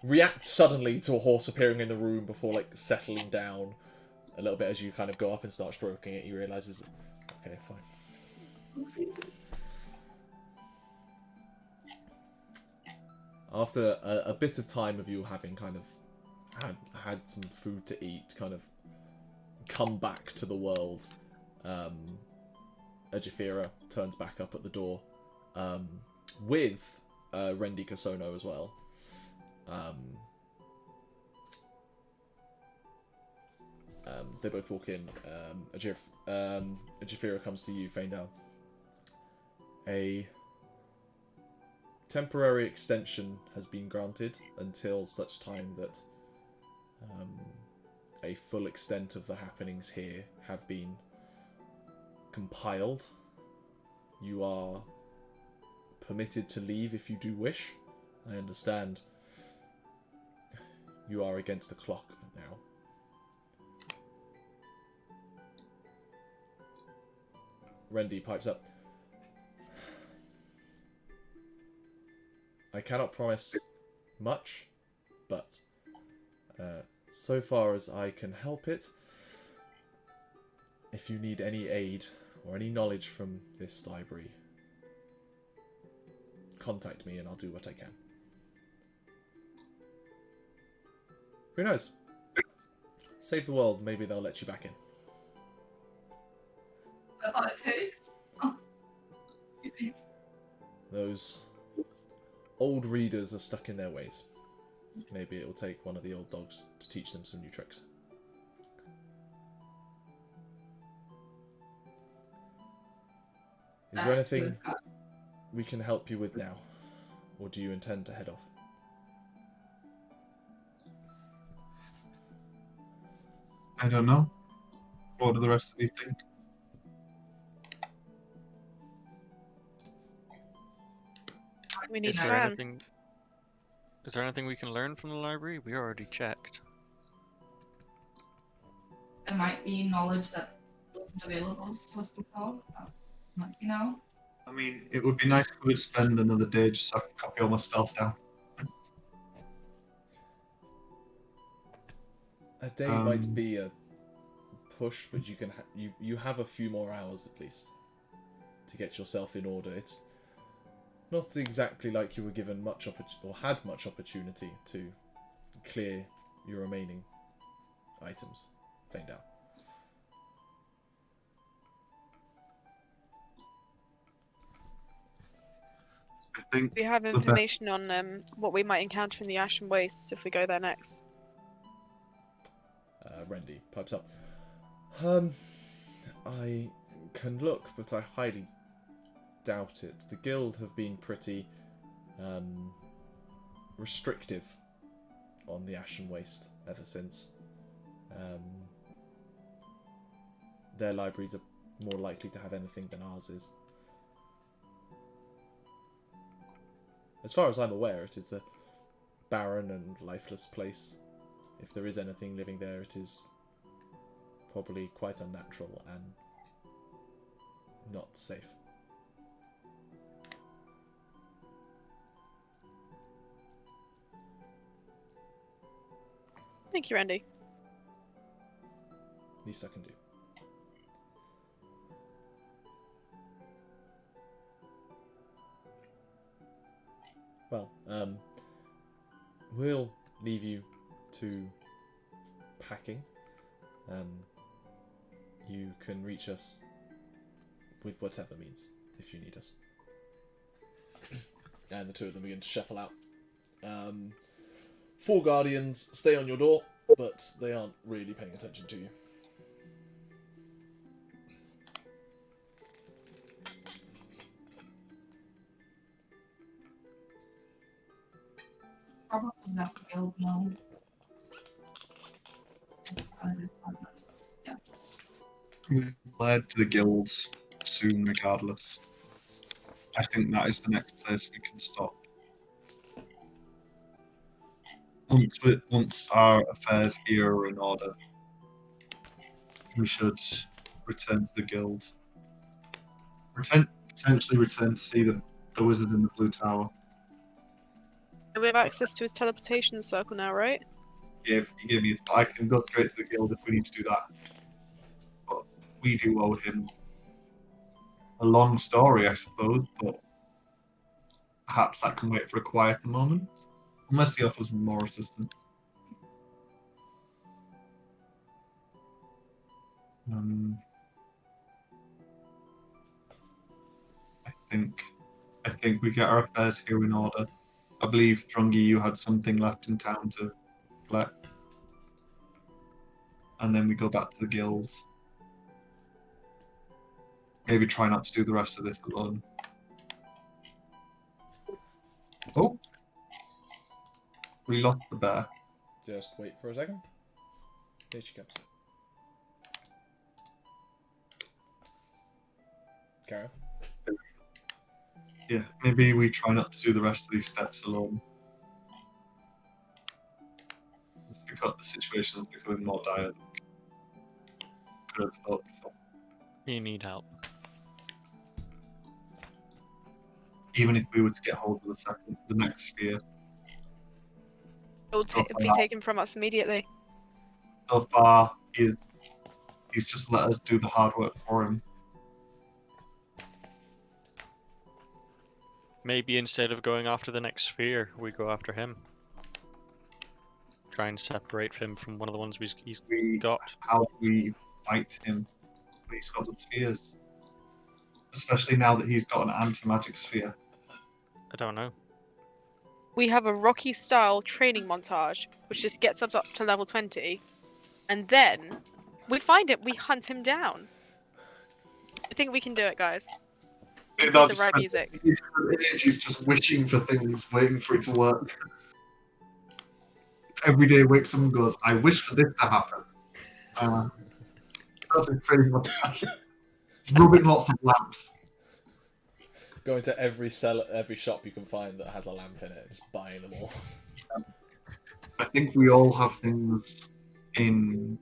reacts suddenly to a horse appearing in the room before like settling down a little bit as you kind of go up and start stroking it. He realizes, okay, fine. After a bit of time of you having kind of had some food to eat, kind of come back to the world, Ejifira turns back up at the door with Rendi Kosono as well. They both walk in. Ejifira comes to you, Faendal. A temporary extension has been granted until such time that a full extent of the happenings here have been compiled. You are permitted to leave if you do wish. I understand you are against the clock now. Rendi pipes up. I cannot promise much, but so far as I can help it, if you need any aid or any knowledge from this library, contact me and I'll do what I can. Who knows? Save the world, maybe they'll let you back in. That's all it takes. Oh. Those old readers are stuck in their ways. Maybe it will take one of the old dogs to teach them some new tricks. Is there anything we can help you with now? Or do you intend to head off? I don't know. What do the rest of you think? We need Is to there plan. anything? Is there anything we can learn from the library? We already checked. There might be knowledge that wasn't available to us before. Might be now. I mean, it would be nice if we could spend another day just so I could copy all my spells down. A day might be a push, but you can you have a few more hours at least to get yourself in order. It's not exactly like you were given much or had much opportunity to clear your remaining items. Faendal. I think We have the information on what we might encounter in the Ashen Wastes if we go there next. Rendy pipes up. I can look, but I highly doubt it. The guild have been pretty restrictive on the Ashen Waste ever since. Their libraries are more likely to have anything than ours is. As far as I'm aware, it is a barren and lifeless place. If there is anything living there, it is probably quite unnatural and not safe. Thank you, Randy. Least I can do. Well, we'll leave you to packing. You can reach us with whatever means if you need us. And the two of them begin to shuffle out. 4 guardians stay on your door, but they aren't really paying attention to you. Probably not the guild now. Yeah. We're led to the guilds soon, regardless. I think that is the next place we can stop. Once our affairs here are in order, we should return to the guild. Potentially return to see the wizard in the blue tower. We have access to his teleportation circle now, right? Yeah, he gave me. I can go straight to the guild if we need to do that. But we do owe him a long story, I suppose. But perhaps that can wait for a quieter moment, unless he offers more assistance. I think we get our affairs here in order. I believe, Thrungi, you had something left in town to collect. And then we go back to the guilds. Maybe try not to do the rest of this alone. Oh! We lost the bear. Just wait for a second. Here she comes. Carol? Yeah, maybe we try not to do the rest of these steps alone. It's because the situation is becoming more dire than we could have thought before. You need help. Even if we were to get hold of the next sphere. It will be taken from us immediately. So far, he's just let us do the hard work for him. Maybe instead of going after the next sphere, we go after him. Try and separate him from one of the ones he's got. How do we fight him when he's got the spheres? Especially now that he's got an anti-magic sphere. I don't know. We have a Rocky-style training montage, which just gets us up to level 20, and then we find it. We hunt him down. I think we can do it, guys. It's not the right music. He's just wishing for things, waiting for it to work. Every day wakes up and goes, I wish for this to happen. That's a crazy montage. Rubbing lots of lamps. Going to every shop you can find that has a lamp in it, just buying them all. I think we all have things in,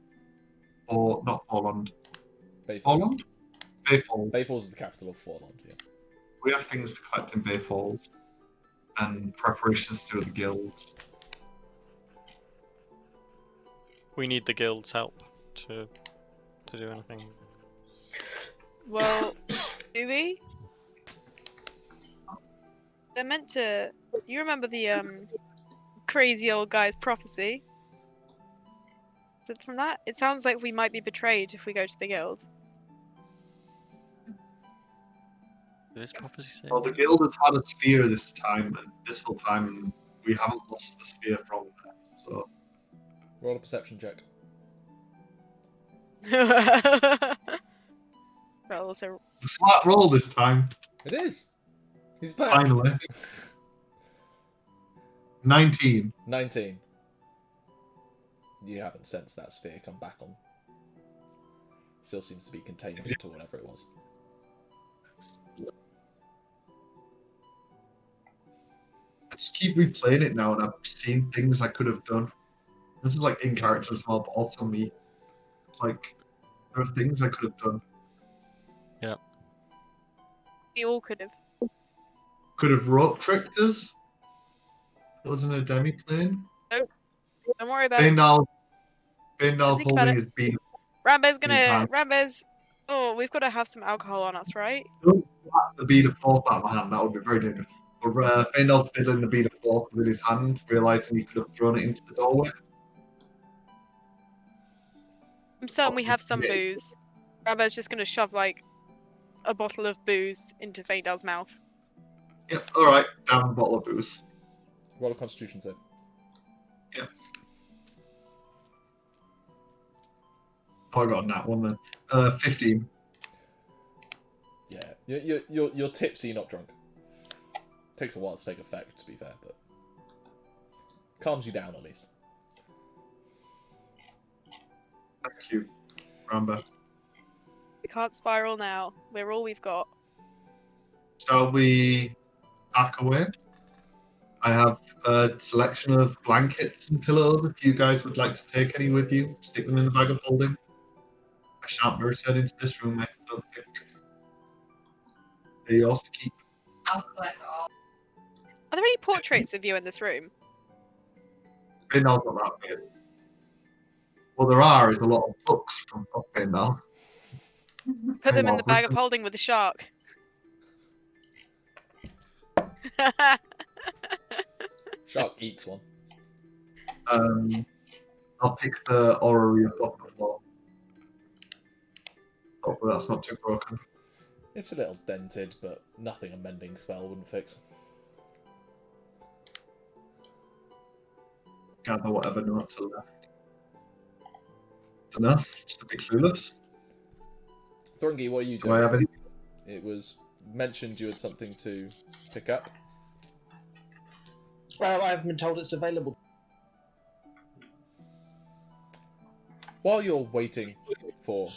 not Forland. Bayfalls. Forland? Bayfall. Bayfalls is the capital of Forland, yeah. We have things to collect in Bearfolk and preparations to do at the guilds. We need the guild's help to do anything. Well, do we? They're meant to. You remember the crazy old guy's prophecy? Is it from that? It sounds like we might be betrayed if we go to the guild. This prophecy say? Well, the guild has had a spear this time, and this whole time, and we haven't lost the spear from there. So Roll a perception check. Well, also, it's a flat roll this time. It is. He's back. Finally. 19. 19. You haven't sensed that sphere come back on. Still seems to be contained to whatever it was. I just keep replaying it now, and I've seen things I could have done. This is like in character as well, but also me. It's like, there are things I could have done. we all could have. Could have rope tricked us. It wasn't a demi-plane. Don't worry about it. Faendal Think about holding it. his beam. Rambear's gonna. hand. Rambear's. Oh, we've got to have some alcohol on us, right? Don't slap the bead of fork out of my hand, that would be very dangerous. But Faendal's fiddling the bead of fork with his hand, realising he could have thrown it into the doorway. I'm certain we have some booze. Rambear's just gonna shove like a bottle of booze into Faendal's mouth. Yep, alright, down a bottle of booze. Roll a Constitution save. Oh, I got a nat one then. 15. Yeah, you're tipsy, not drunk. Takes a while to take effect, to be fair, but calms you down at least. Thank you, Rambear. We can't spiral now. We're all we've got. Shall we back away? I have a selection of blankets and pillows if you guys would like to take any with you. Stick them in the bag of holding. I shan't be returning to this room, I don't think. They're yours to keep. I'll collect it all. Are there any portraits of you in this room? Faendal's not that big. What there are is a lot of books from Faendal. Put them in the bag of holding with the shark. Shark eats one. I'll pick the orrery up off the floor. Hopefully that's not too broken. It's a little dented, but nothing a mending spell wouldn't fix. Gather whatever notes are left. Don't know, just a bit clueless. Thrungi, what are you Do doing? I have any? It was mentioned you had something to pick up. Well, I haven't been told it's available. While you're waiting for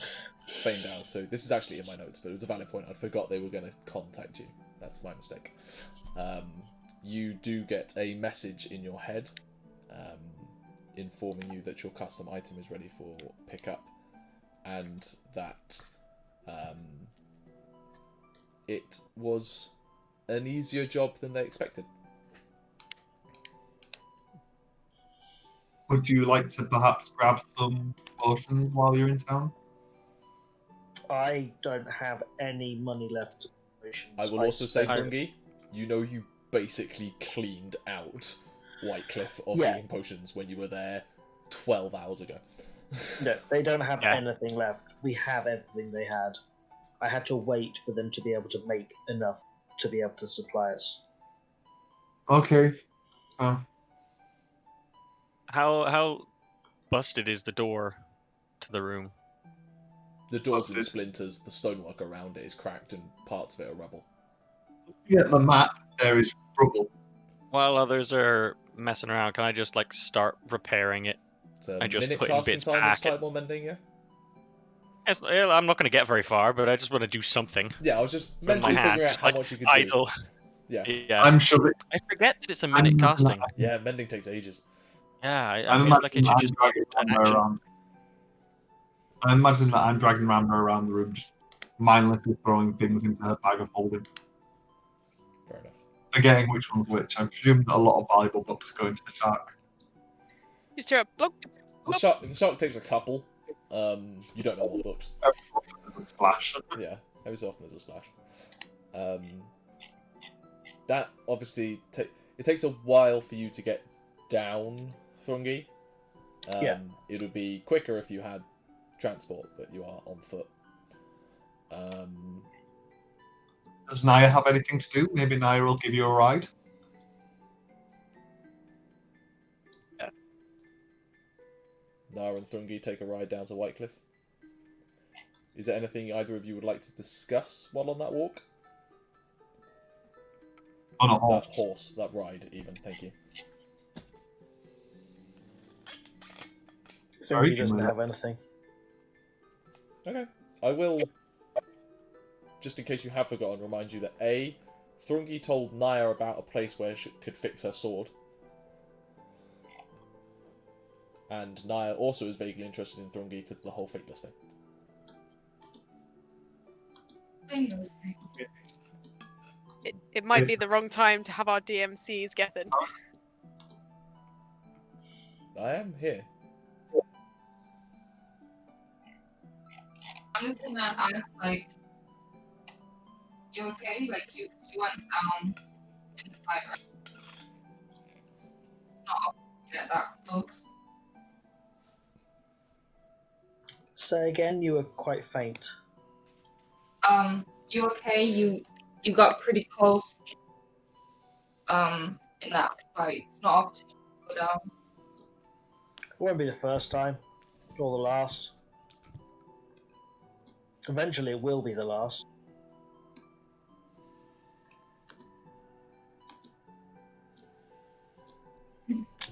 Faendal to... This is actually in my notes, but it was a valid point. I forgot they were going to contact you. That's my mistake. You do get a message in your head informing you that your custom item is ready for pickup and that it was an easier job than they expected. Would you like to perhaps grab some potions while you're in town? I don't have any money left. To potions. I will also say, spent- Thrungi, you know you basically cleaned out Whitecliff of Yeah. healing potions when you were there 12 hours ago. No, they don't have Yeah. anything left. We have everything they had. I had to wait for them to be able to make enough to be able to supply us. Okay. How busted is the door to the room? The door's in Busted. splinters, the stonework around it is cracked, and parts of it are rubble. Looking at the map, there is rubble. While others are messing around, can I just like start repairing it? So I just minute put in casting bits time back each time while mending, yeah? I'm not going to get very far, but I just want to do something Yeah, I was just with my mentally hand. figuring out Just how like much you could idle. do. Yeah. Yeah. I'm sure that I forget that it's a minute casting. Yeah, mending takes ages. Yeah, I I'm feel like it imagining should I'm just dragging an Rambear action. around. I imagine that I'm dragging Rambear around the room, just mindlessly throwing things into her bag of holding. Fair enough. Forgetting which one's which. I presume that a lot of valuable books go into the shark. Just hear a bloop. The shark takes a couple. You don't know what books. Every so often there's a splash. Yeah, every so often there's a splash. That obviously it takes a while for you to get down Thrungi. Yeah. It would be quicker if you had transport, but you are on foot. Does Nyah have anything to do? Maybe Nyah will give you a ride. Nyah and Thrungi take a ride down to Whitecliff. Is there anything either of you would like to discuss while on that walk? On a That horse. that ride, even. Thank you. Sorry, He doesn't Jamila. have anything. Okay. I will, just in case you have forgotten, remind you that A, Thrungi told Nyah about a place where she could fix her sword. And Nyah also is vaguely interested in Thrungi because of the whole Fateless thing. Fingers. It might be the wrong time to have our DMCs get in. I am here. I'm just gonna ask, like, you okay? Like, you went down in the fight, right? Not get that close. Say again, you were quite faint. You okay? You got pretty close. In that fight. It's not often you go down. It won't be the first time, or the last. Eventually, it will be the last.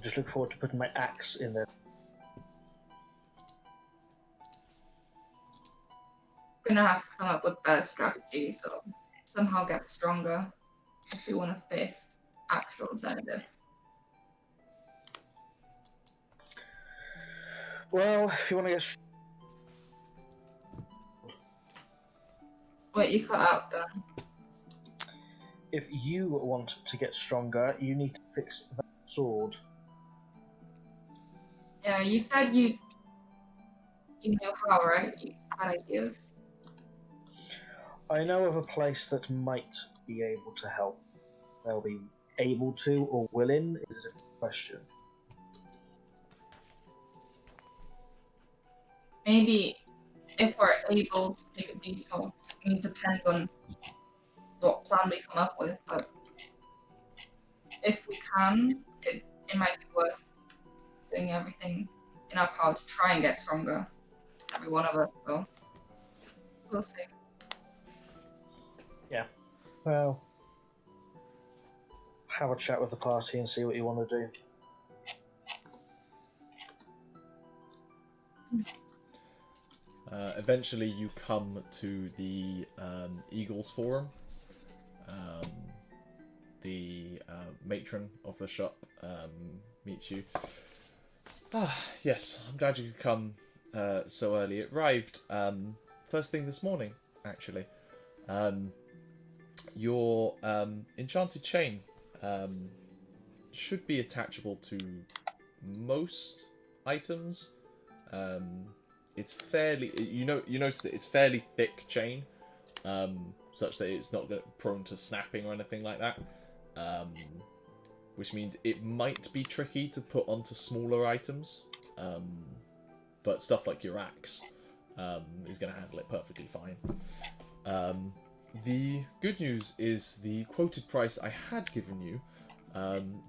Just look forward to putting my axe in there. Gonna have to come up with better strategies or somehow get stronger if we want to face actual Zenith. Well, if you want to get... Wait, you cut out then. If you want to get stronger, you need to fix that sword. Yeah, you said you know how, right? You had ideas. I know of a place that might be able to help. They'll be able to or willing is a different question. Maybe if we're able to take a detour, it depends on what plan we come up with, but if we can, it might be worth doing everything in our power to try and get stronger. Every one of us, so we'll see. Well, have a chat with the party and see what you want to do. Eventually, you come to the Eagles Forum. The matron of the shop meets you. Yes, I'm glad you could come so early. It arrived first thing this morning, actually. Your enchanted chain should be attachable to most items. It's fairly, you notice that it's fairly thick chain, such that it's not prone to snapping or anything like that. Which means it might be tricky to put onto smaller items, but stuff like your axe is going to handle it perfectly fine. The good news is the quoted price I had given you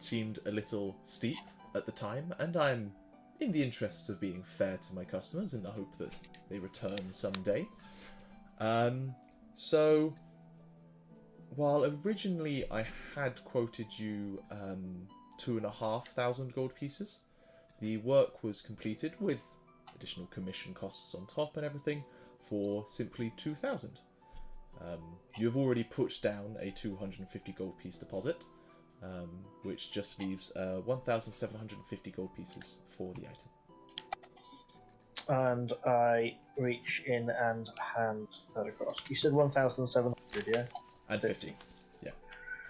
seemed a little steep at the time, and I'm in the interests of being fair to my customers in the hope that they return someday. So, while originally I had quoted you 2,500 gold pieces, the work was completed with additional commission costs on top and everything for simply 2,000. You have already put down a 250 gold piece deposit, which just leaves 1,750 gold pieces for the item. And I reach in and hand that across. You said 1,700, yeah? And 50. Yeah.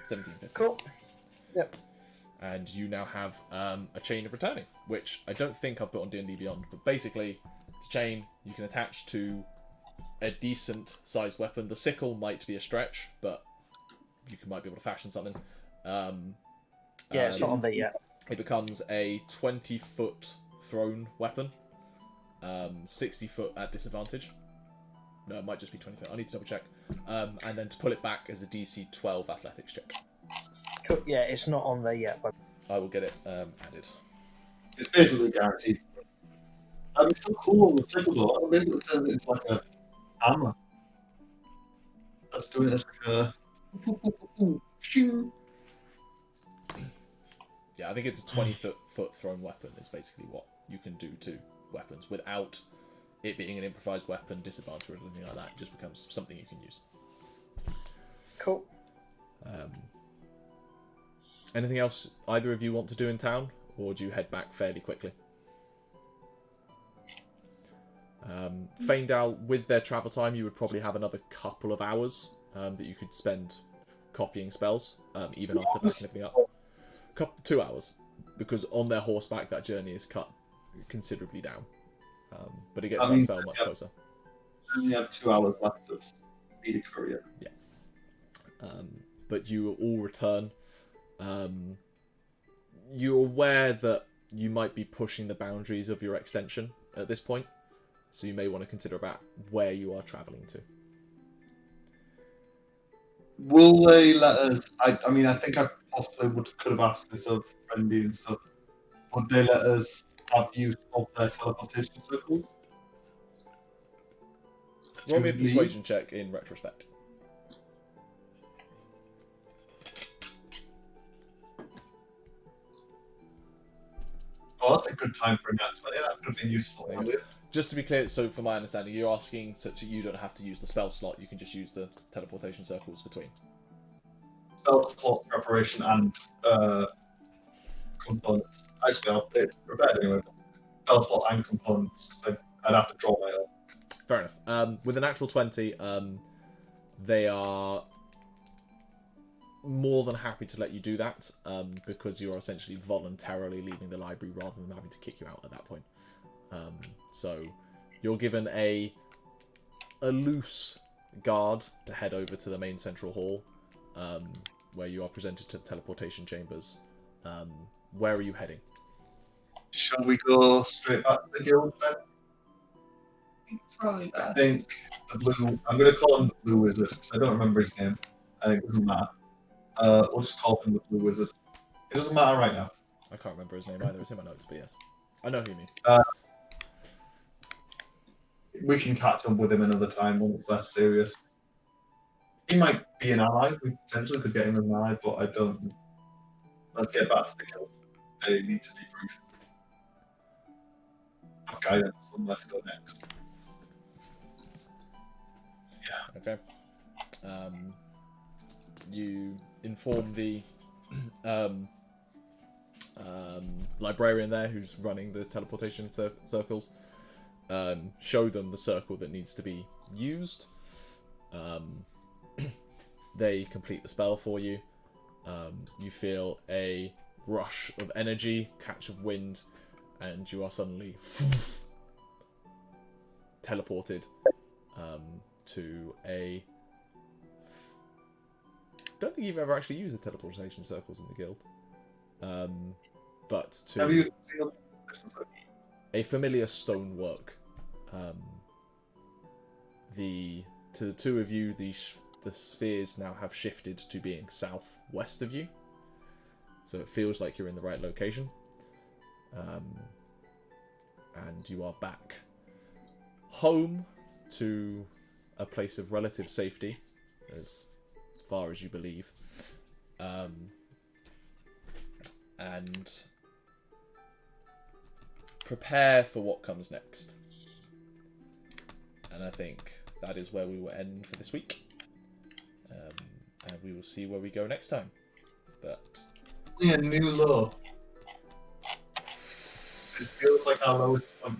1750. Cool. Yep. And you now have a chain of returning, which I don't think I've put on D&D Beyond, but basically, it's a chain you can attach to a decent sized weapon. The sickle might be a stretch, but you might be able to fashion something. Yeah, it's not on there yet. It becomes a 20-foot thrown weapon, 60 foot at disadvantage. No, it might just be 20 foot. I need to double check. And then to pull it back as a DC 12 athletics check. Cool. Yeah, it's not on there yet. But I will get it added. It's basically guaranteed. That'd be so cool on the sickle though. That basically turns it into like a hammer. That's doing it as like a. Yeah, I think it's a 20-foot thrown weapon is basically what you can do to weapons without it being an improvised weapon, disadvantage or anything like that. It just becomes something you can use. cool. Anything else either of you want to do in town, or do you head back fairly quickly? Faendal, with their travel time, you would probably have another couple of hours that you could spend copying spells, even after backing everything up. 2 hours, because on their horseback that journey is cut considerably down. But it gets that spell much closer. I only have 2 hours left of speed of courier. Yeah. But you all return. You're aware that you might be pushing the boundaries of your extension at this point, so you may want to consider about where you are travelling to. Will they let us? I mean, I think I possibly could have asked this of Friendly and stuff. Would they let us have use of their teleportation circles? Roll me a persuasion check in retrospect. Oh, that's a good time for a nat 20. That could have been useful. Just to be clear, so from my understanding, you're asking such that you don't have to use the spell slot, you can just use the teleportation circles between. Spell slot preparation and components. Actually, it's prepared anyway. Spell slot and components, so I'd have to draw my own. Fair enough. With a natural 20, they are more than happy to let you do that, because you're essentially voluntarily leaving the library rather than having to kick you out at that point. So you're given a loose guard to head over to the main central hall, where you are presented to the teleportation chambers. Where are you heading? Shall we go straight back to the guild then? It's probably I bad. think the blue. I'm going to call him the Blue Wizard because I don't remember his name. I think it doesn't matter. We'll just call him the Blue Wizard. It doesn't matter right now. I can't remember his name either. It's in my notes, but yes. I know who you mean. We can catch up with him another time when it's less serious. He might be an ally. We potentially could get him as an ally, but I don't. Let's get back to the guild. They need to debrief. Have guidance on let's go next. Okay. You inform the librarian there who's running the teleportation circles. Show them the circle that needs to be used. They complete the spell for you. You feel a rush of energy, catch of wind, and you are suddenly teleported to a... don't think you've ever actually used the teleportation circles in the guild. But to... Have you a familiar stonework. To the two of you, the spheres now have shifted to being southwest of you, so it feels like you're in the right location. And you are back home to a place of relative safety, as far as you believe. And prepare for what comes next. And I think that is where we will end for this week. And we will see where we go next time. But a new low? This feels like our lowest point.